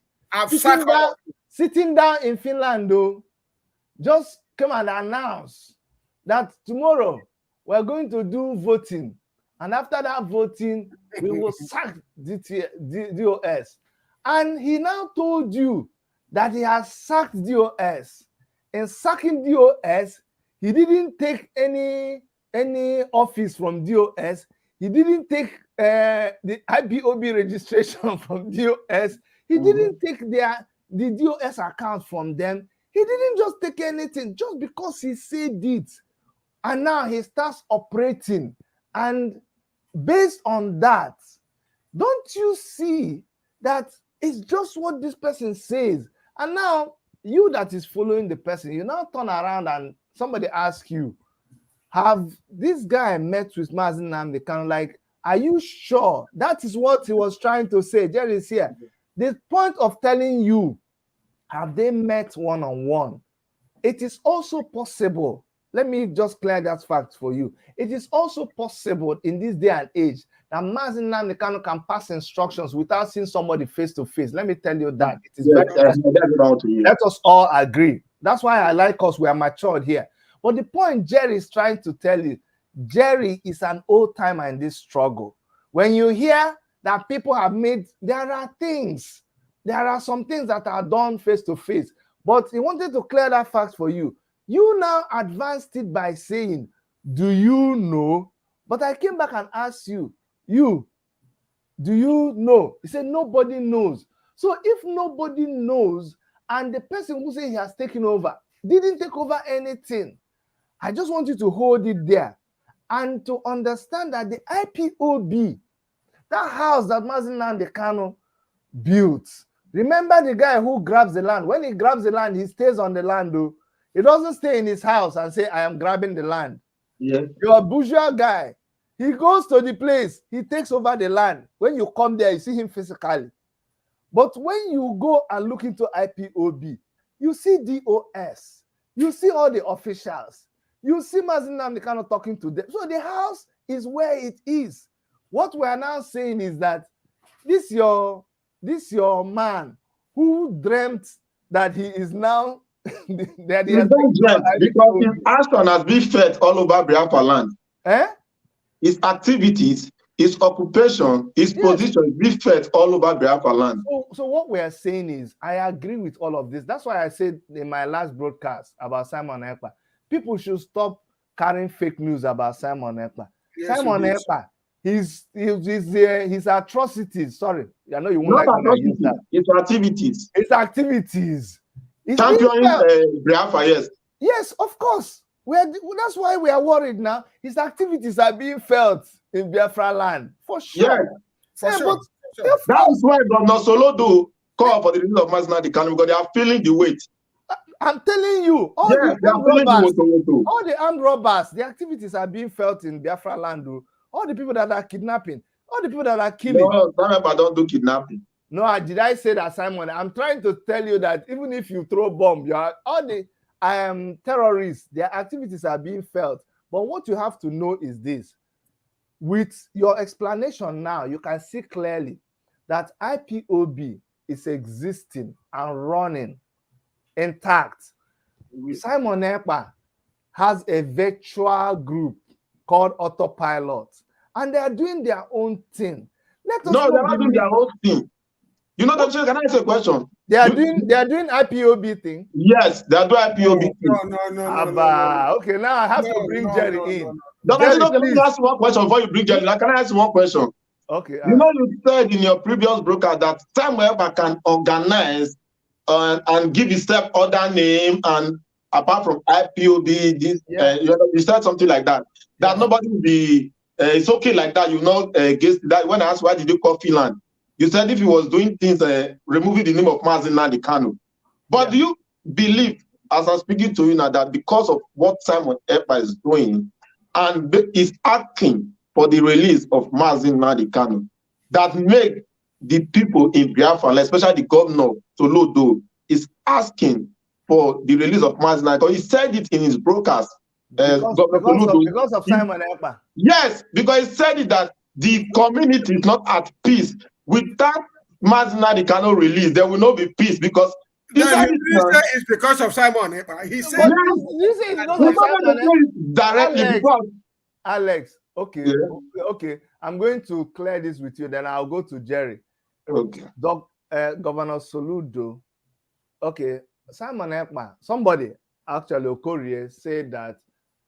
sitting down in Finland, though, just come and announce that tomorrow we're going to do voting, and after that voting we will sack DOS. And he now told you that he has sacked DOS. In sacking DOS, he didn't take any office from DOS. He didn't take the IPOB registration from DOS. He didn't take the DOS account from them. He didn't just take anything just because he said it. And now he starts operating. And based on that, don't you see that it's just what this person says? And now you that is following the person, you now turn around and somebody asks you, have this guy met with Mazi Nnamdi Kanu? Like, are you sure? That is what he was trying to say. Jerry is here. The point of telling you, have they met one-on-one? It is also possible. Let me just clear that fact for you. It is also possible in this day and age that Mazi Nnamdi Kanu can pass instructions without seeing somebody face to face. Let me tell you that. It is very possible. Let us all agree. That's why I like us. We are matured here. But the point Jerry is trying to tell you, Jerry is an old timer in this struggle. When you hear that people have made, there are some things that are done face to face. But he wanted to clear that fact for you. You now advanced it by saying, do you know? But I came back and asked you, do you know? He said, nobody knows. So if nobody knows, and the person who said he has taken over didn't take over anything, I just want you to hold it there and to understand that the IPOB, that house that Mazi Nnamdi Kanu built, remember the guy who grabs the land. When he grabs the land, he stays on the land, though. He doesn't stay in his house and say, I am grabbing the land. Yeah. You're a bourgeois guy. He goes to the place, he takes over the land. When you come there, you see him physically. But when you go and look into IPOB, you see DOS, you see all the officials, you see Mazi Nnamdi Kanu talking to them. So the house is where it is. What we are now saying is that this your man who dreamt that he is now that he has because his action has been fed all over Biafra land. His activities, his occupation, his position is being fed all over Biafra land. So what we are saying is, I agree with all of this. That's why I said in my last broadcast about Simon Ekpa, people should stop carrying fake news about Simon Ekpa. Yes, Simon Ekpa, his atrocities. Sorry, I know you won't like when I use that. His activities. His activities. Championing Biafra, yes. Yes, of course. That's why we are worried now. His activities are being felt in Biafra land, for sure. Yes, for sure. That is why Governor Solodo called for the release of Mazi Nnamdi Kanu, because they are feeling the weight. I'm telling you, all the armed robbers, the activities are being felt in Biafra land. All the people that are kidnapping, all the people that are killing. No, I don't do kidnapping. No, did I say that, Simon? I'm trying to tell you that even if you throw bomb, all the terrorists, their activities are being felt. But what you have to know is this. With your explanation now, you can see clearly that IPOB is existing and running intact. Simon Ekpa has a virtual group called Autopilot, and they are doing their own thing. They're not doing their own thing. You know, can I ask a question? They are doing IPOB thing. Yes, they are doing IPOB thing. No. Okay, now I have to bring Jerry in. Let me ask one question before you bring Jerry. Can I ask one question? Okay. You know, you said in your previous broadcast that Samuel can organize and give himself other name, and apart from IPOB, this, you said something like that. That nobody will be, it's okay like that. You know, against that. When I asked why did you call Finland, you said if he was doing things, removing the name of Mazi Nnamdi Kanu. But do you believe, as I'm speaking to you now, that because of what Simon Ekpa is doing and is asking for the release of Mazi Nnamdi Kanu, that make the people in Biafra, especially the governor Soludo, is asking for the release of Mazi Nnamdi Kanu? He said it in his broadcast. Because of Simon Ekpa. Yes, because he said it that the community is not at peace. Without Mazi Nnamdi Kanu release, there will not be peace, because he said it's because of Simon Ekpa. He said it's because of Simon directly. Alex, okay, okay. I'm going to clear this with you, then I'll go to Jerry. Okay. Governor Soludo. Okay, Simon Ekpa, somebody, actually Okorie, said that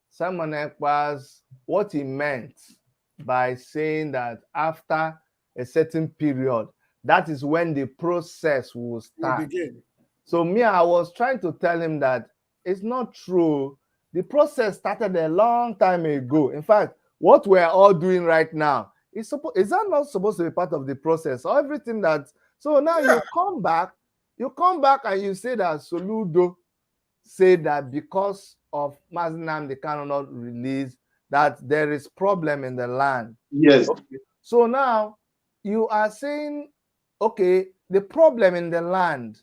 Simon Ekpa's, what he meant by saying that after a certain period, that is when the process will start. So me, I was trying to tell him that it's not true. The process started a long time ago. In fact, what we're all doing right now is that not supposed to be part of the process? Or everything that, so now you come back and you say that Soludo said that because of Mazi Nnamdi Kanu not released, that there is problem in the land. Yes. Okay. So now you are saying, okay, the problem in the land,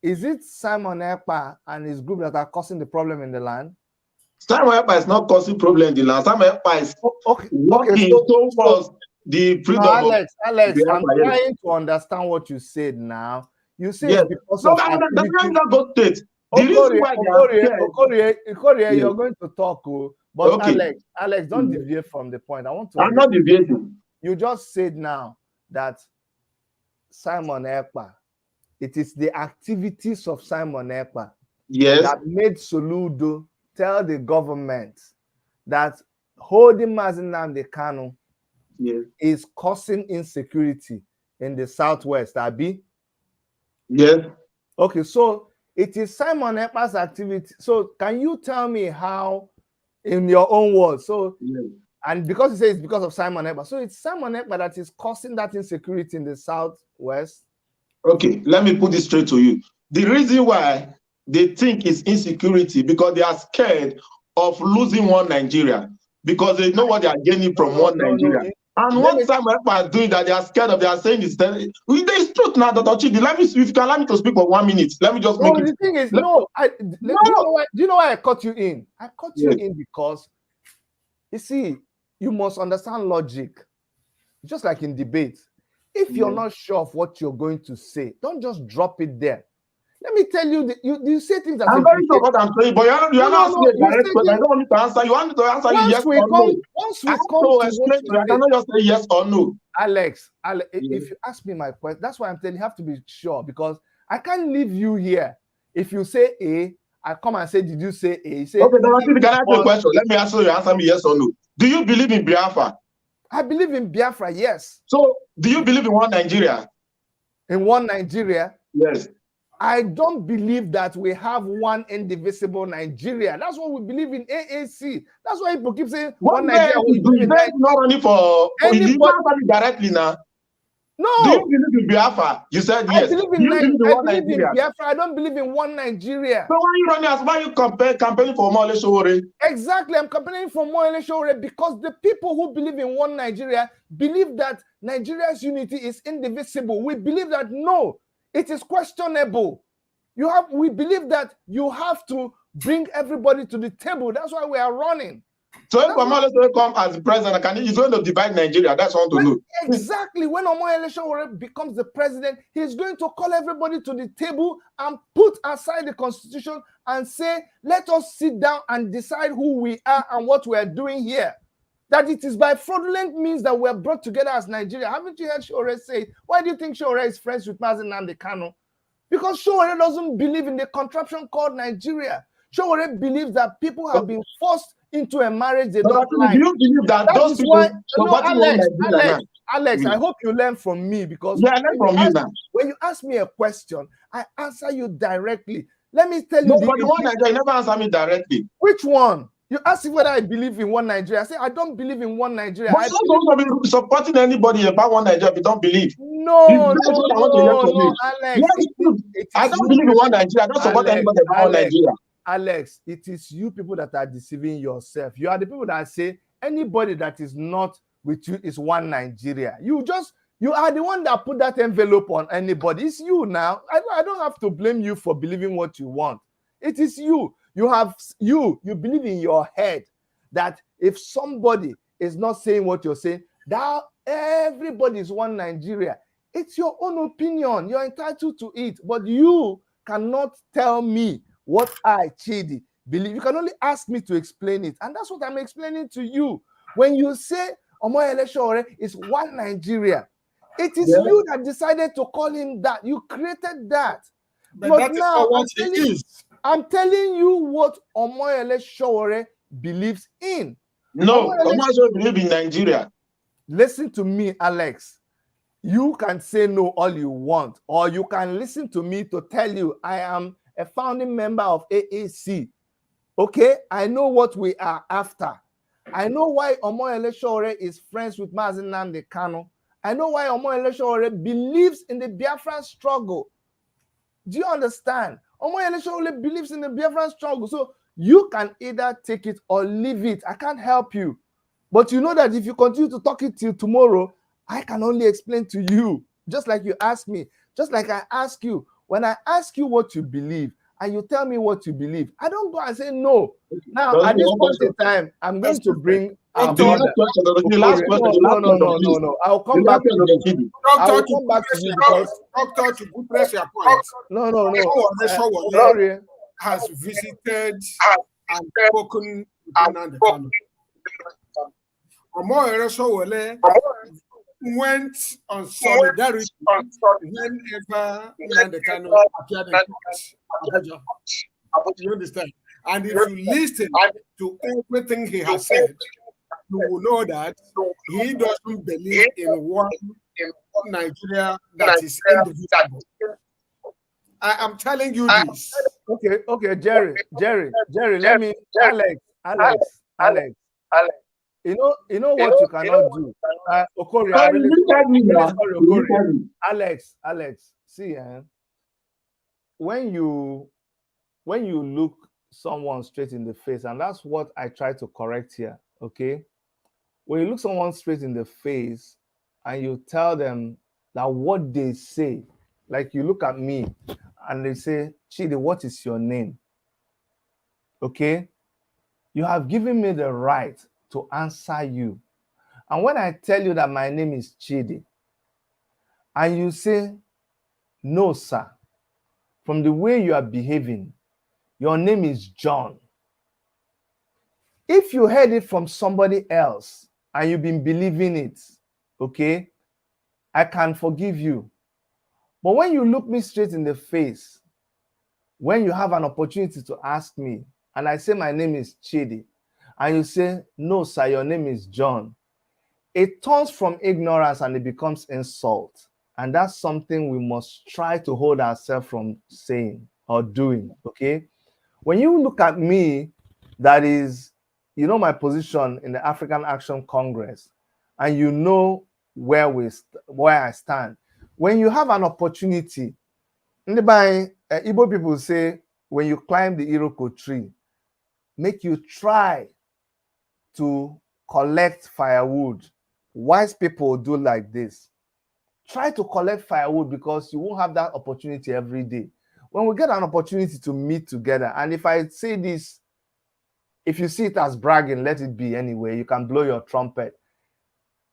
is it Simon Ekpa and his group that are causing the problem in the land? Simon Ekpa is not causing problem in the land. Simon Ekpa is working towards the freedom. Alex, I'm trying to understand what you said now. You said because of activity. Okorie, you're going to talk, but okay. Alex, don't deviate from the point. I'm not deviating. You just said now that Simon Ekpa, it is the activities of Simon Ekpa that made Soludo tell the government that holding Mazi Nnamdi Kanu is causing insecurity in the Southwest, Abi? Yes. Okay, so it is Simon Ekpa's activity. So can you tell me how, in your own words, and because you say it's because of Simon Ekpa, so it's Simon Ekpa that is causing that insecurity in the Southwest? Okay, let me put this straight to you. The reason why they think it's insecurity, because they are scared of losing one Nigeria, because they know what they are gaining from one Nigeria. And what Simon Ekpa is doing that they are scared of, they are saying is that it's truth now, Dr. Chidi. If you can allow me to speak for 1 minute, let me just make it. The thing is, do you know why I caught you in? I caught you in because, you see, you must understand logic. Just like in debate. If you're not sure of what you're going to say, don't just drop it there. Let me tell you, you say things that I'm very sure what I'm saying, but you're not asking a direct question. I don't want me to answer. You want me to answer you yes or no. Once we come to explain, I cannot just say yes or no. Alex, if you ask me my question, that's why I'm telling you have to be sure, because I can't leave you here. If you say A, I come and say, did you say A? You say, okay, then can I ask you a question? Let me answer me yes or no. Do you believe in Biafra? I believe in Biafra, yes. So, do you believe in one Nigeria? In one Nigeria? Yes. I don't believe that we have one indivisible Nigeria. That's what we believe in AAC. That's why people keep saying one Nigeria. We believe in not only for anybody directly now. No. Do you believe in Biafra? You said yes. I believe in Biafra. I don't believe in one Nigeria. So why you campaigning for Mole Sowore? Exactly, I'm campaigning for Mole Sowore because the people who believe in one Nigeria believe that Nigeria's unity is indivisible. We believe that no, it is questionable. We believe that you have to bring everybody to the table. That's why we are running. So if Mole Sowore come as the president, he's going to divide Nigeria. That's what I want to know. Exactly. When Mole Sowore becomes the president, he's going to call everybody to the table and put aside the constitution and say, let us sit down and decide who we are and what we are doing here. That it is by fraudulent means that we are brought together as Nigeria. Haven't you heard Sowore say, why do you think Sowore is friends with Mazi Nnamdi Kanu? Because Sowore doesn't believe in the contraption called Nigeria. Sowore believes that people have been forced into a marriage they don't like. Do you believe that those people? Alex, I hope you learn from me, because Yeah, I learn from you now. when you ask me a question, I answer you directly. Let me tell you. No, but the one Nigeria, you never answer me directly. Which one? You ask me whether I believe in one Nigeria. I say I don't believe in one Nigeria. But you're not going to be supporting anybody about one Nigeria if you don't believe. No, That's what I want to hear from you. Alex. I don't believe in one Nigeria. I don't support anybody about one Nigeria. Alex, it is you people that are deceiving yourself. You are the people that say anybody that is not with you is one Nigeria. You are the one that put that envelope on anybody. It's you now. I don't have to blame you for believing what you want. It is you. You believe in your head that if somebody is not saying what you're saying, that everybody is one Nigeria. It's your own opinion. You're entitled to it. But you cannot tell me what I, Chidi, believe. You can only ask me to explain it. And that's what I'm explaining to you. When you say Omoyele Sowore is one Nigeria, it is you that decided to call him that. You created that. But that is not what he is. I'm telling you what Omoyele Sowore believes in. No, Omoyele Sowore believes in Nigeria. Listen to me, Alex. You can say no all you want, or you can listen to me to tell you I am a founding member of AAC. Okay? I know what we are after. I know why Omoyele Sowore is friends with Mazi Nnamdi Kanu. I know why Omoyele Sowore believes in the Biafran struggle. Do you understand? Omoyele Sowore believes in the Biafran struggle. So you can either take it or leave it. I can't help you. But you know that if you continue to talk it till tomorrow, I can only explain to you. Just like you ask me. Just like I ask you. When I ask you what you believe, and you tell me what you believe, I don't go and say no. Now, at this point in time, I'm going to bring our brother. No. I'll come back to you. I'll come back to you because Doctor, to press your point. No. Sorry. Has visited and spoken with Nnamdi Kanu. Omoyele Sowore went on solidarity whenever Nnamdi Kanu appeared in Abuja. You understand? And if you listen to everything he has said, you will know that he doesn't believe in one Nigeria that is indivisible. I am telling you this. Okay, Jerry, let me, Alex. You know what you cannot do. Okori, I really sorry, Okori. Alex, see, when you look someone straight in the face, and that's what I try to correct here, okay? When you look someone straight in the face and you tell them that what they say, like you look at me and they say, Chidi, what is your name? Okay? You have given me the right to answer you. And when I tell you that my name is Chidi, and you say, no, sir, from the way you are behaving, your name is John. If you heard it from somebody else and you've been believing it, okay, I can forgive you. But when you look me straight in the face, when you have an opportunity to ask me, and I say my name is Chidi, and you say, no, sir, your name is John, it turns from ignorance and it becomes insult. And that's something we must try to hold ourselves from saying or doing, okay? When you look at me, that is, you know my position in the African Action Congress, and you know where I stand. When you have an opportunity, Igbo people say, when you climb the Iroko tree, make you try to collect firewood. Wise people do like this. Try to collect firewood because you won't have that opportunity every day. When we get an opportunity to meet together, and if I say this, if you see it as bragging, let it be anyway. You can blow your trumpet.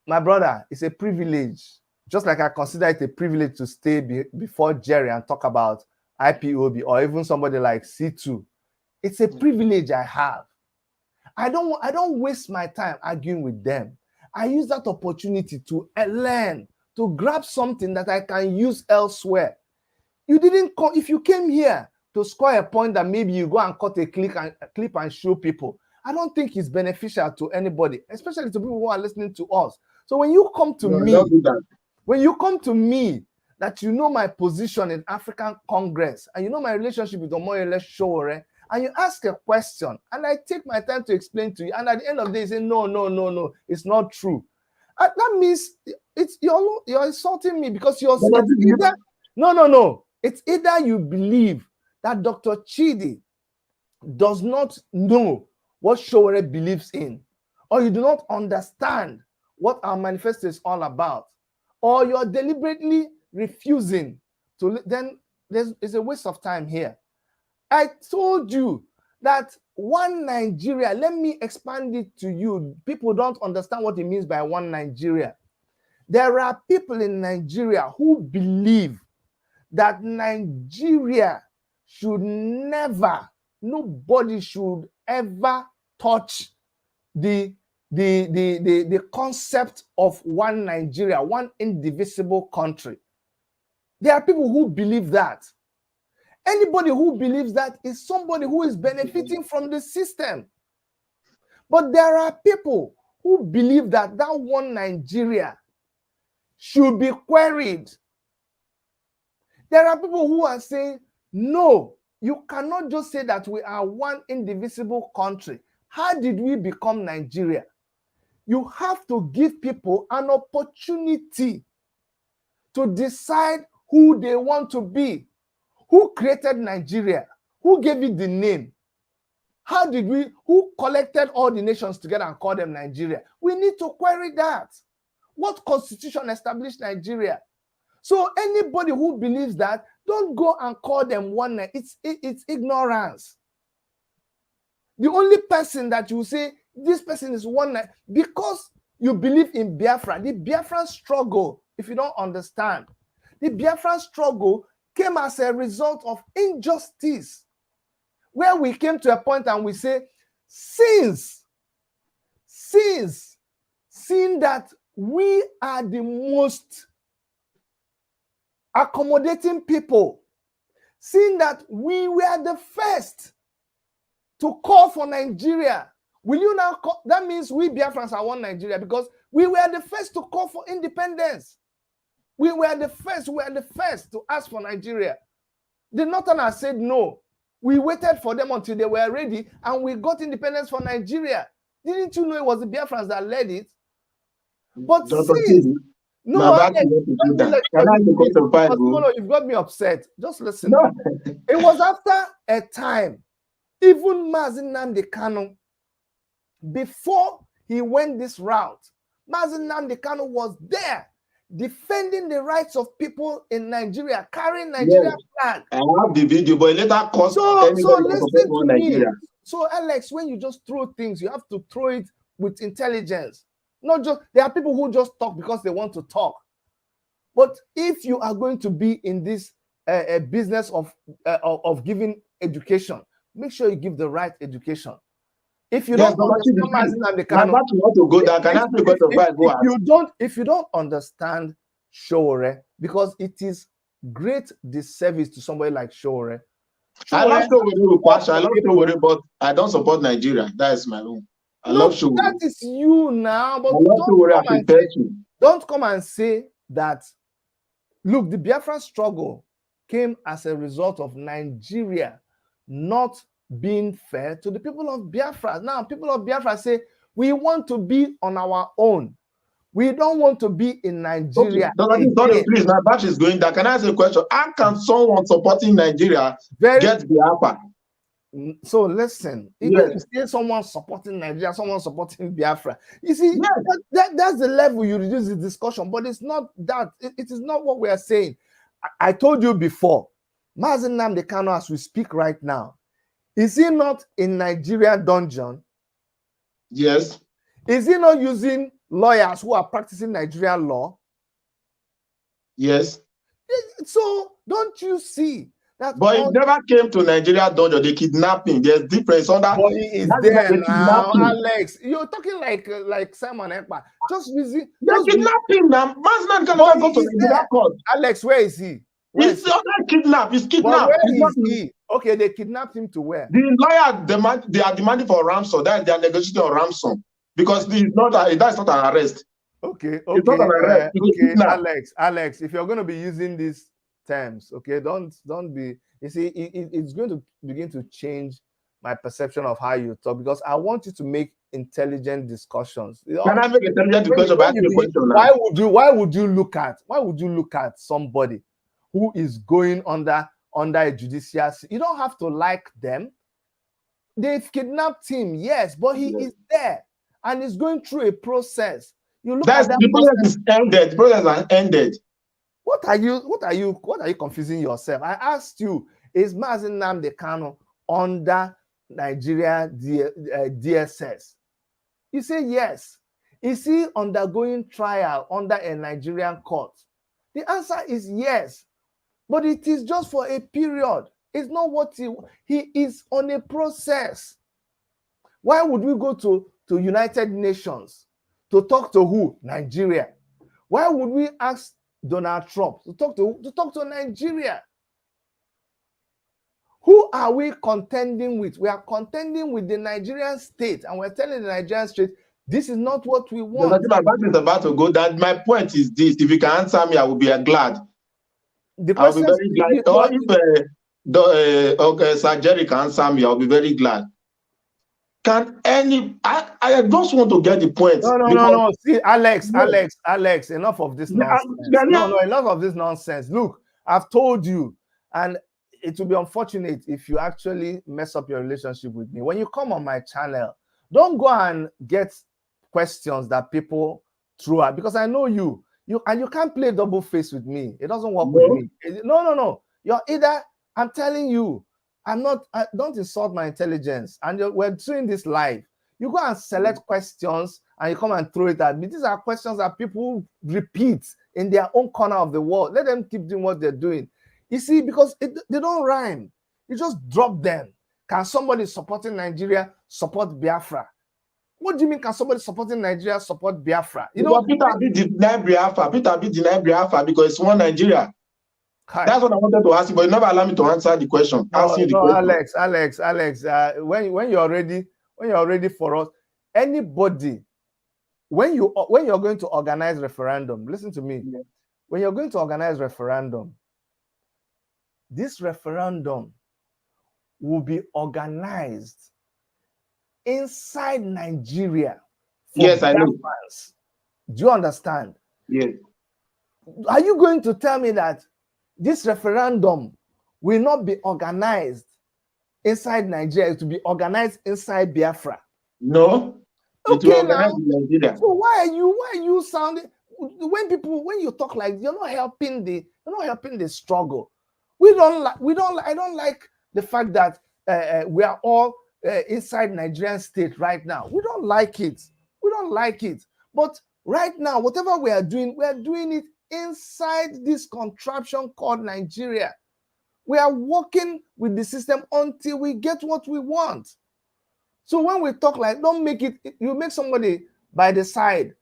My brother, it's a privilege. Just like I consider it a privilege to stay before Jerry and talk about IPOB or even somebody like C2. It's a privilege I have. I don't waste my time arguing with them. I use that opportunity to learn, to grab something that I can use elsewhere. You didn't come, if you came here to score a point that maybe you go and cut a clip and show people, I don't think it's beneficial to anybody, especially to people who are listening to us. So when you come to No, me, don't do that. when you come to me, that you know my position in African Congress, and you know my relationship with Omoyele Sowore, and you ask a question, and I take my time to explain to you, and at the end of the day, you say, no, it's not true. That means you're insulting me, because it's either you believe that Dr. Chidi does not know what Sowore believes in, or you do not understand what our manifesto is all about, or you're deliberately refusing to, then it's a waste of time here. I told you that one Nigeria, let me expand it to you. People don't understand what it means by one Nigeria. There are people in Nigeria who believe that Nigeria should never, nobody should ever touch the concept of one Nigeria, one indivisible country. There are people who believe that. Anybody who believes that is somebody who is benefiting from the system. But there are people who believe that that one Nigeria should be queried. There are people who are saying, no, you cannot just say that we are one indivisible country. How did we become Nigeria? You have to give people an opportunity to decide who they want to be. Who created Nigeria? Who gave it the name? Who collected all the nations together and called them Nigeria? We need to query that. What constitution established Nigeria? So anybody who believes that, don't go and call them one. It's ignorance. The only person that you say, this person is one, because you believe in Biafra. The Biafran struggle, if you don't understand, the Biafran struggle came as a result of injustice, where we came to a point and we say, since seeing that we are the most accommodating people, seeing that we were the first to call for Nigeria, will you now call? That means we Biafrans are one Nigeria, because we were the first to call for independence. We were the first to ask for Nigeria. The Northerners said no. We waited for them until they were ready, and we got independence for Nigeria. Didn't you know it was the Biafrans that led it? But since, no, you've got me upset. Just listen. No. It was after a time, even Mazi Nnamdi Kanu, before he went this route, Mazi Nnamdi Kanu was there defending the rights of people in Nigeria, carrying Nigeria flag. I have the video, but later cost. So listen to me. So Alex, when you just throw things, you have to throw it with intelligence. Not just, there are people who just talk because they want to talk. But if you are going to be in this business of giving education, make sure you give the right education. If you don't understand if you don't understand Sowore, because it is great disservice to somebody like Sowore. I love Sowore, but I don't support Nigeria. That is my own. I love Sowore. That is you now, but don't come and say that. Look, the Biafran struggle came as a result of Nigeria not being fair to the people of Biafra. Now, people of Biafra say, we want to be on our own. We don't want to be in Nigeria. Okay. Please, my batch is going down. Can I ask a question? How can someone supporting Nigeria get Biafra? So listen, even if you say someone supporting Nigeria, someone supporting Biafra, you see, that's the level you reduce the discussion, but it's not that. It is not what we are saying. I told you before, Mazi Nnamdi Kanu, as we speak right now, is he not in Nigeria dungeon? Yes. Is he not using lawyers who are practicing Nigerian law? Yes. So don't you see that? But it never came to Nigeria dungeon. They kidnapping. There's difference on that. But he is there now, Alex. You're talking like Simon Ekpa. Just visit. They're kidnapping now. Mazi Nnamdi Kanu go to Nigeria court. Alex, where is he? He's not kidnapped. He's kidnapped. Where is he? Okay, they kidnapped him to where? The lawyer they are demanding for ransom. That they are negotiating on ransom because that's not an arrest. Okay, It's not an arrest. okay, Alex, if you're going to be using these terms, okay, don't be. You see, it's going to begin to change my perception of how you talk, because I want you to make intelligent discussions. Can I make an intelligent discussion about your question now? Why would you look at somebody who is going under a judicial? You don't have to like them. They've kidnapped him, yes, but he is there and he's going through a process. You look at that. The process is ended. The process has ended. What are you confusing yourself? I asked you, is Mazi Nnamdi Kanu under Nigeria DSS? You say yes. Is he undergoing trial under a Nigerian court? The answer is yes, but it is just for a period. It's not what he is on a process. Why would we go to United Nations to talk to who? Nigeria. Why would we ask Donald Trump to talk to Nigeria? Who are we contending with? We are contending with the Nigerian state, and we're telling the Nigerian state, this is not what we want. My back is about to go. That my point is this: if you can answer me, I will be glad. I'll be very glad. Or if Sir Jerry can answer me, I'll be very glad. Can any? I just want to get the point. No. See, Alex, enough of this nonsense. No, enough of this nonsense. Look, I've told you, and it will be unfortunate if you actually mess up your relationship with me. When you come on my channel, don't go and get questions that people throw at, because I know you can't play double face with me. It doesn't work with me. No. You're either, I'm telling you, don't insult my intelligence. And we're doing this live. You go and select questions and you come and throw it at me. These are questions that people repeat in their own corner of the world. Let them keep doing what they're doing. You see, because they don't rhyme. You just drop them. Can somebody supporting Nigeria support Biafra? What do you mean, can somebody supporting Nigeria support Biafra? Peter Abi denied Biafra. Peter Abi denied Biafra because it's one Nigeria. That's what I wanted to ask you, but you never allow me to answer the question. Alex, when you're ready for us, anybody, when you're going to organize referendum, listen to me. Yeah. When you're going to organize referendum, this referendum will be organized inside Nigeria. Yes, I know. Do you understand? Yes. Are you going to tell me that this referendum will not be organized inside Nigeria? It will be organized inside Biafra? No. Okay, now. So why are you sounding, when you talk like, you're not helping the struggle. I don't like the fact that we are all inside Nigerian state right now. We don't like it. But right now, whatever we are doing it inside this contraption called Nigeria. We are working with the system until we get what we want. So when we talk like, don't make it, you make somebody by the side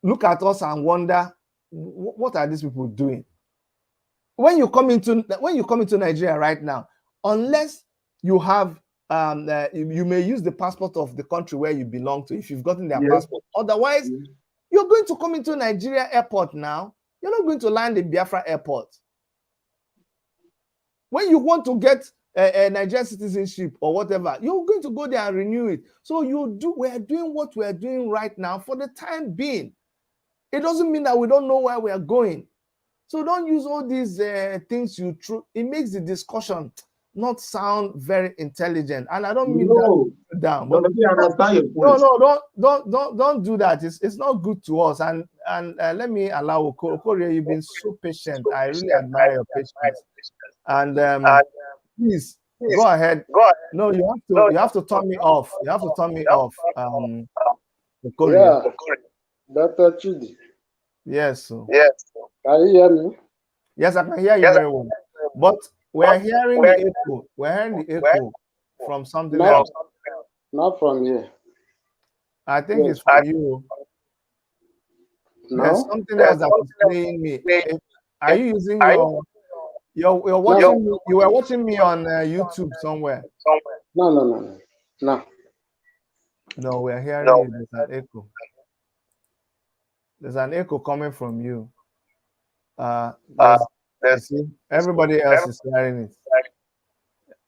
look at us and wonder, what are these people doing? When you come into Nigeria right now, unless you have you may use the passport of the country where you belong to if you've gotten their passport. Otherwise, you're going to come into Nigeria airport now. You're not going to land in Biafra airport. When you want to get a Nigerian citizenship or whatever, you're going to go there and renew it. So we're doing what we're doing right now for the time being. It doesn't mean that we don't know where we are going. So don't use all these things you throw. It makes the discussion not sound very intelligent, and I don't mean that down. But don't do that. It's not good to us. And let me allow Okorie. You've been so patient. I really admire your patience. And please go ahead. No, you have to turn me off. You have to turn me off. Okorie. Yeah, Dr. Chidi. Yes. Yes. Can you hear me? Yes, I can hear you very well. But we're hearing the echo. We're hearing the echo from something else. Not from here. I think it's from you. No? There's something else that is playing me. Are you using you're watching me? You were watching me on YouTube somewhere. No. No, we're hearing it. There's an echo. There's an echo coming from you. You see, everybody else is hearing it.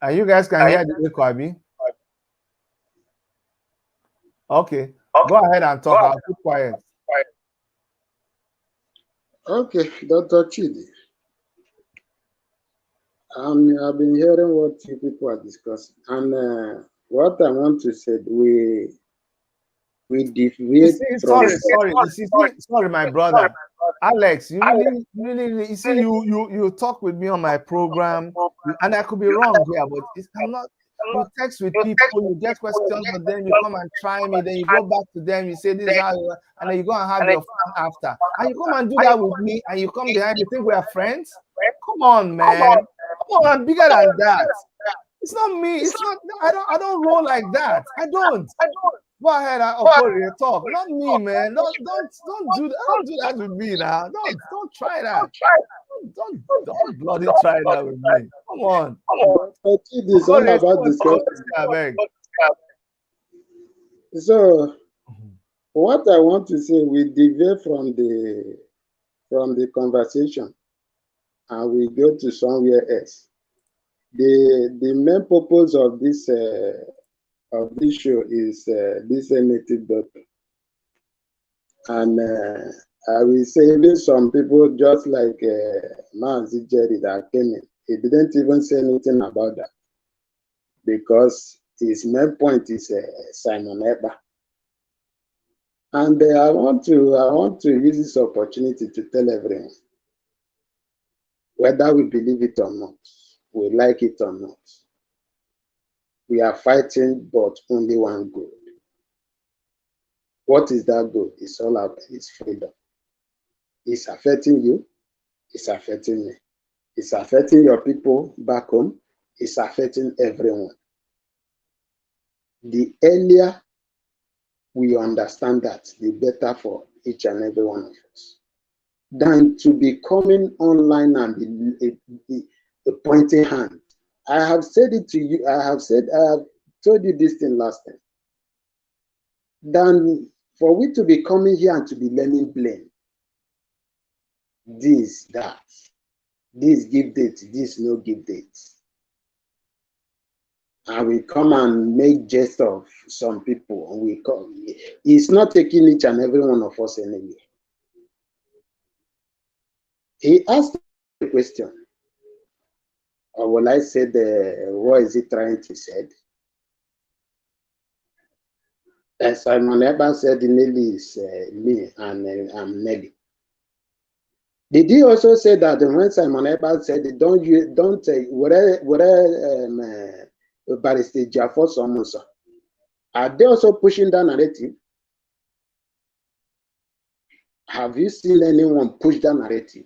And you guys can hear the echo, Abi? Okay, go ahead and talk. I'll keep quiet. Okay, Dr. Chidi. I've been hearing what you people are discussing, and what I want to say, we deviate from. Sorry, my brother. Alex, you really, you see, you talk with me on my program, and I could be wrong here, but I'm not. You text with people, you get questions, but then you come and try me, then you go back to them, you say this is how you are, and then you go and have your fun after. And you come and do that with me, and you come behind, you think we are friends? Come on, man. Come on, I'm bigger than that. It's not me. It's not. I don't roll like that. I don't. Go ahead, Okori, talk. Not me, man. Don't do that. Don't do that with me now. Don't try that. Don't bloody try that with me. Come on. It's all about discussion. So, what I want to say, we deviate from the conversation, and we go to somewhere else. The main purpose of this show is this native doctor, and I will say even some people just like Mazi Jerry that came in, he didn't even say anything about that because his main point is Simon Eba. And I want to use this opportunity to tell everyone, whether we believe it or not, we like it or not, we are fighting but only one goal. What is that goal? It's all about it's freedom. It's affecting you, it's affecting me. It's affecting your people back home, it's affecting everyone. The earlier we understand that, the better for each and every one of us. Than to be coming online and be pointing hand. I have said it to you, I have told you this thing last time. Than for we to be coming here and to be learning blame. This, that. This give date, this no give date. And we come and make jest of some people. And we come. It's not taking each and every one of us anywhere. He asked a question. Or will I say what is he trying to say? Simon Eba said Nelly is me and I'm Nelly. Did he also say that when Simon Eba said don't Barrister Jaffa Somosa, are they also pushing that narrative? Have you seen anyone push that narrative?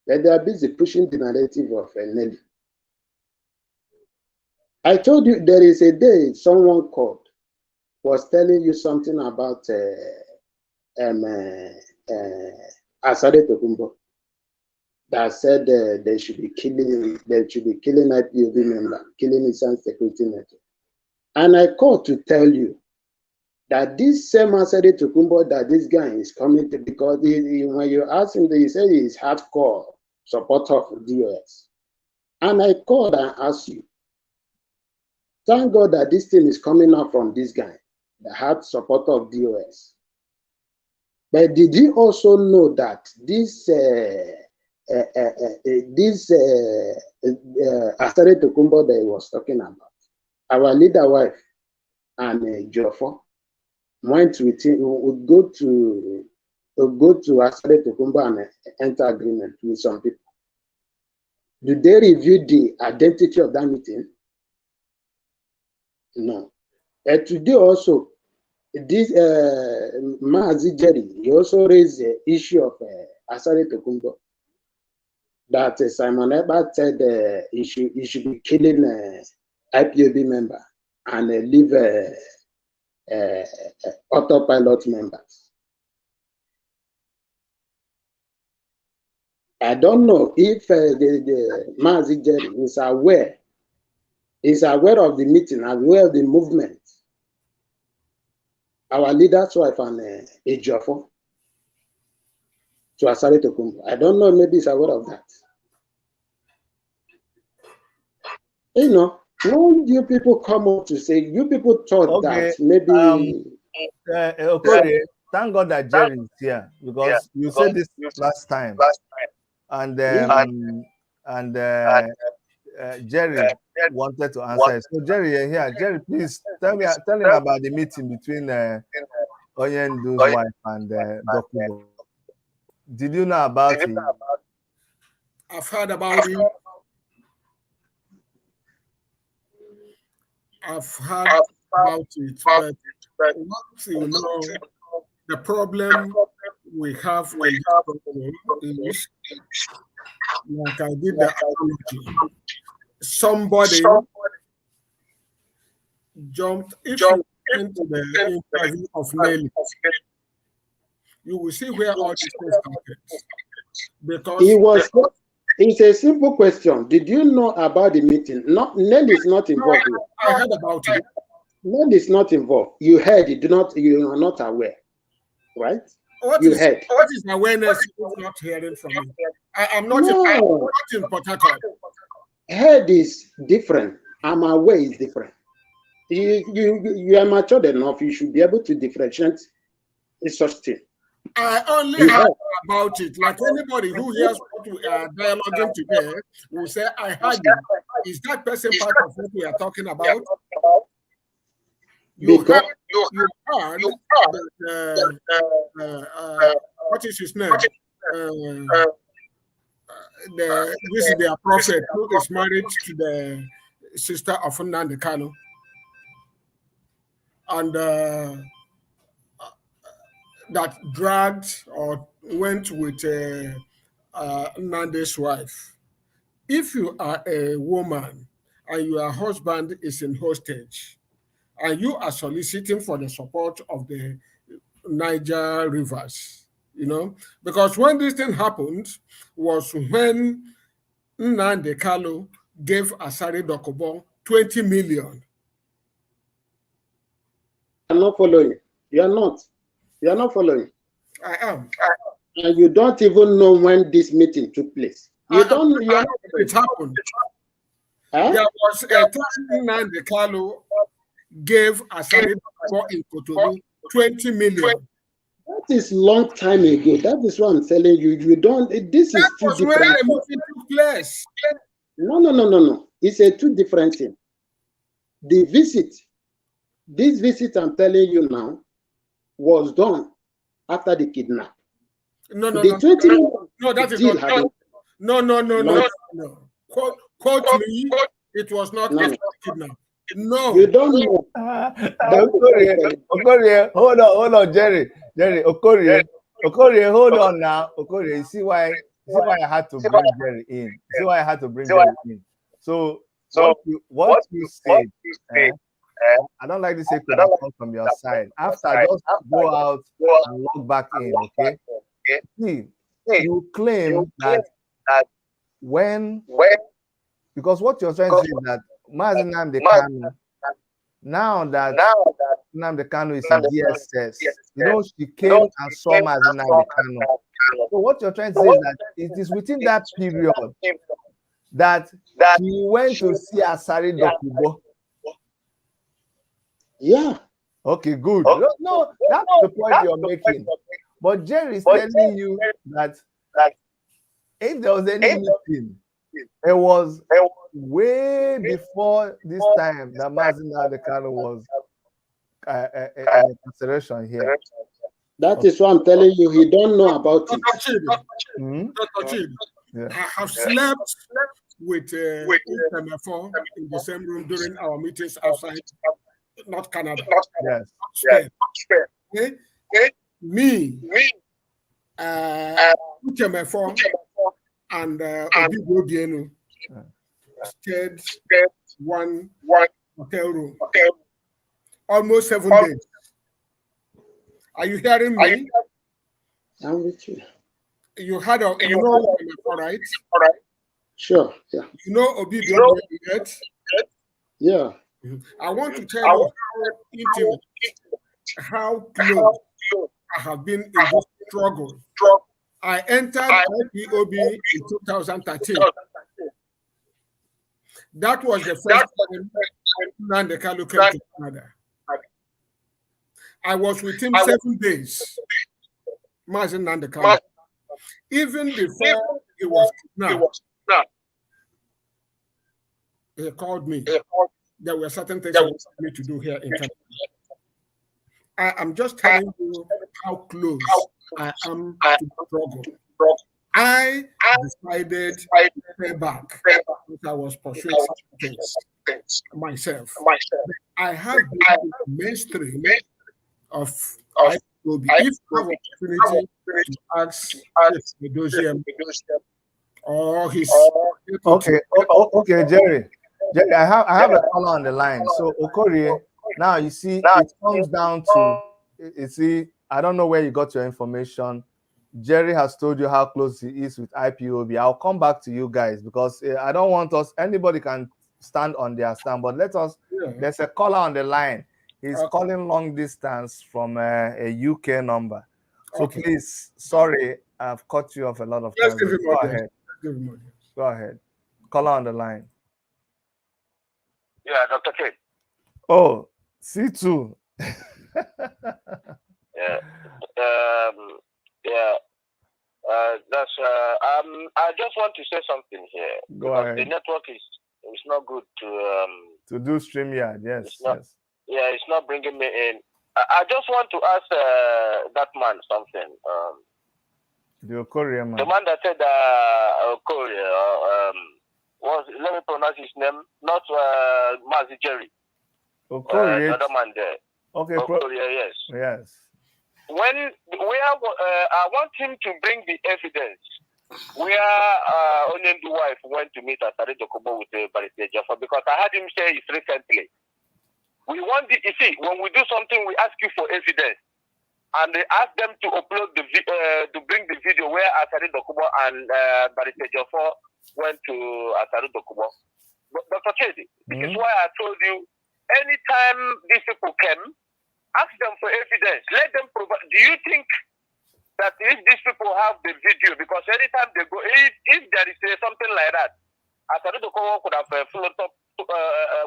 That they are busy pushing the narrative of Nelly. I told you there is a day someone called, was telling you something about Asade Tokumbo, that said they should be killing IPOB member, killing Insecurity network. And I called to tell you that this same Asade Tokumbo that this guy is coming to, because when you ask him, he said he is hardcore supporter of DOS. And I called and asked you, thank God that this thing is coming out from this guy, the hard supporter of DOS. But did you also know that this Asare Tokumbo that he was talking about, our leader wife and Jofo went with him, would go to Asare Tokumbo and enter agreement with some people. Did they review the identity of that meeting? No. Today also, this Mazi Jerry, he also raised the issue of Asare Tokumbo, that Simon Eba said he should be killing IPOB member and leave autopilot members. I don't know if the Mazi Jerry is aware of the meeting, aware of the movement. Our leader's wife and Ejiofor. to Asari Tokumbo. I don't know, maybe he's aware of that. You know, when you people come up to say, you people thought that maybe... Okori, thank God that Jerry is here, because you said this last time. And Jerry wanted to answer it. So Jerry, you're here. Jerry, please tell him about the meeting between Onyendu's wife and Dokubo. Did you know about it? I've heard about it. I've heard about it, but what you know, the problem we have in this problem is, like I did the analogy, somebody jumped. If you into the interview of Nelly, you will see where all this thing started. Because it's a simple question. Did you know about the meeting? Nelly is not involved. I heard about it. Nelly is not involved. You heard it. You are not aware, right? What is awareness if not hearing from me? I'm not in Port Harcourt. Heard is different. I'm aware is different. You are matured enough. You should be able to differentiate such thing. I only heard about it. Like anybody who hears what we are dialoguing today will say, I heard it. Is that person part of what we are talking about? You heard what is his name? This is their prophet who is married to the sister of Nnamdi Kanu. And that dragged or went with Nnamdi's wife. If you are a woman and your husband is in hostage and you are soliciting for the support of the Niger rivers, you know, because when this thing happened was when Nnamdi Kanu gave Asari Dokubo 20 million. I'm not following. You are not. You are not following. I am. And you don't even know when this meeting took place. You don't. You are not. It happened. Huh? There was a time Nnamdi Kanu gave Asari Dokubo in Cotonou 20 million. That is long time ago. That is what I'm telling you. You don't. This is two different. Where the meeting took place. No. It's a two different thing. The visit, this visit I'm telling you now, was done after the kidnap. No, that is not true. No. Quote me. It was not after the kidnap. No. You don't know. Okorie, hold on, Jerry, Okorie, hold on now. Okorie, you see why I had to bring Jerry in. So what you said, I don't like to say could have come from your side. After, just go out and log back in, okay? See, you claim that when, because what you're trying to say is that Mazi Nnamdi Kanu, now that Nnamdi Kanu is in DSS, you know, she came and saw Mazi Nnamdi Kanu. So what you're trying to say is that it is within that period that he went to see Asari Dokubo. Yeah. Okay, good. No, that's the point you're making. But Jerry is telling you that if there was any meeting, it was way before this time that Mazi Nnamdi Kanu was in consideration here. That is what I'm telling you. He don't know about it. I have slept with MFO in the same room during our meetings outside, not Canada. Yes. Okay? Me, MFO, and Obibo Dienu stayed one hotel room. Almost 7 days. Are you hearing me? I'm with you. You had you know MFO, right? Sure. Yeah. You know Obibo Dienu? Yeah. I want to tell you how intimate, how close I have been in this struggle I entered IPOB in 2013. That was the first time Nnamdi Kanu came to Canada. I was with him 7 days. Mazi Nnamdi Kanu. Even before he was kidnapped, he called me. There were certain things he wanted me to do here in Canada. I am just telling you how close I am to the struggle. I decided to pay back because I was pursuing things myself. I have been mainstream of IPOB. If you have opportunity to ask Medozium or his okay, Jerry, I have a caller on the line. So Okorie, now you see it comes down to, you see, I don't know where you got your information. Jerry has told you how close he is with IPOB. I'll come back to you guys because I don't want us, anybody can stand on their stand, but there's a caller on the line. He's calling long distance from a UK number. So please, sorry, I've cut you off a lot of times. Go ahead. Go ahead. Caller on the line. Yeah, Dr. K. Oh, C2. Yeah. That's I just want to say something here. Go ahead. The network is not good to do StreamYard. Yes, yes. Yeah, it's not bringing me in. I just want to ask that man something. The Okorie man. The man that said Okorie, let me pronounce his name, not Mazi Jerry. Okorie. Another man there. Okay. Okorie, yes. Yes. When I want him to bring the evidence where Onyemdu wife went to meet Asare Dokubo with Barrister Jaffa, because I heard him say it recently. We want you see, when we do something, we ask you for evidence, and they ask them to upload to bring the video where Asare Dokubo and Barrister Jaffa went to Asare Dokubo. Dr. Chedi, this is why I told you, anytime these people came, ask them for evidence. Let them provide. Do you think that if these people have the video, because anytime they go, if there is something like that, Asare Dokubo could have followed up,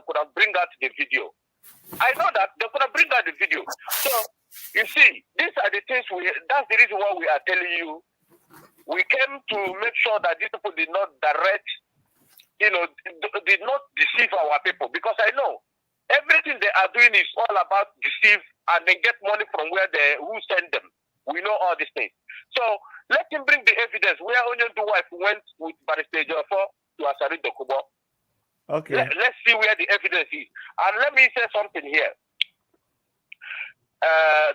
could have bring out the video. I know that they could have bring out the video. So you see, these are the things that's the reason why we are telling you. We came to make sure that these people did not did not deceive our people, because I know everything they are doing is all about deceive and then get money from who send them. We know all these things. So let him bring the evidence where Onyemdu wife went with Barrister Jaffa to Asare Dokubo. Okay. Let's see where the evidence is. And let me say something here.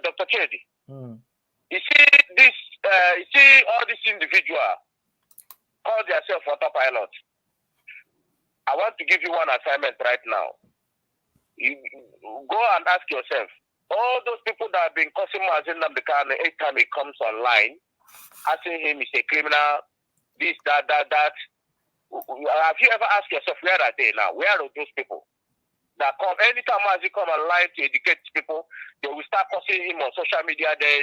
Dr. Chedi. You see all these individuals call themselves autopilot. I want to give you one assignment right now. You go and ask yourself, all those people that have been cursing Mazi Nnamdi Kanu every time he comes online, asking him he's a criminal, this, that. Have you ever asked yourself, where are they now? Where are those people that come? Anytime Mazi come online to educate people, they will start cursing him on social media. They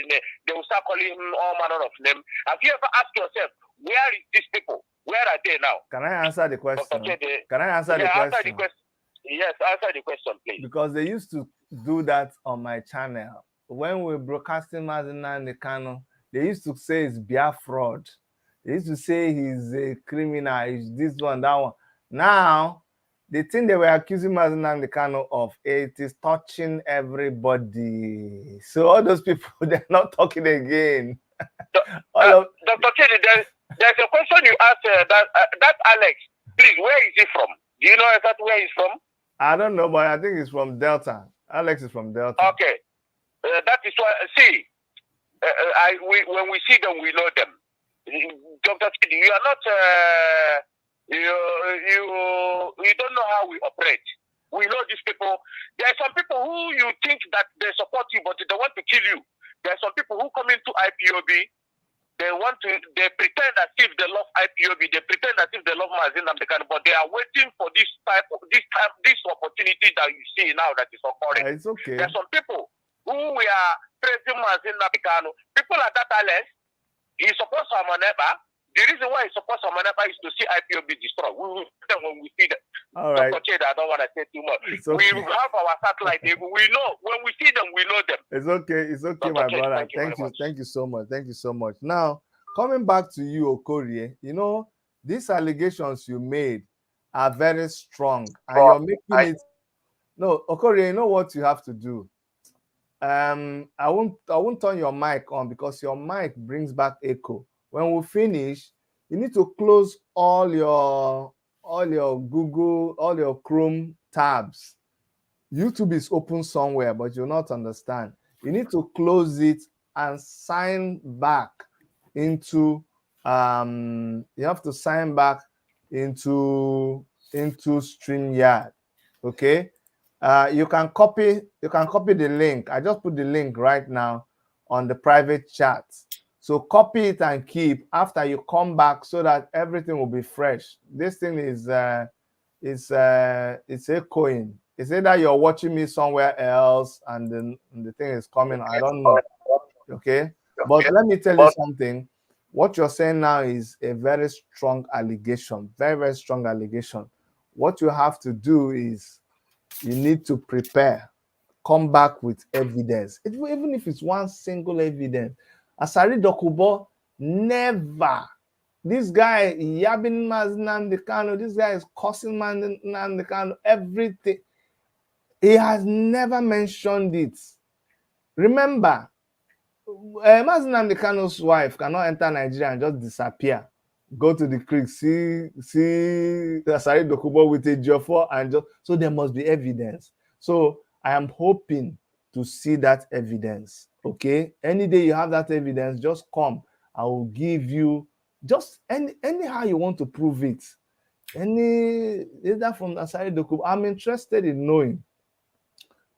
will start calling him all manner of names. Have you ever asked yourself, where is these people? Where are they now? Can I answer the question? Can I answer the question? Yes, answer the question, please. Because they used to do that on my channel. When we were broadcasting Mazi Nnamdi Kanu, they used to say it's Biafra fraud. They used to say he's a criminal, he's this one, that one. Now, the thing they were accusing Mazi Nnamdi Kanu of, it is touching everybody. So all those people, they're not talking again. Dr. Chedi, there's a question you asked that Alex. Please, where is he from? Do you know exactly where he's from? I don't know, but I think he's from Delta. Alex is from Delta. Okay. That is why, see, when we see them, we know them. Dr. Chidi, you are not, you don't know how we operate. We know these people. There are some people who you think that they support you, but they want to kill you. There are some people who come into IPOB, they pretend as if they love IPOB, they pretend as if they love Mazi Nnamdi Kanu, but they are waiting for this opportunity that you see now that is occurring. It's okay. There are some people who we are praising Mazi Nnamdi Kanu. People are that talent. He supports Anunuebe. The reason why he supports Anunuebe is to see IPOB destroyed. We will see them when we see them. All right. Dr. Cheda, I don't want to say too much. Okay. We have our satellite. We know when we see them, we know them. It's okay. It's okay, Dr. my Cheda, brother. Thank you so much. Thank you so much. Now, coming back to you, Okorie, you know, these allegations you made are very strong, and you're making it. No, Okorie, you know what you have to do. I won't turn your mic on because your mic brings back echo. When we finish, you need to close all your Google, all your Chrome tabs. YouTube is open somewhere, but you'll not understand. You need to close it and sign back into you have to sign back into StreamYard. Okay. You can copy the link. I just put the link right now on the private chat. So copy it and keep after you come back so that everything will be fresh. This thing is it's echoing. It's either you're watching me somewhere else and then the thing is coming. I don't know. Okay. But let me tell you something. What you're saying now is a very strong allegation. Very, very strong allegation. What you have to do is you need to prepare, come back with evidence. Even if it's one single evidence. Asari Dokubo never. This guy, yabbing Mazi Nnamdi Kanu, this guy is cursing Mazi Nnamdi Kanu, everything. He has never mentioned it. Remember, Mazi Nnamdi Kanu's wife cannot enter Nigeria and just disappear. Go to the creek, see Asari Dokubo with a Jofor, and just so there must be evidence. So I am hoping to see that evidence. Okay, any day you have that evidence, just come. I will give you just anyhow you want to prove it. Either from Asari Dokubo. I'm interested in knowing.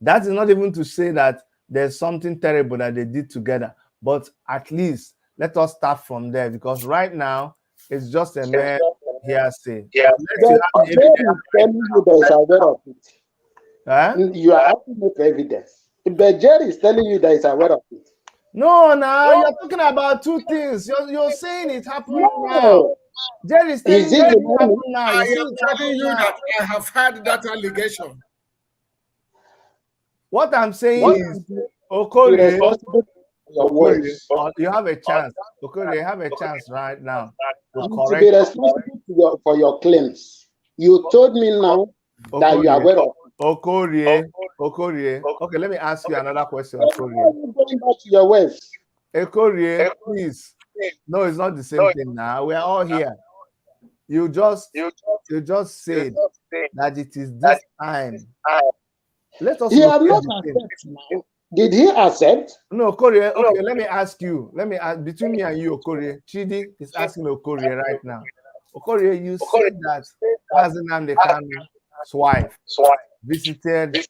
That is not even to say that there's something terrible that they did together, but at least let us start from there because right now it's just a mere hearsay. Yeah. Jerry is telling you that is aware of it. Huh? You are asking for evidence. But Jerry is telling you that is aware of it. No, you're talking about two things. You're saying it happened now. Jerry is telling you it happened now. I am telling you that I have had that allegation. What I'm saying is, Okorie, you have a chance. Okorie, you have a chance right now to correct. Be responsible for your claims. You told me now that you are aware of it. Okorie. Okay, let me ask you another question, Okorie. Why are you going back to your wife? Okorie, please. No, it's not the same thing now. We are all here. You just said that it is this time. Let us. He has not accepted now. Did he accept? No, Okorie. Okay, let me ask you. Let me ask between me and you, Okorie. Chidi is asking Okorie right now. Okorie, you said that Mazi Nnamdi Kanu's wife visited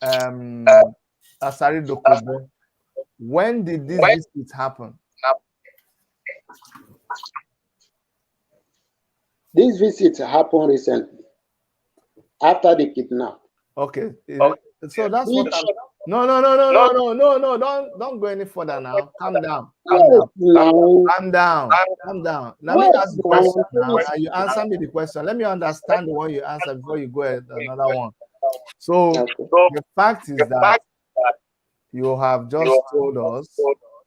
Asari Dokubo. When did this visit happen? This visit happened recently after the kidnap. Okay. So that's what I'm... No. Don't go any further now. Calm down. Calm down. Let me ask the question now. You answer me the question. Let me understand the one you answer before you go another one. So the fact is that you have just told us,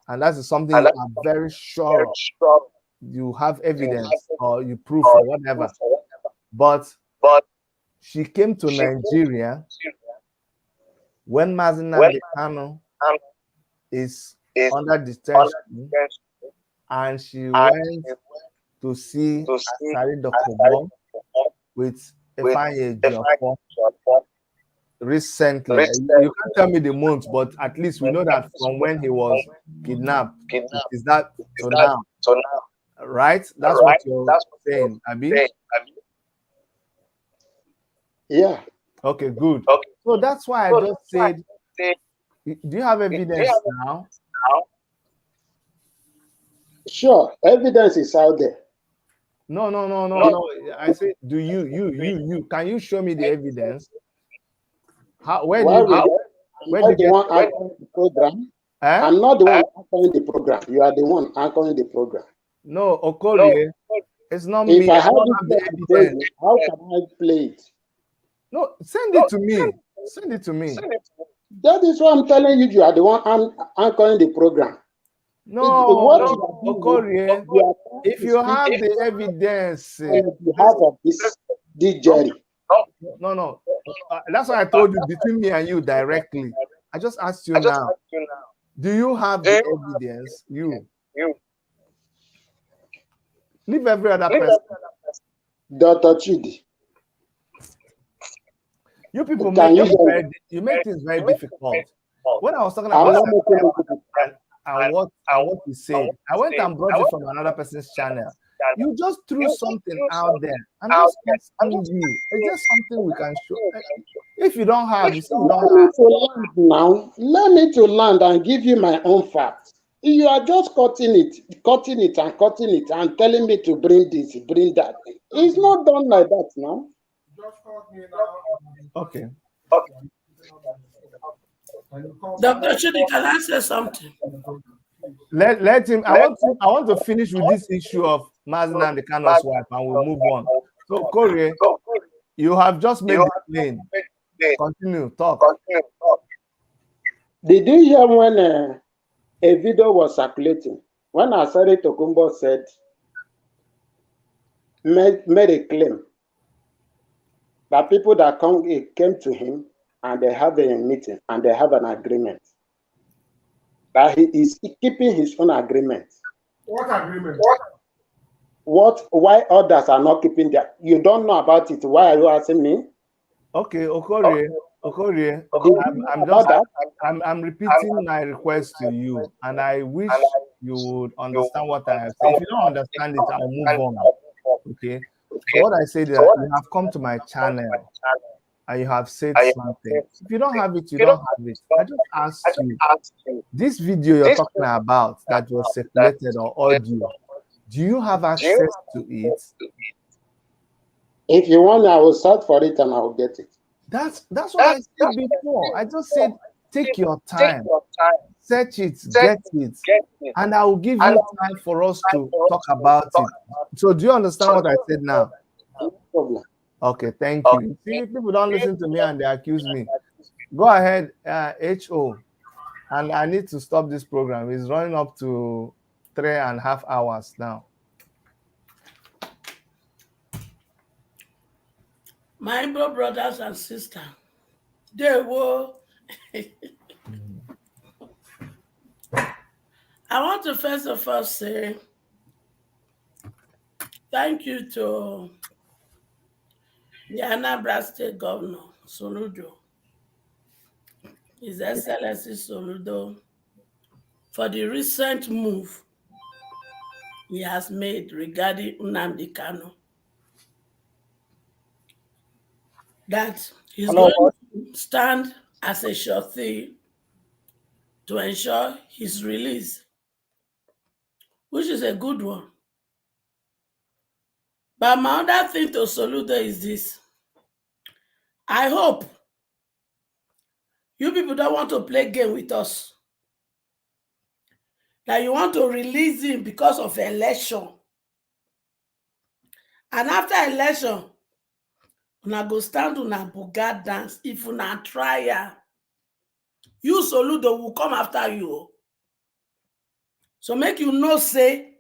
and that is something you are very sure of. You have evidence or you prove or whatever. But she came to Nigeria when Mazi Nnamdi Kanu is under detention, and she went to see Asari Dokubo with Efanye Ejiofor recently. You can't tell me the month, but at least we know that from when he was kidnapped, is that to now? Right? That's what you're saying, Abi? Yeah. Okay, good. So that's why I just said, do you have evidence now? Sure, evidence is out there. No. I say, do you can you show me the evidence? Where did you get the program? I'm not the one anchoring the program. You are the one anchoring the program. No, Okorie, it's not If me. I I have don't have the it, evidence. how can I play it? No, send it to me. Send it to me. That is why I'm telling you. You are the one anchoring the program. No, Okorie, if you have the evidence, on behalf of this Jerry. No. That's why I told you between me and you directly. I just asked you now. Do you have the evidence? You. Leave every other person. Dr. Chidi. You people you make things very difficult. When I was talking about and what you said, I went and brought it from another person's channel. You just threw something out there. I'm just asking you. Is there something we can show? If you don't have, you say you don't have. Now, let me to land and give you my own facts. You are just cutting it and telling me to bring this, bring that. It's not done like that now. Okay. Dr. Chidi, can I say something? Let him. I want to finish with this issue of Mazi Nnamdi Kanu's wife, and we'll move on. So, Corey, you have just made the claim. Continue. Talk. Did you hear when a video was circulating? When Asari Tokumbo said, made a claim that people that came to him and they have a meeting and they have an agreement. That he is keeping his own agreement. What agreement? Why others are not keeping their? You don't know about it. Why are you asking me? Okay, Okorie, I'm repeating my request to you, and I wish you would understand what I have said. If you don't understand it, I'll move on. Okay. So what I said is that you have come to my channel and you have said something. If you don't have it, you don't have it. I just asked you, this video you're talking about that was circulated or audio, do you have access to it? If you want, I will search for it and I will get it. That's what I said before. I just said, take your time, search it, get it, and I will give you time for us to talk about it. So do you understand what I said now? No problem. Okay, thank you. See, people don't listen to me and they accuse me. Go ahead, HO. And I need to stop this program. It's running up to 3.5 hours now. My brothers and sisters, they will. I want to first of all say thank you to the Anambra State Governor, Soludo, His Excellency Soludo, for the recent move he has made regarding Nnamdi Kanu. That he's going to stand as a surety to ensure his release, which is a good one. But my other thing to Soludo is this. I hope you people don't want to play game with us. That you want to release him because of election. And after election, una go stand una buga dance. If una try, you Soludo will come after you. So make you know, say,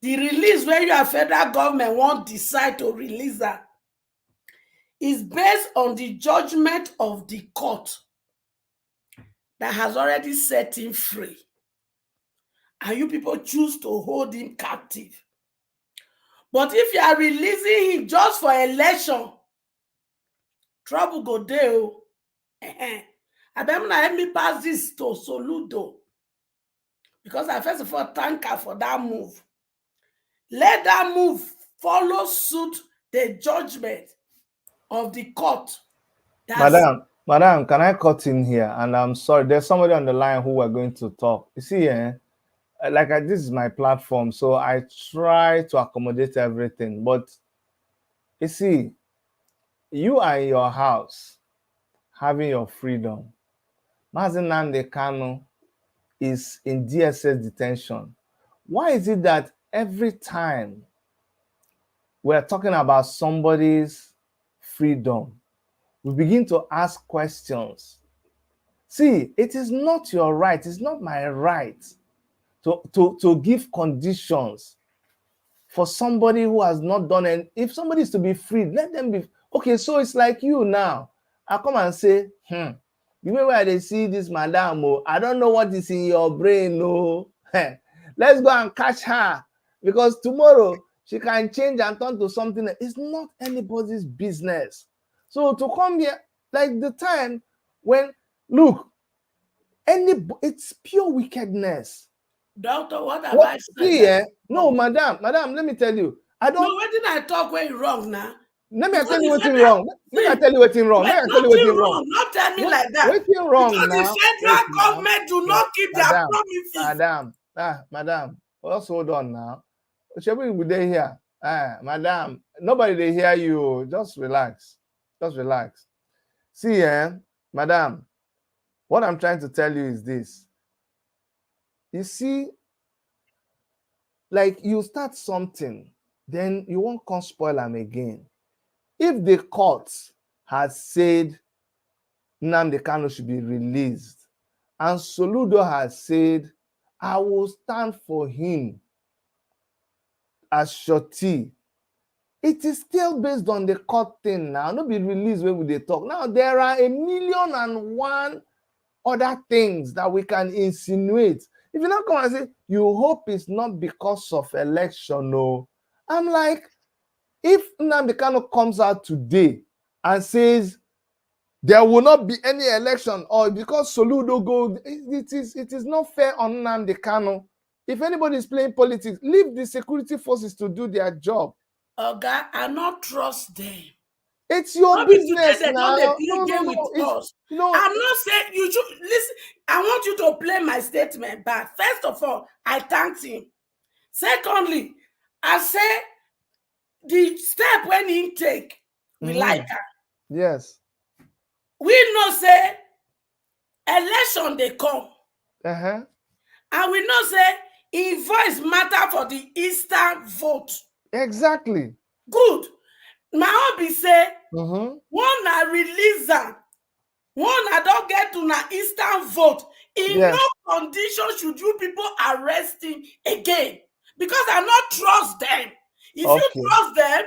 the release where your federal government won't decide to release her is based on the judgment of the court that has already set him free. And you people choose to hold him captive. But if you are releasing him just for election, trouble go there. I bet not let me pass this to Soludo. Because I first of all thank her for that move. Let that move follow suit the judgment of the court. Madam, can I cut in here? And I'm sorry, there's somebody on the line who we're going to talk. You see, this is my platform, so I try to accommodate everything. But you see, you are in your house, having your freedom. Mazi Nnamdi Kanu is in DSS detention, why is it that every time we're talking about somebody's freedom, we begin to ask questions? See, it is not your right, it's not my right to give conditions for somebody who has not done it. If somebody is to be freed, let them be. Okay, so it's like you now. I come and say, the way where they see this madam, I don't know what is in your brain, no. Let's go and catch her, because tomorrow she can change and turn to something. It's not anybody's business. So to come here, like the time when, look, it's pure wickedness. Doctor, what have I said? See, no, madam, let me tell you. I don't. No, what did I talk when wrong now? Let me tell you what's wrong. Let me tell you what's wrong. Let me tell you what's wrong. Not tell me like that. What's wrong because now? The federal government do not keep their promises. Madam, let's hold on now. Shall we be there here? Madam, nobody they hear you. Just relax. Just relax. See, madam, what I'm trying to tell you is this. You see, like you start something, then you won't come spoil them again. If the court has said Nnamdi Kanu should be released, and Soludo has said, I will stand for him as surety, it is still based on the court thing now. Not be released when they talk. Now, there are 1,000,001 other things that we can insinuate. If you not come and say, you hope it's not because of election, no. I'm like, if Nnamdi Kanu comes out today and says there will not be any election, or because Soludo go, it is not fair on Nnamdi Kanu. If anybody is playing politics, leave the security forces to do their job. Okay, I not trust them. It's your business now. No. I'm not saying you should listen. I want you to play my statement back. First of all, I thanked him. Secondly, I say the step when he take, we like her. Yes. We know say election they come. And we know say his voice matter for the Eastern vote. Exactly. Good. My hobby say one I release them, one I don't get to na Eastern vote. In no condition should you people arrest him again, because I not trust them. If you trust them,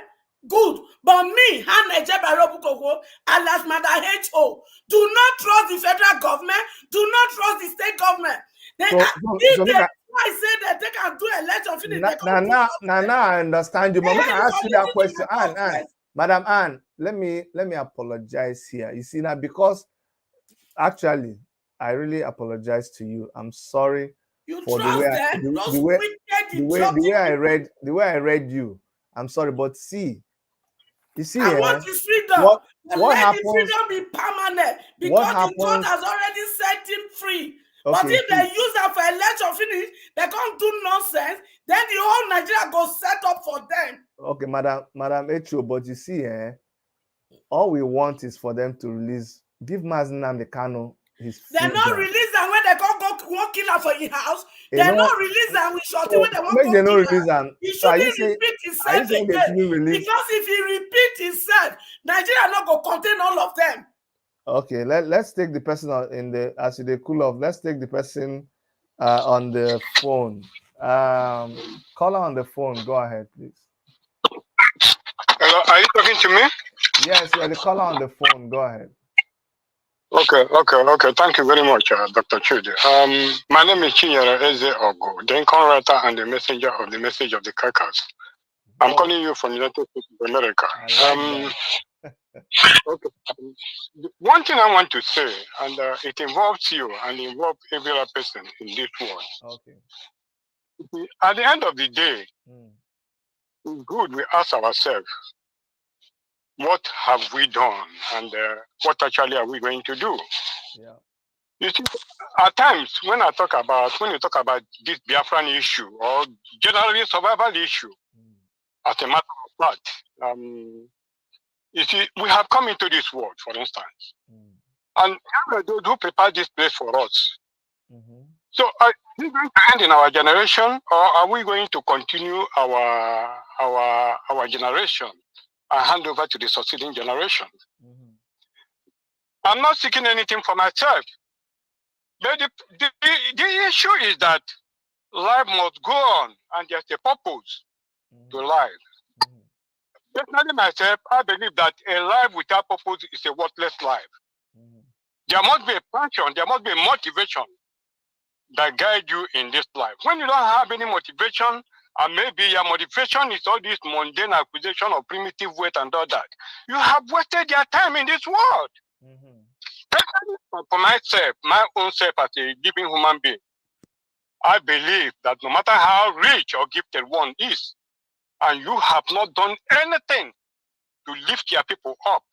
good. But me, Hannah Jebarobukogo, alias Mother HO, do not trust the federal government, do not trust the state government. I say that they can do election. Now I understand you. But I ask you that question. Anne, Madam Anne, let me apologize here. You see now, because actually I really apologize to you. I'm sorry for the way I read you. I'm sorry, but see, you see, I want his freedom. What happens? Let the freedom be permanent, because the court has already set him free. Okay, but if they use that for election finish, they can't do nonsense. Then the whole Nigeria go set up for them. Okay, Madam Echo, but you see, all we want is for them to release. Give Mazi Nnamdi Kanu his freedom. They not release them when they can't go kill her for his house. They not release them with shorty when they want to kill her. Release them. He shouldn't repeat himself again. Because if he repeat himself, Nigeria not go contain all of them. Okay, let's take the person as they cool off. Let's take the person on the phone. Caller on the phone. Go ahead, please. Hello, are you talking to me? Yes, you're the caller on the phone. Go ahead. Okay. Thank you very much, Dr. Chudi. My name is Chinyere Eze Ogo, the income writer and the messenger of the message of the Caucus. I'm calling you from United States of America. Okay. One thing I want to say, and it involves you and involves every other person in this world. Okay. At the end of the day, it's good we ask ourselves, what have we done, and what actually are we going to do? Yeah. You see, at times when you talk about this Biafran issue or generally survival issue, as a matter of fact, you see, we have come into this world, for instance, and those who prepare this place for us, So is it going to end in our generation, or are we going to continue our generation and hand over to the succeeding generation? I'm not seeking anything for myself. But the issue is that life must go on, and there's a purpose to life. Personally, myself, I believe that a life without purpose is a worthless life. There must be a passion, there must be a motivation that guide you in this life. When you don't have any motivation, and maybe your motivation is all this mundane acquisition of primitive weight and all that, you have wasted your time in this world. For myself, my own self as a living human being, I believe that no matter how rich or gifted one is, and you have not done anything to lift your people up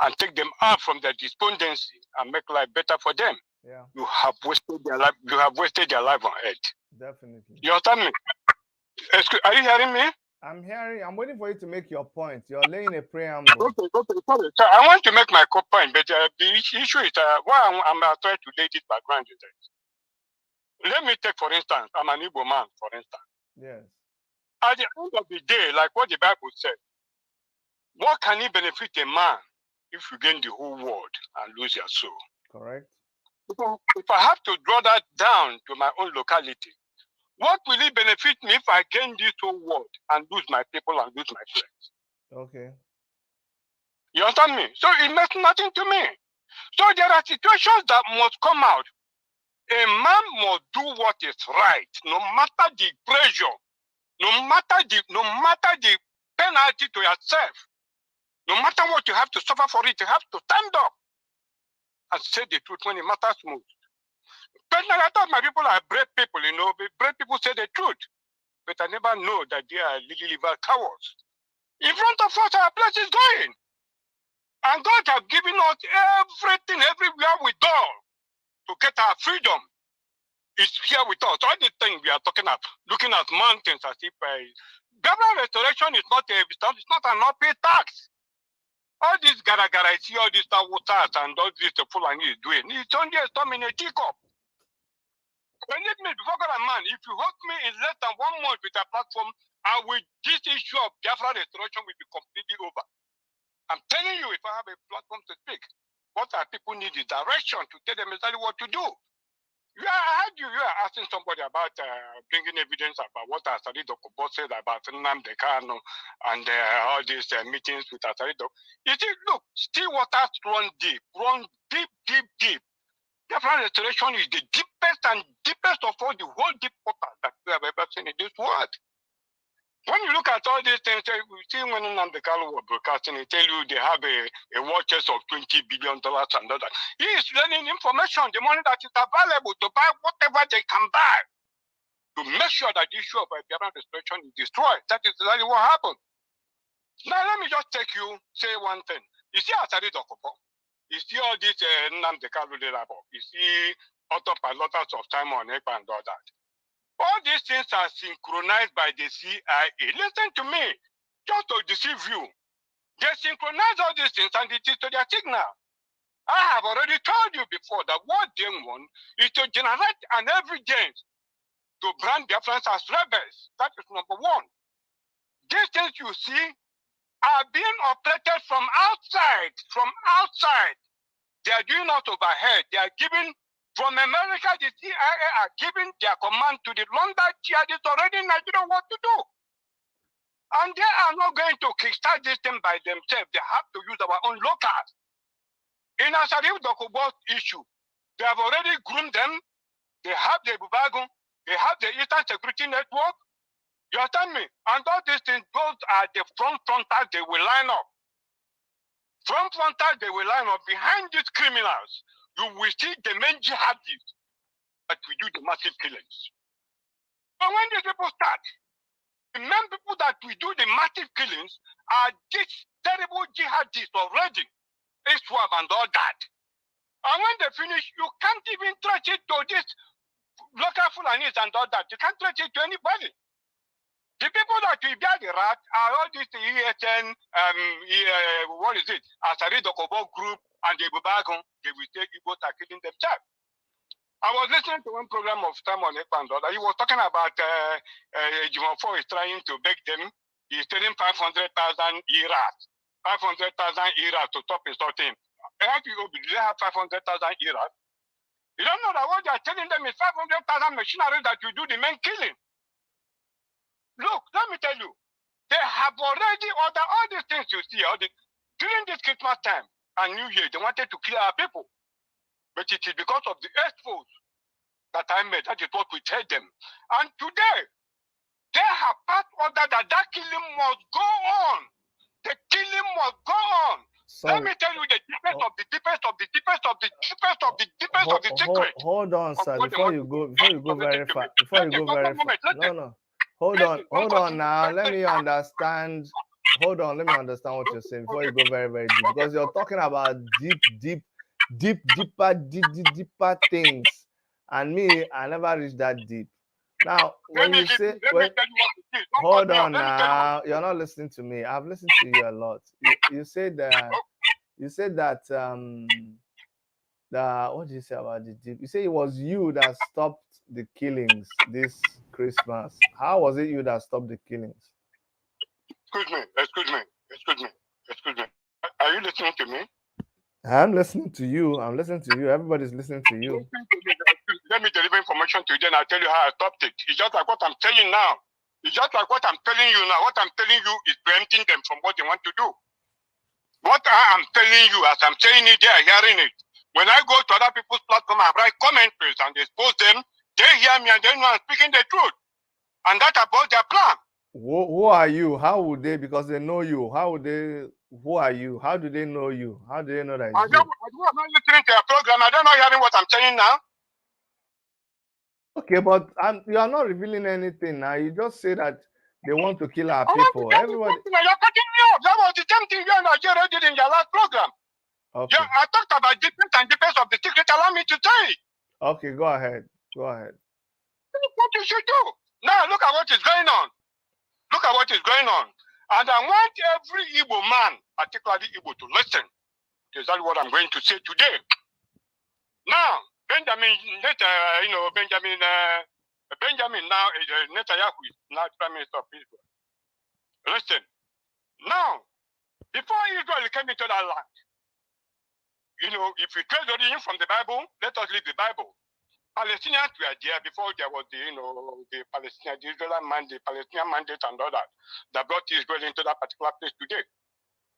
and take them out from their despondency and make life better for them, you have wasted their life. You have wasted their life on earth. Definitely. You understand me? Are you hearing me? I'm hearing. I'm waiting for you to make your point. You're laying a preamble. Okay, sorry. So I want to make my point, but the issue is why I'm trying to lay this background is that. Let me take, for instance, I'm an Igbo man, for instance. Yes. At the end of the day, like what the Bible said, what can it benefit a man if you gain the whole world and lose your soul? Correct. If I have to draw that down to my own locality, what will it benefit me if I gain this whole world and lose my people and lose my friends? Okay. You understand me? So it makes nothing to me. So there are situations that must come out. A man must do what is right, no matter the pressure, no matter the penalty to yourself, no matter what you have to suffer for it, you have to stand up and say the truth when it matters most. Personally, I thought my people are brave people, you know. Brave people say the truth, but I never know that they are liver cowards. In front of us, our place is going. And God has given us everything, everywhere we go to get our freedom. It's here with us. All the things we are talking about, looking at mountains as if government restoration is not an uphill tax. All this gara, I see all this water and all this Fulani is doing. It's only a storm in a teacup. Believe me, before God and man, if you hook me in less than 1 month with a platform, this issue of Biafra restoration will be completely over. I'm telling you, if I have a platform to speak, what our people need is direction to tell them exactly what to do. I heard you are asking somebody about bringing evidence about what Asari Dokubo said about Nnamdi Kanu and all these meetings with Asari Dokubo. You see, look, still waters run deep, deep. Biafra restoration is the deepest of all the whole deep water that we have ever seen in this world. When you look at all these things, you see when Nnamdi Kanu was broadcasting, he tell you they have a war chest of $20 billion and all that. He is learning information, the money that is available to buy whatever they can buy to make sure that the issue of Biafra restoration is destroyed. That is exactly what happened. Now let me just say one thing. You see Asari Dokubo, you see all this Nnamdi Kanu labor, you see autopilots of Simon Ekpa and all that. All these things are synchronized by the CIA. Listen to me, just to deceive you. They synchronize all these things and it is to their signal. I have already told you before that what they want is to generate an evidence to brand Biafrans as rebels. That is number one. These things you see are being operated from outside. They are doing not overhead. They are giving. From America, the CIA are giving their command to the London jihadists already in Nigeria what to do. And they are not going to kickstart this thing by themselves. They have to use our own locals. In Asari Dokubo's issue, they have already groomed them. They have the Bubagun. They have the Eastern Security Network. You understand me? And all these things, those are the frontals they will line up. Frontals they will line up behind these criminals. You will see the main jihadists that we do the massive killings. But when these people start, the main people that we do the massive killings are these terrible jihadists already. Iswab and all that. And when they finish, you can't even trace it to this local Fulanis and all that. You can't trace it to anybody. The people that we bear the rat are all these ESN, Asari Dokubo group and the Bubagun. They will take Igbo are killing themselves. I was listening to one program of Simon Ekpando that he was talking about Jimofo is trying to beg them. He's telling 500,000 Iraq, 500,000 Iraq to stop insulting. Do they have 500,000 Iraq? You don't know that what they are telling them is 500,000 machinery that will do the men killing. Look, let me tell you, they have already ordered all these things you see during this Christmas time and New Year. They wanted to kill our people. But it is because of the expos that I made. That is what we tell them. And today, they have passed order that killing must go on. The killing must go on. Sorry. Let me tell you the deepest of the deepest of the deepest of the deepest of the deepest of the secret. Hold on, sir. Before you go very far. No. Hold on now. Let me understand. Hold on. Let me understand what you're saying before you go very, very deep. Because you're talking about deeper things. And me, I never reached that deep. Now, when you say, hold on now, you're not listening to me. I've listened to you a lot. You said that. What did you say about the deep? You say it was you that stopped the killings this Christmas. How was it you that stopped the killings? Excuse me. Are you listening to me? I'm listening to you. Everybody's listening to you. Let me deliver information to you, then I'll tell you how I stopped it. It's just like what I'm telling you now. It's just like what I'm telling you now. What I'm telling you is preempting them from what they want to do. What I am telling you, as I'm saying it, they are hearing it. When I go to other people's platform and write commentaries and expose them, they hear me and they know I'm speaking the truth. And that's about their plan. Who are you? How would they? Because they know you. Who are you? How do they know you? How do they know that it's you? I'm not listening to your program. I don't know hearing what I'm saying now. Okay, but you are not revealing anything now. You just say that they want to kill our people. Everybody. You're cutting me off. That was the same thing you and Nigeria did in your last program. Okay. Yeah, I talked about deepest and deepest of the secret. Allow me to say it. Okay, go ahead. That's what you should do. Now look at what is going on. And I want every Igbo man, particularly Igbo, to listen. That's what I'm going to say today. Now, Benjamin now is Netanyahu is now Prime Minister of Israel. Listen, now, before Israel came into that land, if we trace the origin from the Bible, let us leave the Bible. Palestinians were there before there was the Israeli mandate, Palestinian mandate and all that brought Israel into that particular place today.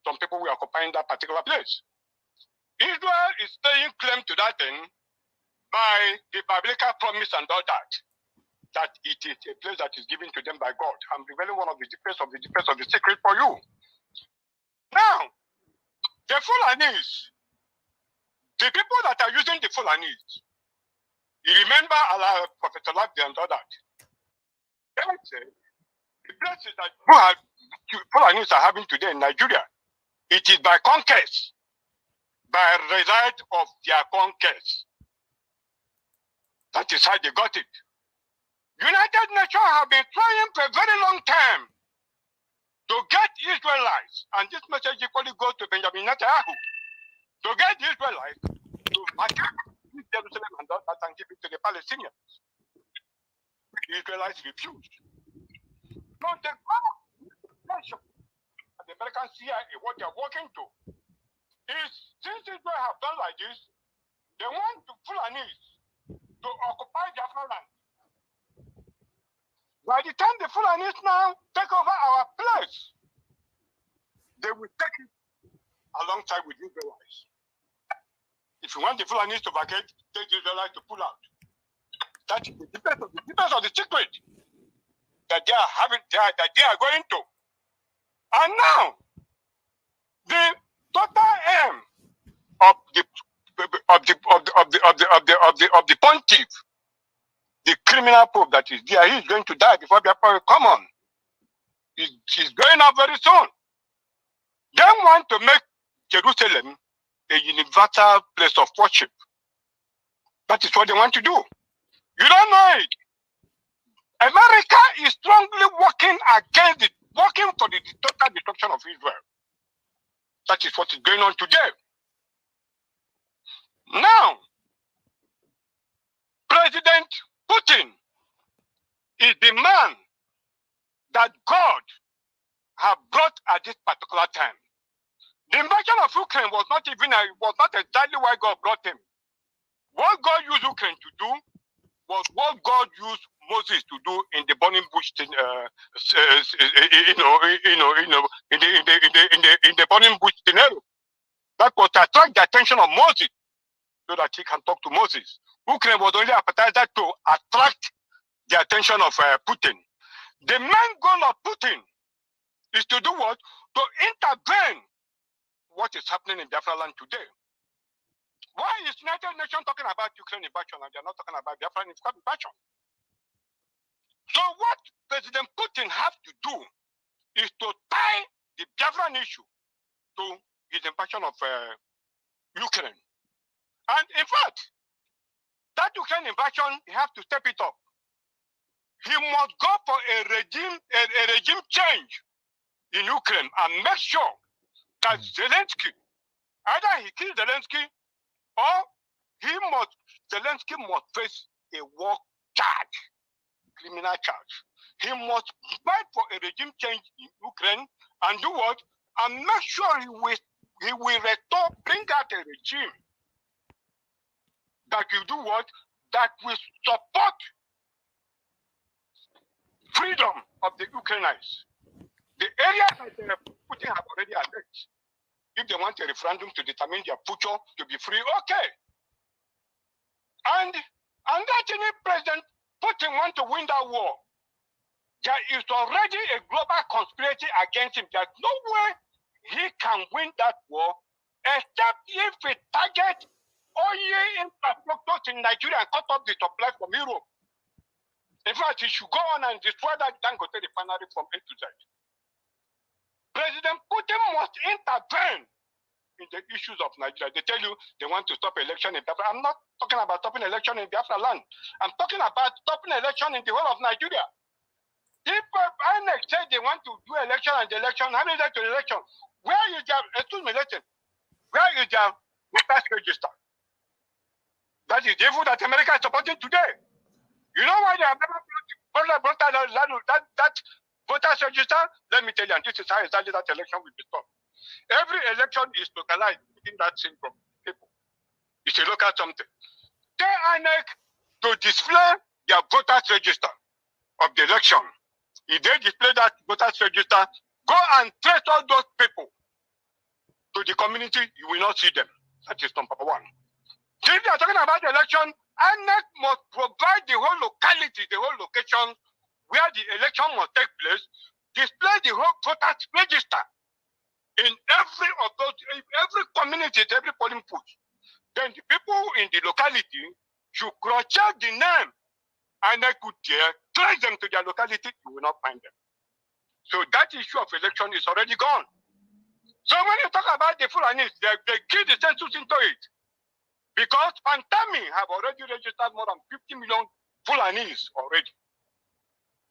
Some people were occupying that particular place. Israel is laying claim to that thing by the biblical promise and all that it is a place that is given to them by God. I'm revealing one of the deepest of the secret for you. Now, the Fulanis, the people that are using the Fulanis, you remember Professor Labdi and all that. The places that Fulanis are having today in Nigeria, it is by conquest, by result of their conquest. That is how they got it. United Nations have been trying for a very long time to get Israelites, and this message equally goes to Benjamin Netanyahu, to get Israelites to attack Jerusalem and all that and give it to the Palestinians. The Israelites refused. So the American CIA, what they are working to is, since Israel have done like this, they want the Fulanis to occupy their land. By the time the Fulanis now take over our place, they will take it alongside with Israelites. If you want the Fulanis to vacate, take the Israelites to pull out. That is the depth of the secret that they are having, that they are going to. And now, the total aim of the pontiff, the criminal pope that is there, he is going to die before the will come on. He's going out very soon. They want to make Jerusalem a universal place of worship. That is what they want to do. You don't know it. America is strongly working against it, working for the total destruction of Israel. That is what is going on today. Now, President Putin is the man that God have brought at this particular time. The invasion of Ukraine was not exactly why God brought him. What God used Ukraine to do was what God used Moses to do in the burning bush, in the burning bush scenario. That was to attract the attention of Moses, so that he can talk to Moses. Ukraine was only appetizer to attract the attention of Putin. The main goal of Putin is to do what? To intervene what is happening in Biafra land today. Why is United Nations talking about Ukraine invasion and they're not talking about Biafra invasion? So what President Putin has to do is to tie the Biafran issue to his invasion of Ukraine. And in fact, that Ukraine invasion, he has to step it up. He must go for a regime change in Ukraine and make sure that Zelensky, either he kills Zelensky or Zelensky must face a war charge, criminal charge. He must fight for a regime change in Ukraine and do what? And make sure he will bring out a regime that will do what? That will support freedom of the Ukrainians. The area that Putin have already annexed, if they want a referendum to determine their future to be free, okay. And that any President Putin want to win that war, there is already a global conspiracy against him. There's no way he can win that war except if he targets oil infrastructure in Nigeria and cut off the supply from Europe. In fact, he should go on and destroy that Dangote refinery from A to Z. President Putin must intervene in the issues of Nigeria. They tell you they want to stop election in Biafra. I'm not talking about stopping election in Biafra land. I'm talking about stopping election in the whole of Nigeria. If INEC said they want to do election and the election, how many days to the election? Where is their, excuse me, listen, where is their voters register? That is the evil that America is supporting today. You know why they have never brought that voters register? Let me tell you, and this is how exactly that election will be stopped. Every election is localized within that syndrome. People. It's a local something. Tell INEC to display their voters register of the election. If they display that voters register, go and trace all those people to the community, you will not see them. That is number one. If they are talking about the election, INEC must provide the whole locality, the whole location where the election must take place, display the whole voters register in every community, every polling booth. Then the people in the locality should cross-check the name, and they could trace them to their locality, you will not find them. So that issue of election is already gone. So when you talk about the Fulanis, they killed the census into it. Because Pantami have already registered more than 50 million Fulanis already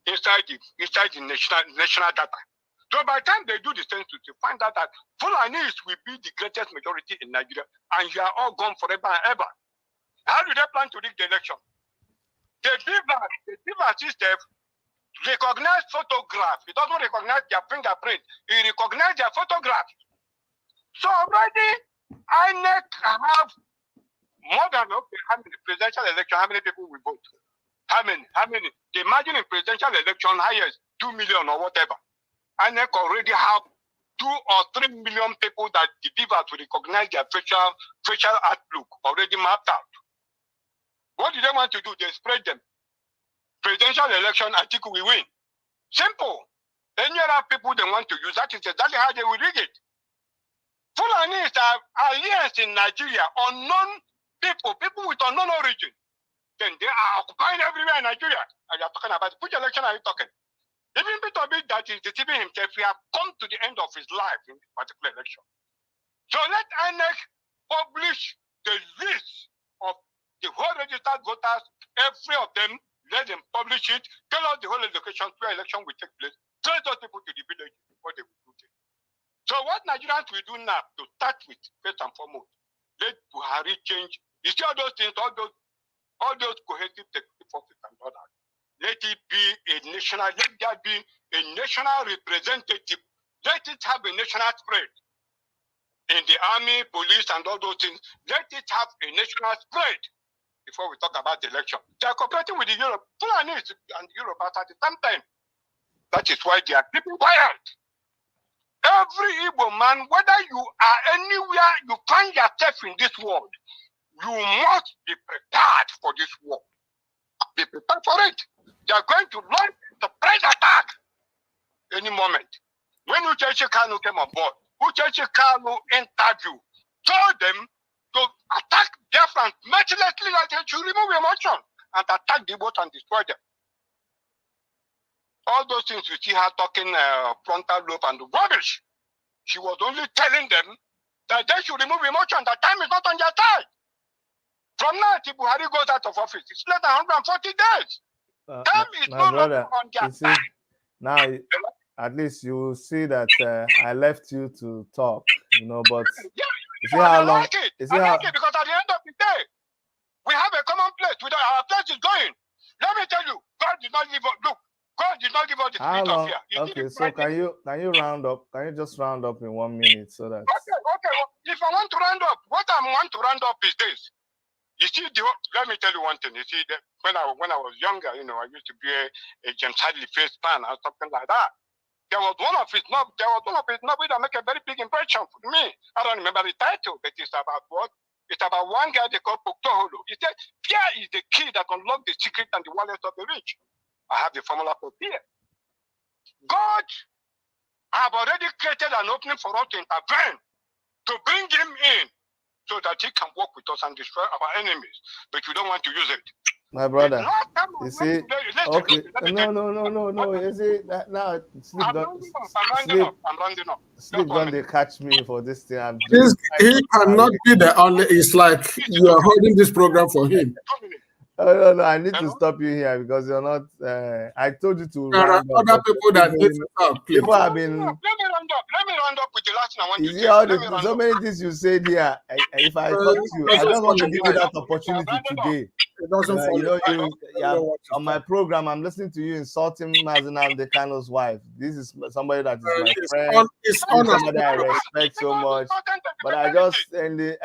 inside the national data. So by the time they do the census, you find out that Fulanis will be the greatest majority in Nigeria, and you are all gone forever and ever. How do they plan to rig the election? The beaver system recognize photograph. It doesn't recognize their fingerprint. It recognizes their photograph. So already, INEC have more than how many presidential election, how many people will vote? How many? Imagine in presidential election, highest 2 million or whatever. INEC already have 2 or 3 million people that the beavers will recognize their facial outlook already mapped out. What do they want to do? They spread them. Presidential election, I think we win. Simple. Any other people they want to use, that is exactly how they will rig it. Fulanis are alliance in Nigeria, unknown people with unknown origin. Then they are occupying everywhere in Nigeria. And you are talking about which election are you talking? Even bit of it that is deceiving himself, we have come to the end of his life in this particular election. So let INEC publish the list of the whole registered voters, every of them, let them publish it, tell us the whole location where election will take place, trace those people to the village, what they will do. So what Nigerians will do now, to start with, first and foremost, let Buhari change. You see all those things, all all those cohesive security forces and others. Let it be a national, let there be a national representative. Let it have a national spread. In the army, police, and all those things, let it have a national spread before we talk about the election. They are cooperating with the Europe, Fulanis and Europe at the same time. That is why they are keeping quiet. Every Igbo man, whether you are anywhere you find yourself in this world, you must be prepared for this war. Be prepared for it. They are going to launch the surprise attack any moment. When Uchechi Kanu came on board, Uchechi Kanu interview told them to attack Biafrans mercilessly, like they should remove emotion and attack the boat and destroy them. All those things you see her talking frontal lobe and rubbish. She was only telling them that they should remove emotion, that time is not on their side. From now till Buhari goes out of office, it's less than 140 days. Time is my no brother, longer on their you see, side. now at least you will see that I left you to talk, you know, but you see how long, you see I how, like it because at the end of the day, we have a common place. Our place is going. Let me tell you, God did not give us, look, God did not give us the how spirit of long, fear. He okay, didn't so write it. can you round up, can you just round up in 1 minute so that, Okay. If I want to round up, what I want to round up is this. You see, let me tell you one thing. You see, when I was younger, you know, I used to be a James Hadley face fan or something like that. There was one of his novels that make a very big impression for me. I don't remember the title, but it's about what? It's about one guy they call Poctoholo. He said, fear is the key that unlocks the secret and the wallets of the rich. I have the formula for fear. God have already created an opening for us to intervene, to bring him in, so that he can work with us and destroy our enemies. But you don't want to use it. my brother, you see, okay, no, you see, that now sleep I'm rounding up. sleep don't they catch me for this thing. I'm He cannot be the only. It's like you are holding this program for him. No, I need to stop you here because you're not. I told you to. There are other people that need to talk. Please. People have been. Let me round up with the last thing I want You to see say. all so many things you said here. If I cut you, I just want to give you that opportunity today. It doesn't follow. You know, on my program, I'm listening to you insulting Mazi Nnamdi Kanu's wife. This is somebody that is my friend. Somebody I respect so much. But I just in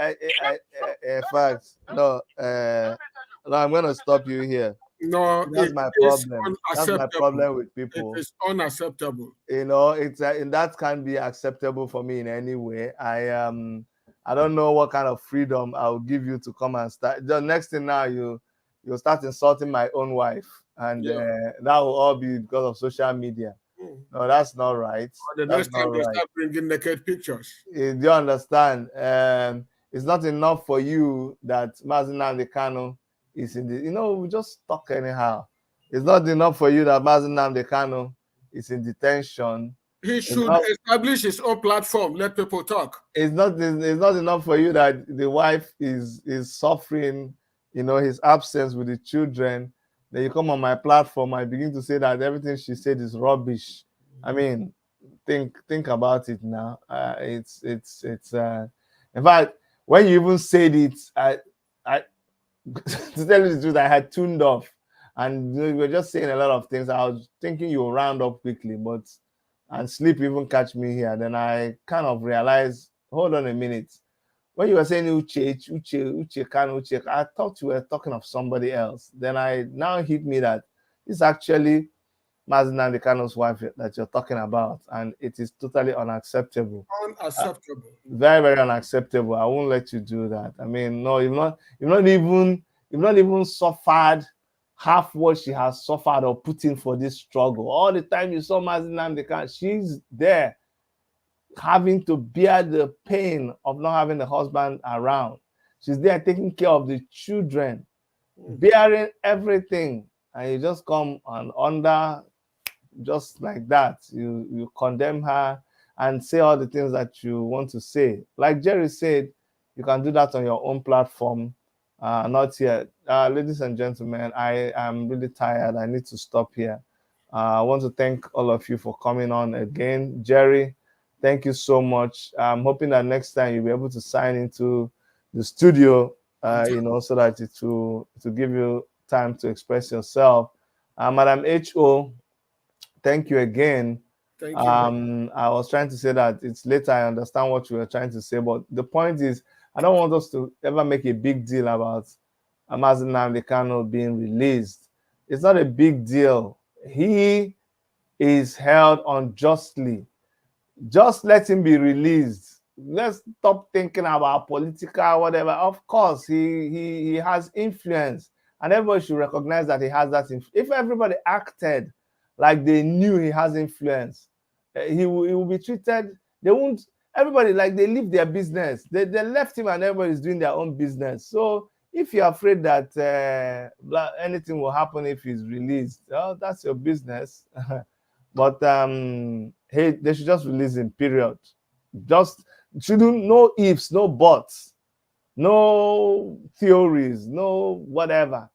fact, no, I'm gonna stop you here. No, that's my problem. That's my problem with people. It is unacceptable. You know, it's and that can be acceptable for me in any way. I don't know what kind of freedom I'll give you to come and start. The next thing now, you'll start insulting my own wife, and that will all be because of social media. No, that's not right. The next time they start bringing naked pictures. Do you understand? It's not enough for you that Mazi Nnamdi Kanu is in the. You know, we just talk anyhow. It's not enough for you that Mazi Nnamdi Kanu is in detention. He should establish his own platform. Let people talk. It's not enough for you that the wife is suffering, you know, his absence with the children. Then you come on my platform, I begin to say that everything she said is rubbish. I mean, think about it now. It's in fact, when you even said it, I to tell you the truth, I had tuned off, and you were just saying a lot of things. I was thinking you will round up quickly, but and sleep even catch me here. Then I kind of realized, hold on a minute. When you were saying Uche, I thought you were talking of somebody else. Then now hit me that it's actually Mazi Nnamdi Kanu's wife that you're talking about, and it is totally unacceptable. Unacceptable. Very, very unacceptable. I won't let you do that. I mean, no, you've not even suffered half what she has suffered or put in for this struggle. All the time you saw Mazi Nnamdi Kanu, she's there having to bear the pain of not having the husband around. She's there taking care of the children, bearing everything, and you just come and under just like that. You condemn her and say all the things that you want to say. Like Jerry said, you can do that on your own platform. Not yet. Ladies and gentlemen, I am really tired. I need to stop here. I want to thank all of you for coming on again. Jerry, thank you so much. I'm hoping that next time you'll be able to sign into the studio so that it to give you time to express yourself. Madam H.O., thank you again. Thank you. I was trying to say that it's later. I understand what you were trying to say, but the point is, I don't want us to ever make a big deal about Mazi Nnamdi Kanu being released. It's not a big deal. He is held unjustly. Just let him be released. Let's stop thinking about political whatever. Of course, he has influence, and everybody should recognize that he has that influence. If everybody acted like they knew he has influence, he will be treated. They won't. Everybody, like, they leave their business. They left him, and everybody's doing their own business. So if you're afraid that anything will happen if he's released, well, that's your business. But hey, they should just release him, period. Just shouldn't, no ifs, no buts, no theories, no whatever.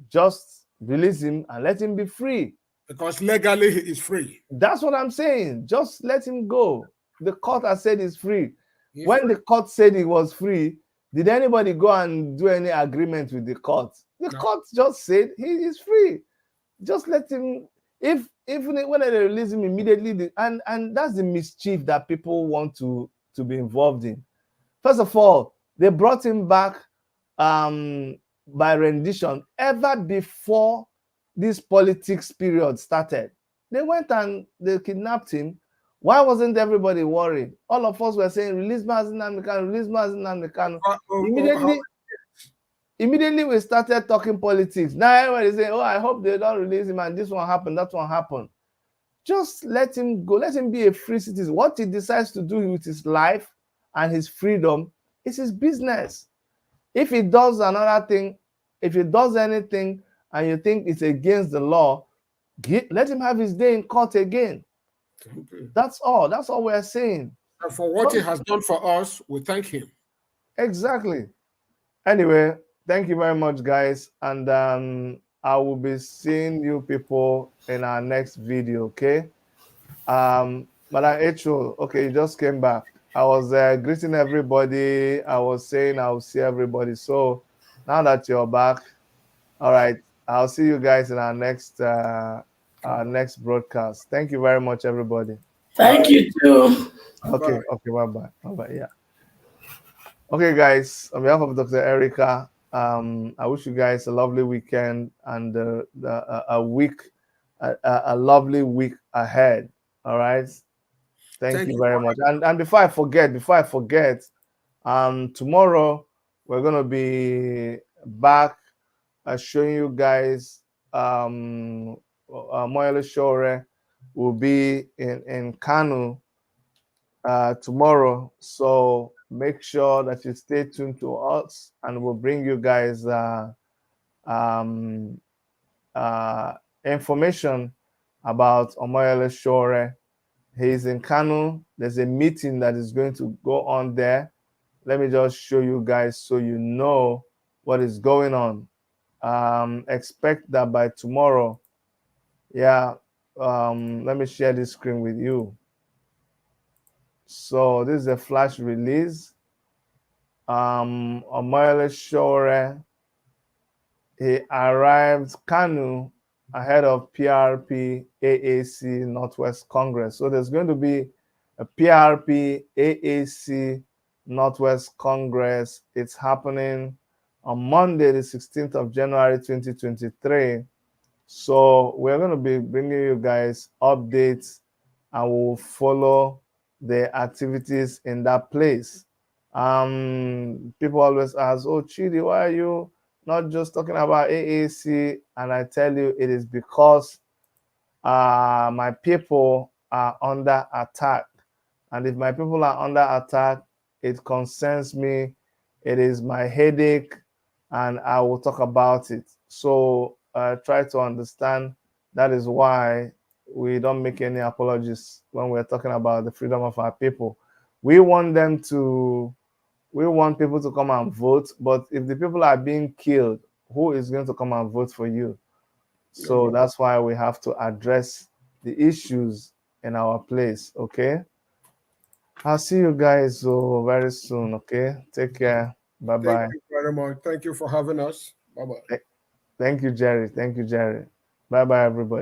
Just release him and let him be free. Because legally he is free. That's what I'm saying. Just let him go. The court has said he's free. When the court said he was free, did anybody go and do any agreement with the court? The court just said he is free. Just let him. Even when they release him immediately, and that's the mischief that people want to be involved in. First of all, they brought him back by rendition ever before this politics period started. They went and they kidnapped him. Why wasn't everybody worried? All of us were saying, release Mazi Nnamdi Kanu, release Mazi Nnamdi Kanu. Immediately we started talking politics. Now everybody saying, oh, I hope they don't release him and this one happened, that one happened. Just let him go. Let him be a free citizen. What he decides to do with his life and his freedom is his business. If he does another thing, if he does anything and you think it's against the law, let him have his day in court again. That's all. That's all we're saying. And for what he has done for us, we thank him. Exactly. Anyway, thank you very much, guys. And I will be seeing you people in our next video, okay? Madam H.O., okay, you just came back. I was greeting everybody. I was saying I'll see everybody. So now that you're back, all right, I'll see you guys in our next broadcast. Thank you very much, everybody. Thank you too. Okay, okay, bye-bye. Bye-bye, yeah. Okay, guys, on behalf of Dr. Erica, I wish you guys a lovely weekend and a lovely week ahead. All right. Thank you very much. And before I forget, tomorrow we're gonna be back showing you guys Moyele Shore will be in Kanu tomorrow. So make sure that you stay tuned to us, and we'll bring you guys information about Omoyele Shore. He's in Kanu. There's a meeting that is going to go on there. Let me just show you guys so you know what is going on. Expect that by tomorrow. Yeah. Let me share this screen with you. So this is a flash release. Omoyele Shore, he arrived Kanu ahead of PRP AAC Northwest Congress. So there's going to be a PRP AAC Northwest Congress. It's happening on Monday, the 16th of January, 2023. So we're going to be bringing you guys updates, and we'll follow the activities in that place. People always ask, oh, Chidi, why are you not just talking about AAC? And I tell you, it is because my people are under attack. And if my people are under attack, it concerns me. It is my headache, and I will talk about it. So try to understand. That is why we don't make any apologies when we're talking about the freedom of our people. We want people to come and vote, but if the people are being killed, who is going to come and vote for you? So that's why we have to address the issues in our place, okay? I'll see you guys very soon, okay? Take care. Bye-bye. Thank you very much. Thank you for having us. Bye-bye. Thank you, Jerry. Thank you, Jerry. Bye-bye, everybody.